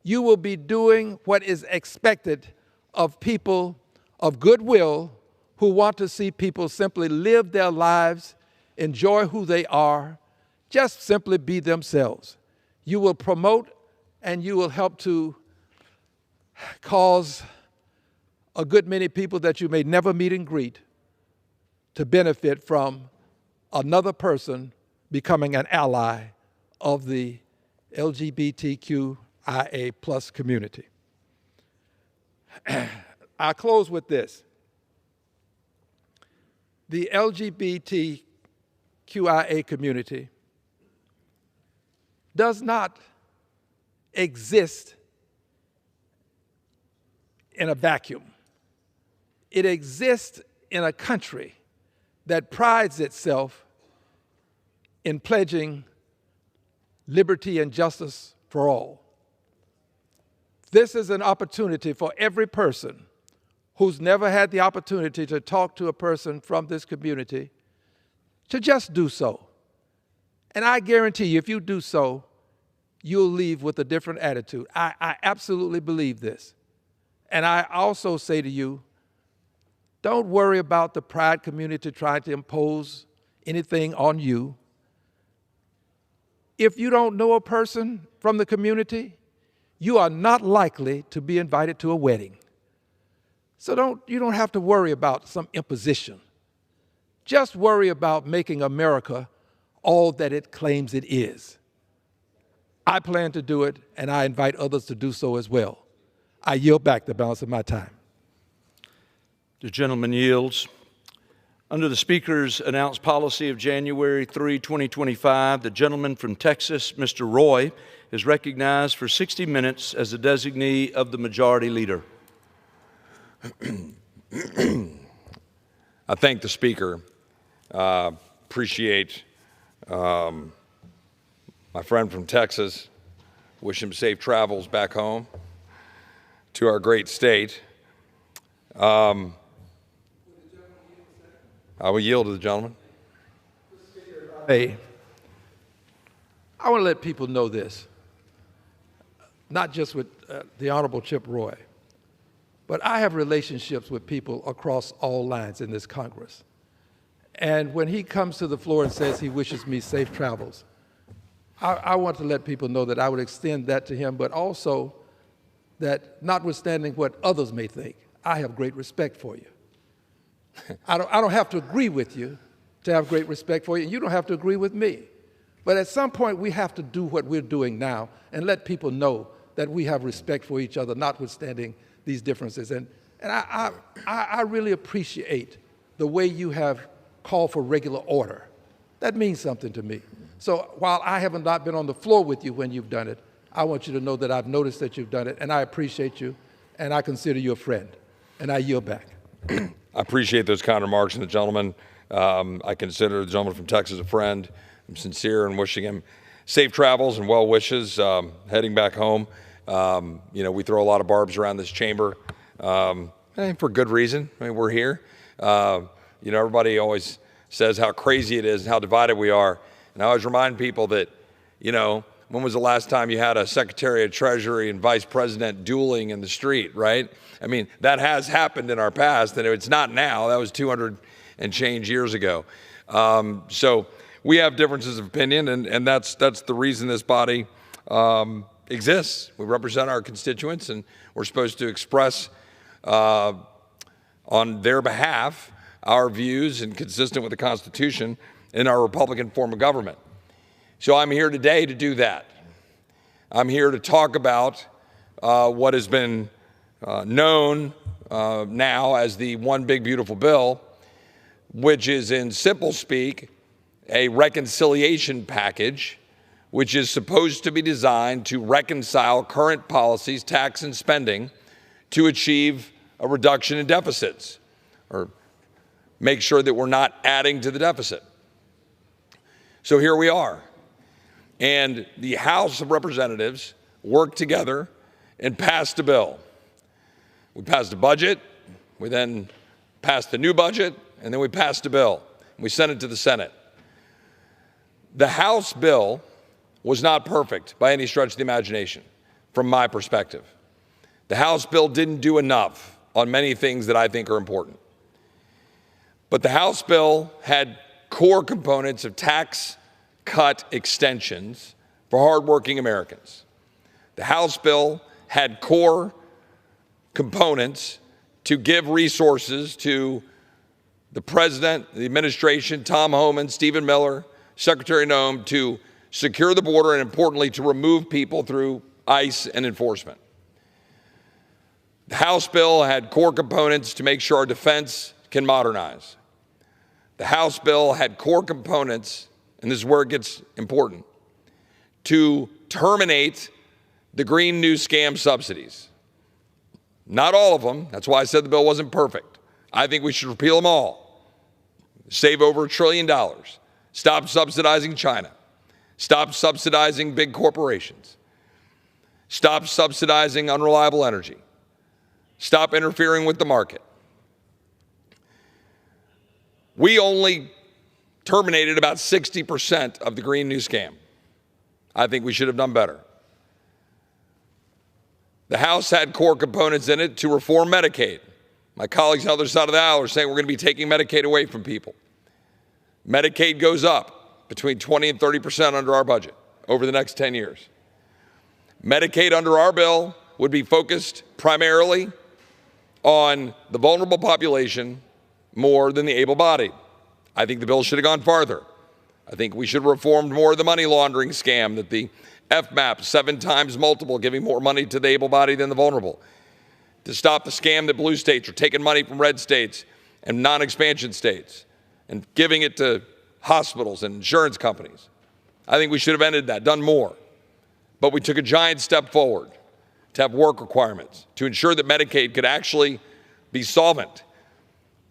you will be doing what is expected of people of goodwill who want to see people simply live their lives, enjoy who they are, just simply be themselves. You will promote and you will help to cause a good many people that you may never meet and greet to benefit from another person becoming an ally of the LGBTQIA plus community. I'll close with this. The LGBTQIA community does not exist in a vacuum. It exists in a country that prides itself in pledging liberty and justice for all. This is an opportunity for every person who's never had the opportunity to talk to a person from this community to just do so. And I guarantee you, if you do so, you'll leave with a different attitude. I absolutely believe this. And I also say to you, don't worry about the pride community trying to impose anything on you. If you don't know a person from the community, you are not likely to be invited to a wedding. So you don't have to worry about some imposition. Just worry about making America all that it claims it is. I plan to do it, and I invite others to do so as well. I yield back the balance of my time. The gentleman yields. Under the Speaker's announced policy of January 3, 2025, the gentleman from Texas, Mr. Roy, is recognized for 60 minutes as the designee of the Majority Leader. I thank the Speaker. Appreciate my friend from Texas. Wish him safe travels back home to our great state. I will yield to the gentleman. Hey, I want to let people know this, not just with the Honorable Chip Roy, but I have relationships with people across all lines in this Congress. And when he comes to the floor and says he wishes me safe travels, I want to let people know that I would extend that to him, but also that notwithstanding what others may think, I have great respect for you. I don't have to agree with you to have great respect for you, and you don't have to agree with me. But at some point, we have to do what we're doing now and let people know that we have respect for each other, notwithstanding these differences. And I really appreciate the way you have called for regular order. That means something to me. So while I have not been on the floor with you when you've done it, I want you to know that I've noticed that you've done it, and I appreciate you, and I consider you a friend. And I yield back. I appreciate those kind remarks from the gentleman. I consider the gentleman from Texas a friend. I'm sincere in wishing him safe travels and well wishes heading back home. You know, we throw a lot of barbs around this chamber, and for good reason. I mean, we're here. You know, everybody always says how crazy it is and how divided we are. And I always remind people that, you know, when was the last time you had a Secretary of Treasury and Vice President dueling in the street, right? I mean, that has happened in our past, and it's not now. That was 200 and change years ago. So we have differences of opinion, and that's the reason this body exists. We represent our constituents, and we're supposed to express on their behalf our views and consistent with the Constitution in our Republican form of government. So I'm here today to do that. I'm here to talk about what has been known now as the One Big Beautiful Bill, which is in simple speak a reconciliation package which is supposed to be designed to reconcile current policies, tax and spending, to achieve a reduction in deficits, or make sure that we're not adding to the deficit. So here we are. And the House of Representatives worked together and passed a bill. We passed a budget, we then passed a new budget, and then we passed a bill. We sent it to the Senate. The House bill was not perfect by any stretch of the imagination, from my perspective. The House bill didn't do enough on many things that I think are important. But the House bill had core components of tax cut extensions for hardworking Americans. The House bill had core components to give resources to the President, the administration, Tom Homan, Stephen Miller, Secretary Noem, to secure the border and, importantly, to remove people through ICE and enforcement. The House bill had core components to make sure our defense can modernize. The House bill had core components, and this is where it gets important, to terminate the Green New Scam subsidies. Not all of them. That's why I said the bill wasn't perfect. I think we should repeal them all. Save over $1 trillion. Stop subsidizing China. Stop subsidizing big corporations. Stop subsidizing unreliable energy. Stop interfering with the market. We only terminated about 60% of the Green New Scam. I think we should have done better. The House had core components in it to reform Medicaid. My colleagues on the other side of the aisle are saying we're going to be taking Medicaid away from people. Medicaid goes up between 20 and 30% under our budget over the next 10 years. Medicaid under our bill would be focused primarily on the vulnerable population more than the able-bodied. I think the bill should have gone farther. I think we should have reformed more of the money laundering scam, that the FMAP, 7 times multiple, giving more money to the able-bodied than the vulnerable. To stop the scam that blue states are taking money from red states and non-expansion states and giving it to hospitals and insurance companies. I think we should have ended that, done more. But we took a giant step forward to have work requirements, to ensure that Medicaid could actually be solvent.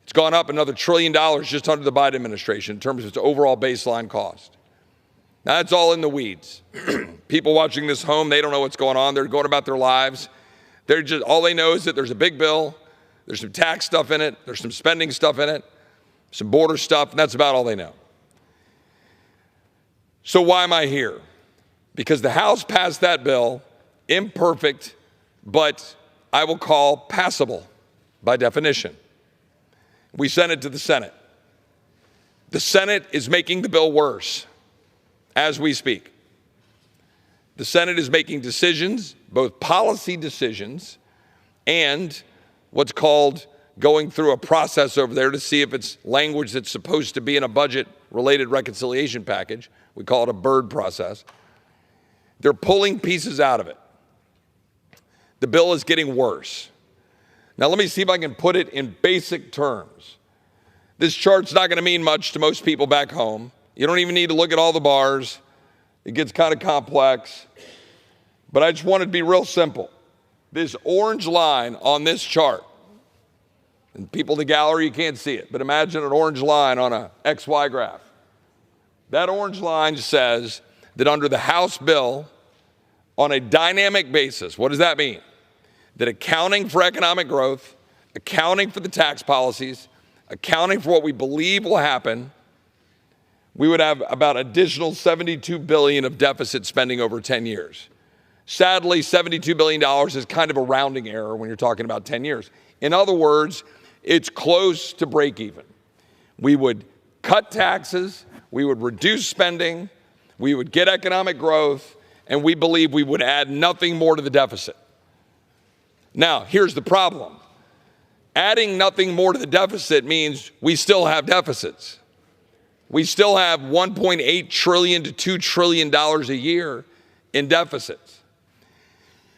It's gone up another $1 trillion just under the Biden administration in terms of its overall baseline cost. Now, that's all in the weeds. People watching this home, they don't know what's going on. They're going about their lives. All they know is that there's a big bill, there's some tax stuff in it, there's some spending stuff in it, some border stuff, and that's about all they know. So why am I here? Because the House passed that bill, imperfect, but I will call passable by definition. We sent it to the Senate. The Senate is making the bill worse as we speak. The Senate is making decisions, both policy decisions and what's called going through a process over there to see if it's language that's supposed to be in a budget-related reconciliation package. We call it a bird process. They're pulling pieces out of it. The bill is getting worse. Now, let me see if I can put it in basic terms. This chart's not going to mean much to most people back home. You don't even need to look at all the bars. It gets kind of complex. But I just want it to be real simple. This orange line on this chart, and people in the gallery, you can't see it, but imagine an orange line on a XY graph. That orange line says that under the House bill, on a dynamic basis, what does that mean? That accounting for economic growth, accounting for the tax policies, accounting for what we believe will happen, we would have about additional $72 billion of deficit spending over 10 years. Sadly, $72 billion is kind of a rounding error when you're talking about 10 years. In other words, it's close to break even. We would cut taxes, we would reduce spending, we would get economic growth, and we believe we would add nothing more to the deficit. Now, here's the problem. Adding nothing more to the deficit means we still have deficits. We still have $1.8 trillion to $2 trillion a year in deficits.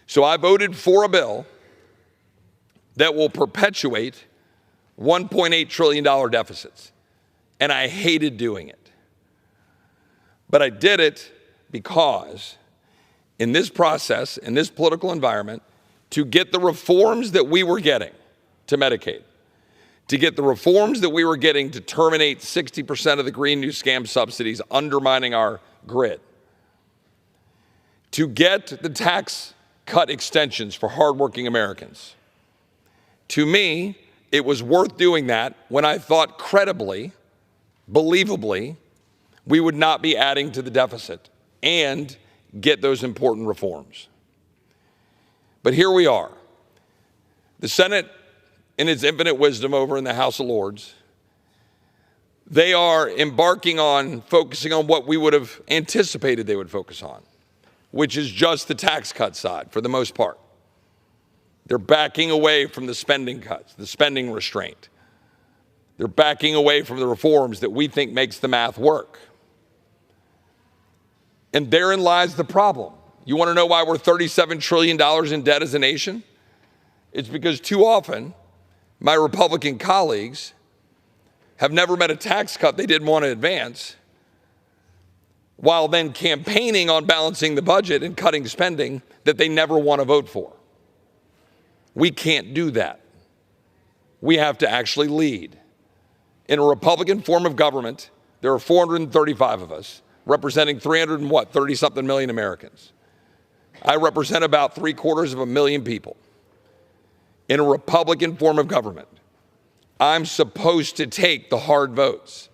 So I voted for a bill that will perpetuate $1.8 trillion deficits. And I hated doing it. But I did it because in this process, in this political environment, to get the reforms that we were getting to Medicaid, to get the reforms that we were getting to terminate 60% of the Green New Scam subsidies undermining our grid, to get the tax cut extensions for hardworking Americans. To me, it was worth doing that when I thought credibly, believably, we would not be adding to the deficit and get those important reforms. But here we are. The Senate, in its infinite wisdom over in the House of Lords, they are embarking on focusing on what we would have anticipated they would focus on, which is just the tax cut side for the most part. They're backing away from the spending cuts, the spending restraint. They're backing away from the reforms that we think makes the math work. And therein lies the problem. You want to know why we're $37 trillion in debt as a nation? It's because too often my Republican colleagues have never met a tax cut they didn't want to advance, while then campaigning on balancing the budget and cutting spending that they never want to vote for. We can't do that. We have to actually lead. In a Republican form of government, there are 435 of us, representing 30-something million Americans. I represent about 750,000 people. In a Republican form of government, I'm supposed to take the hard votes.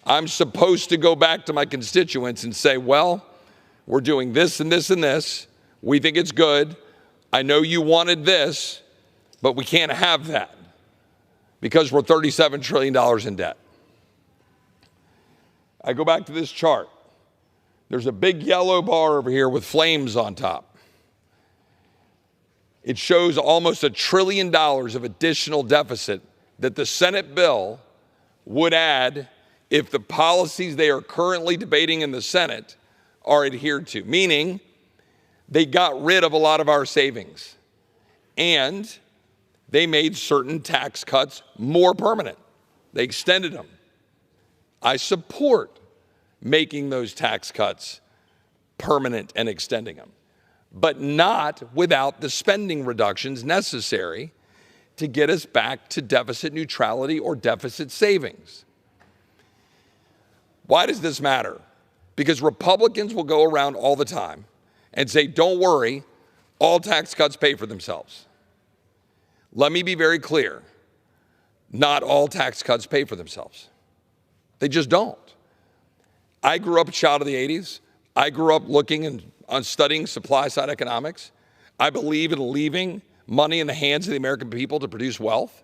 I'm supposed to go back to my constituents and say, well, we're doing this and this and this. We think it's good. I know you wanted this, but we can't have that because we're $37 trillion in debt. I go back to this chart. There's a big yellow bar over here with flames on top. It shows almost $1 trillion of additional deficit that the Senate bill would add if the policies they are currently debating in the Senate are adhered to, meaning they got rid of a lot of our savings and they made certain tax cuts more permanent. They extended them. I support making those tax cuts permanent and extending them, but not without the spending reductions necessary to get us back to deficit neutrality or deficit savings. Why does this matter? Because Republicans will go around all the time and say, don't worry, all tax cuts pay for themselves. Let me be very clear. Not all tax cuts pay for themselves. They just don't. I grew up a child of the 80s. I grew up looking on studying supply side economics. I believe in leaving money in the hands of the American people to produce wealth.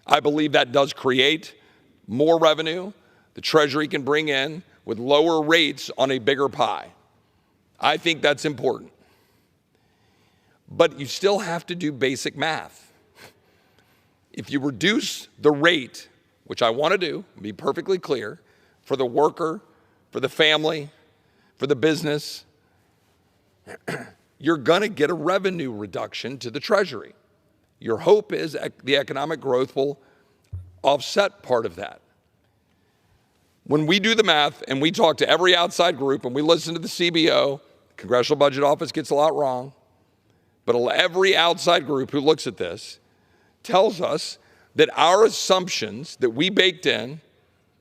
I believe that does create more revenue the Treasury can bring in with lower rates on a bigger pie. I think that's important. But you still have to do basic math. If you reduce the rate, which I want to do, be perfectly clear, for the worker, for the family, for the business, you're going to get a revenue reduction to the Treasury. Your hope is the economic growth will offset part of that. When we do the math and we talk to every outside group and we listen to the CBO, Congressional Budget Office gets a lot wrong, but every outside group who looks at this tells us that our assumptions that we baked in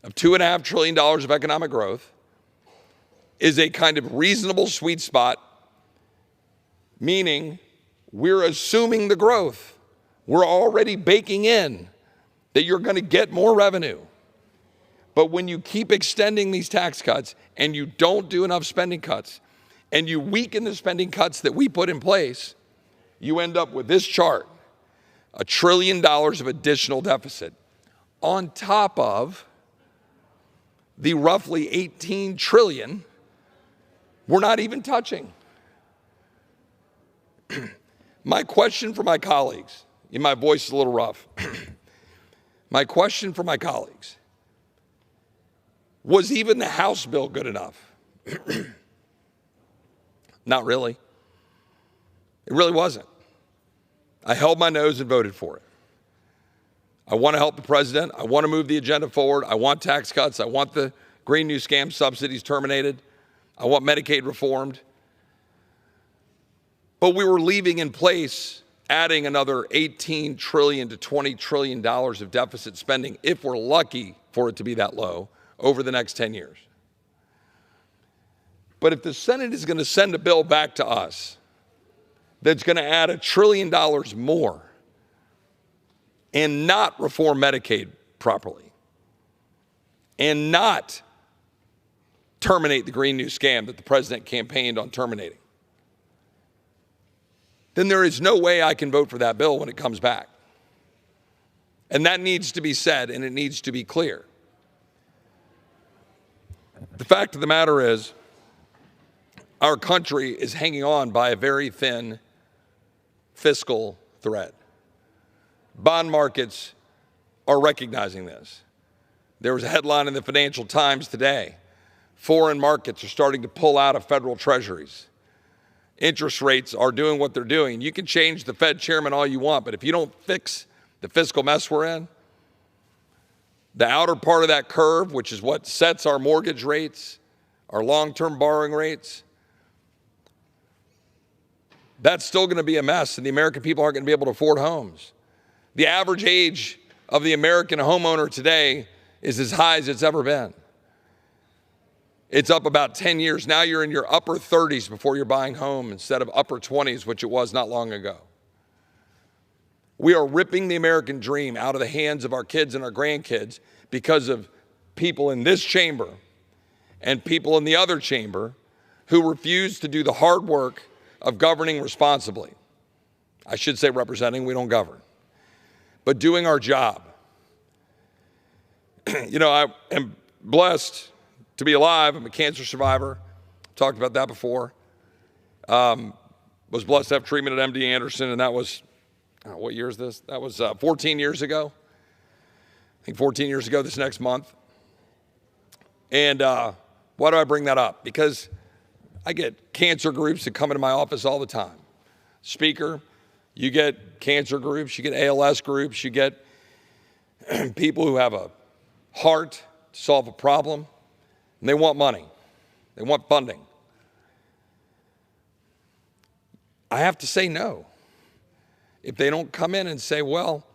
of $2.5 trillion of economic growth is a kind of reasonable sweet spot, meaning we're assuming the growth. We're already baking in that you're going to get more revenue. But when you keep extending these tax cuts and you don't do enough spending cuts and you weaken the spending cuts that we put in place, you end up with this chart, $1 trillion of additional deficit on top of the roughly $18 trillion we're not even touching. My question for my colleagues, and my voice is a little rough. My question for my colleagues, was even the House bill good enough? Not really. It really wasn't. I held my nose and voted for it. I want to help the president. I want to move the agenda forward. I want tax cuts. I want the Green New Scam subsidies terminated. I want Medicaid reformed. But we were leaving in place, adding another $18 trillion to $20 trillion of deficit spending, if we're lucky for it to be that low, over the next 10 years. But if the Senate is going to send a bill back to us that's going to add $1 trillion more and not reform Medicaid properly and not terminate the Green New Scam that the president campaigned on terminating, then there is no way I can vote for that bill when it comes back. And that needs to be said, and it needs to be clear. The fact of the matter is, our country is hanging on by a very thin fiscal thread. Bond markets are recognizing this. There was a headline in the Financial Times today. Foreign markets are starting to pull out of federal treasuries. Interest rates are doing what they're doing. You can change the Fed chairman all you want, but if you don't fix the fiscal mess we're in, the outer part of that curve, which is what sets our mortgage rates, our long-term borrowing rates, that's still going to be a mess, and the American people aren't going to be able to afford homes. The average age of the American homeowner today is as high as it's ever been. It's up about 10 years. Now you're in your upper 30s before you're buying home instead of upper 20s, which it was not long ago. We are ripping the American dream out of the hands of our kids and our grandkids because of people in this chamber and people in the other chamber who refuse to do the hard work of governing responsibly. I should say representing, we don't govern, but doing our job. You know, I am blessed to be alive. I'm a cancer survivor. Talked about that before. Was blessed to have treatment at MD Anderson, and that was, what year is this? That was 14 years ago. I think 14 years ago this next month. And why do I bring that up? Because I get cancer groups that come into my office all the time. Speaker, you get cancer groups, you get ALS groups, you get people who have a heart to solve a problem, and they want money. They want funding. I have to say no. If they don't come in and say, well,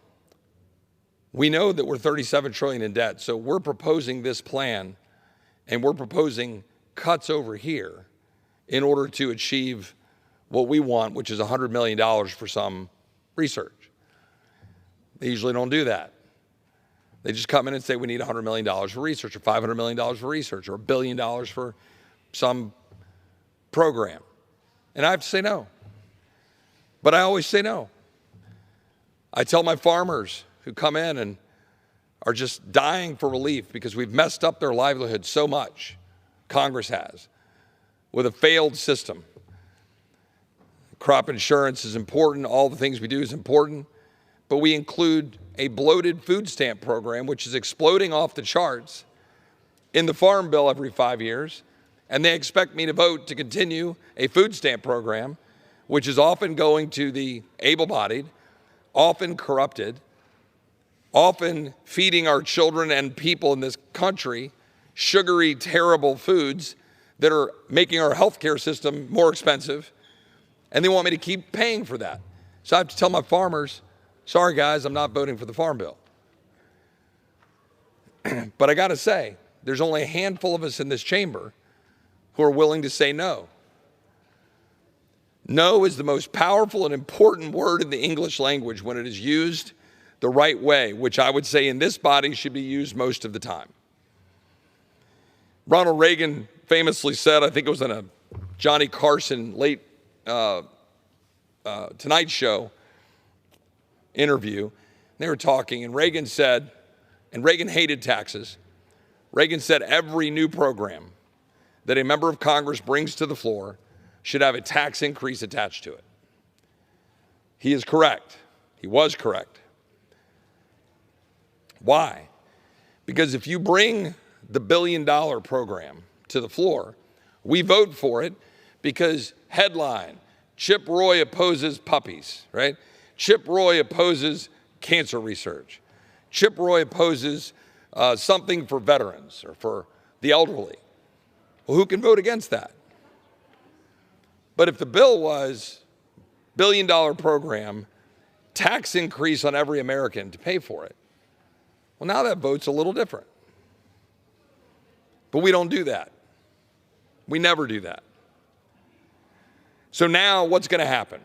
we know that we're $37 trillion in debt, so we're proposing this plan, and we're proposing cuts over here in order to achieve what we want, which is $100 million for some research. They usually don't do that. They just come in and say we need $100 million for research, or $500 million for research, or $1 billion for some program. And I have to say no. But I always say no. I tell my farmers who come in and are just dying for relief because we've messed up their livelihood so much, Congress has, with a failed system. Crop insurance is important. All the things we do is important. But we include a bloated food stamp program, which is exploding off the charts, in the Farm Bill every 5 years. And they expect me to vote to continue a food stamp program, which is often going to the able-bodied, often corrupted, often feeding our children and people in this country sugary, terrible foods that are making our healthcare system more expensive. And they want me to keep paying for that. So I have to tell my farmers, sorry guys, I'm not voting for the Farm Bill. But I got to say, there's only a handful of us in this chamber who are willing to say no. No is the most powerful and important word in the English language when it is used the right way, which I would say in this body should be used most of the time. Ronald Reagan famously said, I think it was in a Johnny Carson late Tonight Show interview, they were talking, and Reagan said, and Reagan hated taxes, Reagan said every new program that a member of Congress brings to the floor should have a tax increase attached to it. He is correct. He was correct. Why? Because if you bring the $1 billion program to the floor, we vote for it because headline, Chip Roy opposes puppies, right? Chip Roy opposes cancer research. Chip Roy opposes something for veterans or for the elderly. Well, who can vote against that? But if the bill was $1 billion program, tax increase on every American to pay for it, well, now that vote's a little different. But we don't do that. We never do that. So now what's going to happen?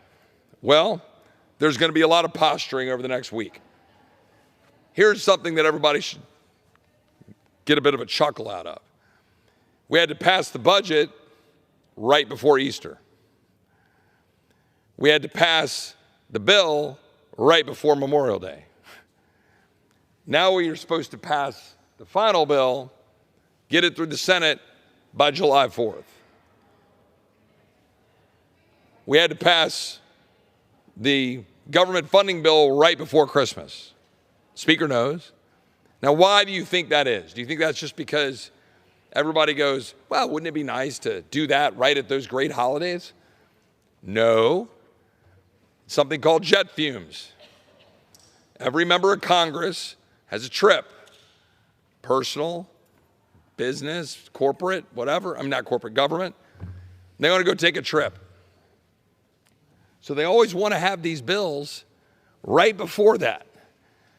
Well, there's going to be a lot of posturing over the next week. Here's something that everybody should get a bit of a chuckle out of. We had to pass the budget right before Easter. We had to pass the bill right before Memorial Day. Now we are supposed to pass the final bill, get it through the Senate by July 4th. We had to pass the government funding bill right before Christmas. Speaker knows. Now, why do you think that is? Do you think that's just because everybody goes, well, wouldn't it be nice to do that right at those great holidays? No. Something called jet fumes. Every member of Congress has a trip. Personal, business, corporate, whatever. I'm not corporate government. They want to go take a trip. So they always want to have these bills right before that.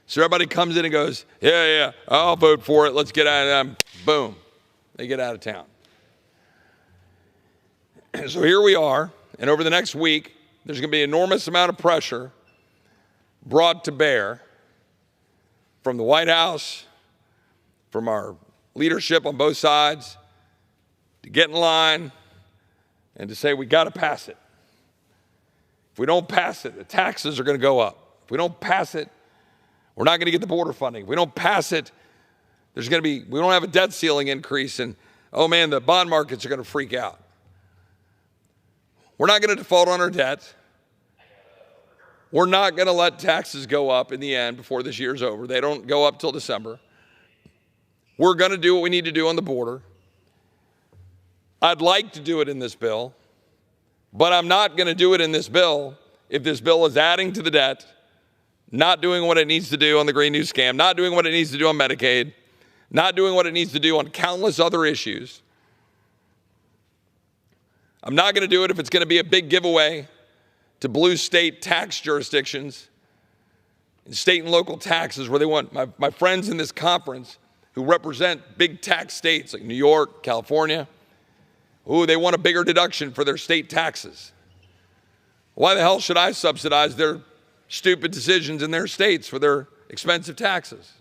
So everybody comes in and goes, yeah, I'll vote for it. Let's get out of them. Boom. They get out of town. So here we are. And over the next week, there's going to be an enormous amount of pressure brought to bear from the White House, from our leadership on both sides, to get in line and to say, we got to pass it. If we don't pass it, the taxes are going to go up. If we don't pass it, we're not going to get the border funding. If we don't pass it, we don't have a debt ceiling increase, and oh man, the bond markets are going to freak out. We're not going to default on our debt. We're not going to let taxes go up in the end before this year's over. They don't go up till December. We're going to do what we need to do on the border. I'd like to do it in this bill, but I'm not going to do it in this bill if this bill is adding to the debt, not doing what it needs to do on the Green New Scam, not doing what it needs to do on Medicaid, not doing what it needs to do on countless other issues. I'm not going to do it if it's going to be a big giveaway to blue state tax jurisdictions and state and local taxes where they want my friends in this conference who represent big tax states like New York, California. Ooh, they want a bigger deduction for their state taxes. Why the hell should I subsidize their stupid decisions in their states for their expensive taxes?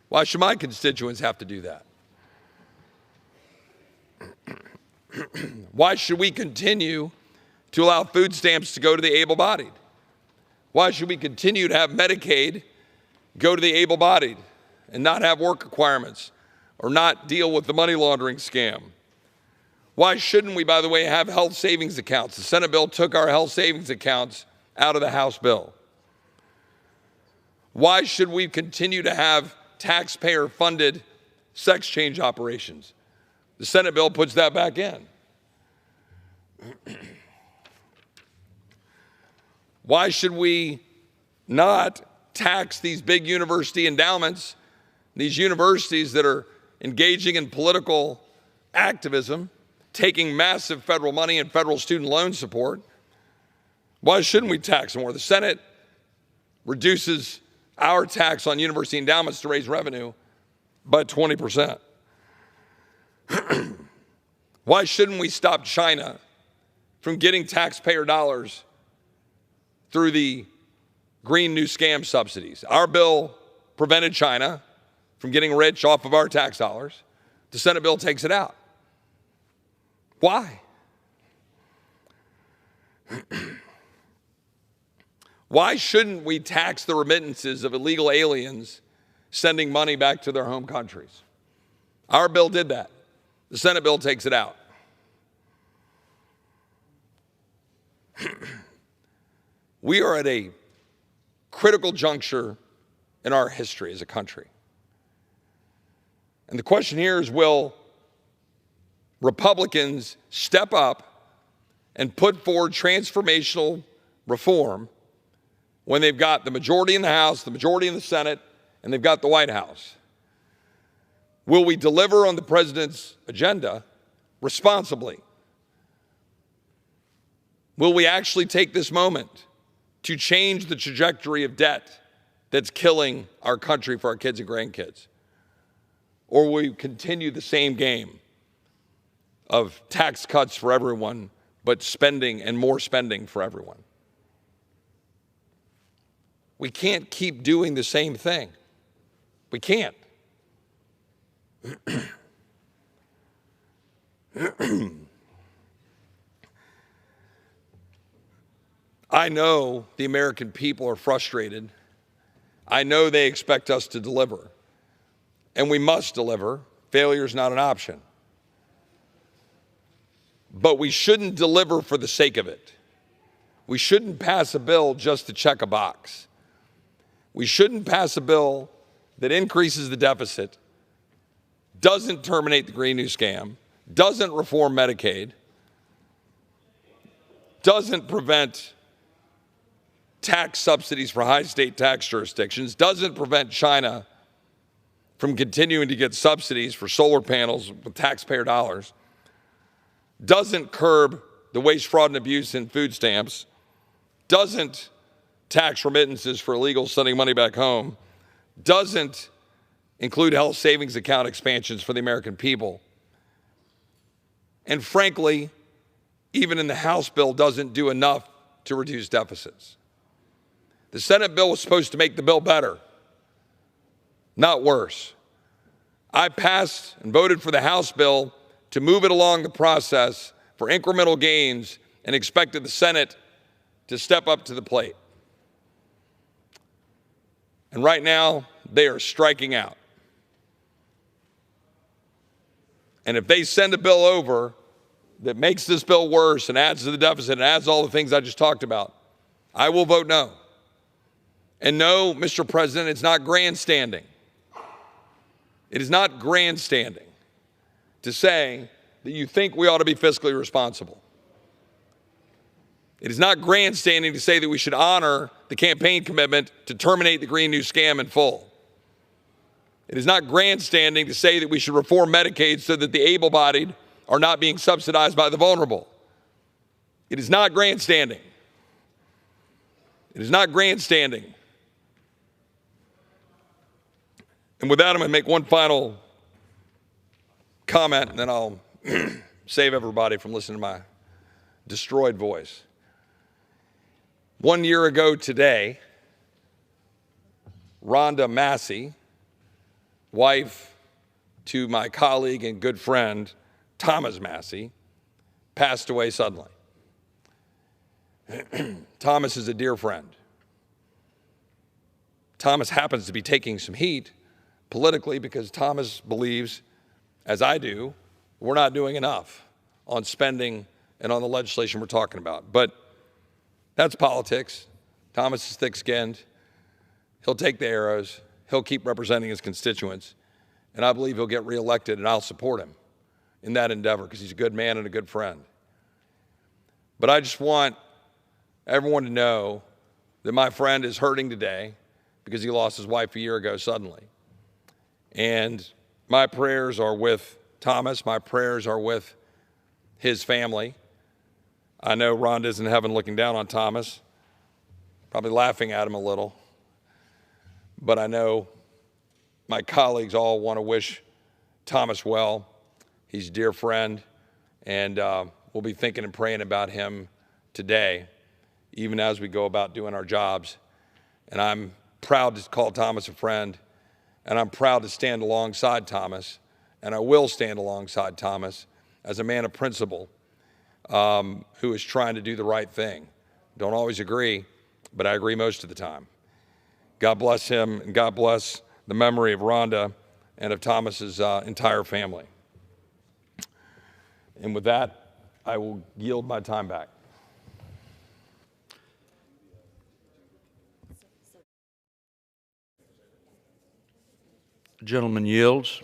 Why should my constituents have to do that? Why should we continue to allow food stamps to go to the able-bodied? Why should we continue to have Medicaid go to the able-bodied and not have work requirements or not deal with the money laundering scam? Why shouldn't we, by the way, have health savings accounts? The Senate bill took our health savings accounts out of the House bill. Why should we continue to have taxpayer-funded sex change operations? The Senate bill puts that back in. Why should we not tax these big university endowments, these universities that are engaging in political activism, taking massive federal money and federal student loan support? Why shouldn't we tax more? The Senate reduces our tax on university endowments to raise revenue by 20%. Why shouldn't we stop China from getting taxpayer dollars through the Green New Scam subsidies? Our bill prevented China from getting rich off of our tax dollars. The Senate bill takes it out. Why? Why shouldn't we tax the remittances of illegal aliens sending money back to their home countries? Our bill did that. The Senate bill takes it out. We are at a critical juncture in our history as a country. And the question here is, will Republicans step up and put forward transformational reform when they've got the majority in the House, the majority in the Senate, and they've got the White House? Will we deliver on the president's agenda responsibly? Will we actually take this moment to change the trajectory of debt that's killing our country for our kids and grandkids? Or will we continue the same game of tax cuts for everyone, but spending and more spending for everyone? We can't keep doing the same thing. We can't. I know the American people are frustrated. I know they expect us to deliver. And we must deliver. Failure is not an option. But we shouldn't deliver for the sake of it. We shouldn't pass a bill just to check a box. We shouldn't pass a bill that increases the deficit, doesn't terminate the Green New Scam, doesn't reform Medicaid, doesn't prevent tax subsidies for high state tax jurisdictions, doesn't prevent China from continuing to get subsidies for solar panels with taxpayer dollars, doesn't curb the waste, fraud, and abuse in food stamps, doesn't tax remittances for illegals sending money back home, doesn't include health savings account expansions for the American people, and frankly, even in the House bill, doesn't do enough to reduce deficits. The Senate bill was supposed to make the bill better, not worse. I passed and voted for the House bill to move it along the process for incremental gains and expected the Senate to step up to the plate. And right now, they are striking out. And if they send a bill over that makes this bill worse and adds to the deficit and adds all the things I just talked about, I will vote no. And no, Mr. President, it's not grandstanding. It is not grandstanding to say that you think we ought to be fiscally responsible. It is not grandstanding to say that we should honor the campaign commitment to terminate the Green New Scam in full. It is not grandstanding to say that we should reform Medicaid so that the able-bodied are not being subsidized by the vulnerable. It is not grandstanding. It is not grandstanding. And with that, I'm going to make one final comment, and then I'll save everybody from listening to my destroyed voice. 1 year ago today, Rhonda Massey, wife to my colleague and good friend, Thomas Massey, passed away suddenly. Thomas is a dear friend. Thomas happens to be taking some heat politically because Thomas believes, as I do, we're not doing enough on spending and on the legislation we're talking about. But that's politics. Thomas is thick-skinned. He'll take the arrows. He'll keep representing his constituents. And I believe he'll get reelected, and I'll support him in that endeavor because he's a good man and a good friend. But I just want everyone to know that my friend is hurting today because he lost his wife a year ago suddenly. And my prayers are with Thomas. My prayers are with his family. I know Rhonda's in heaven looking down on Thomas, probably laughing at him a little. But I know my colleagues all want to wish Thomas well. He's a dear friend, and we'll be thinking and praying about him today, even as we go about doing our jobs. And I'm proud to call Thomas a friend, and I'm proud to stand alongside Thomas, and I will stand alongside Thomas as a man of principle who is trying to do the right thing. Don't always agree, but I agree most of the time. God bless him, and God bless the memory of Rhonda and of Thomas's entire family. And with that, I will yield my time back. The gentleman yields.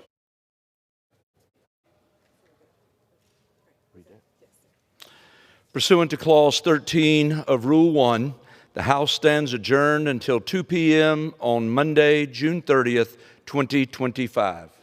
Pursuant to Clause 13 of Rule 1, the House stands adjourned until 2 p.m. on Monday, June 30th, 2025.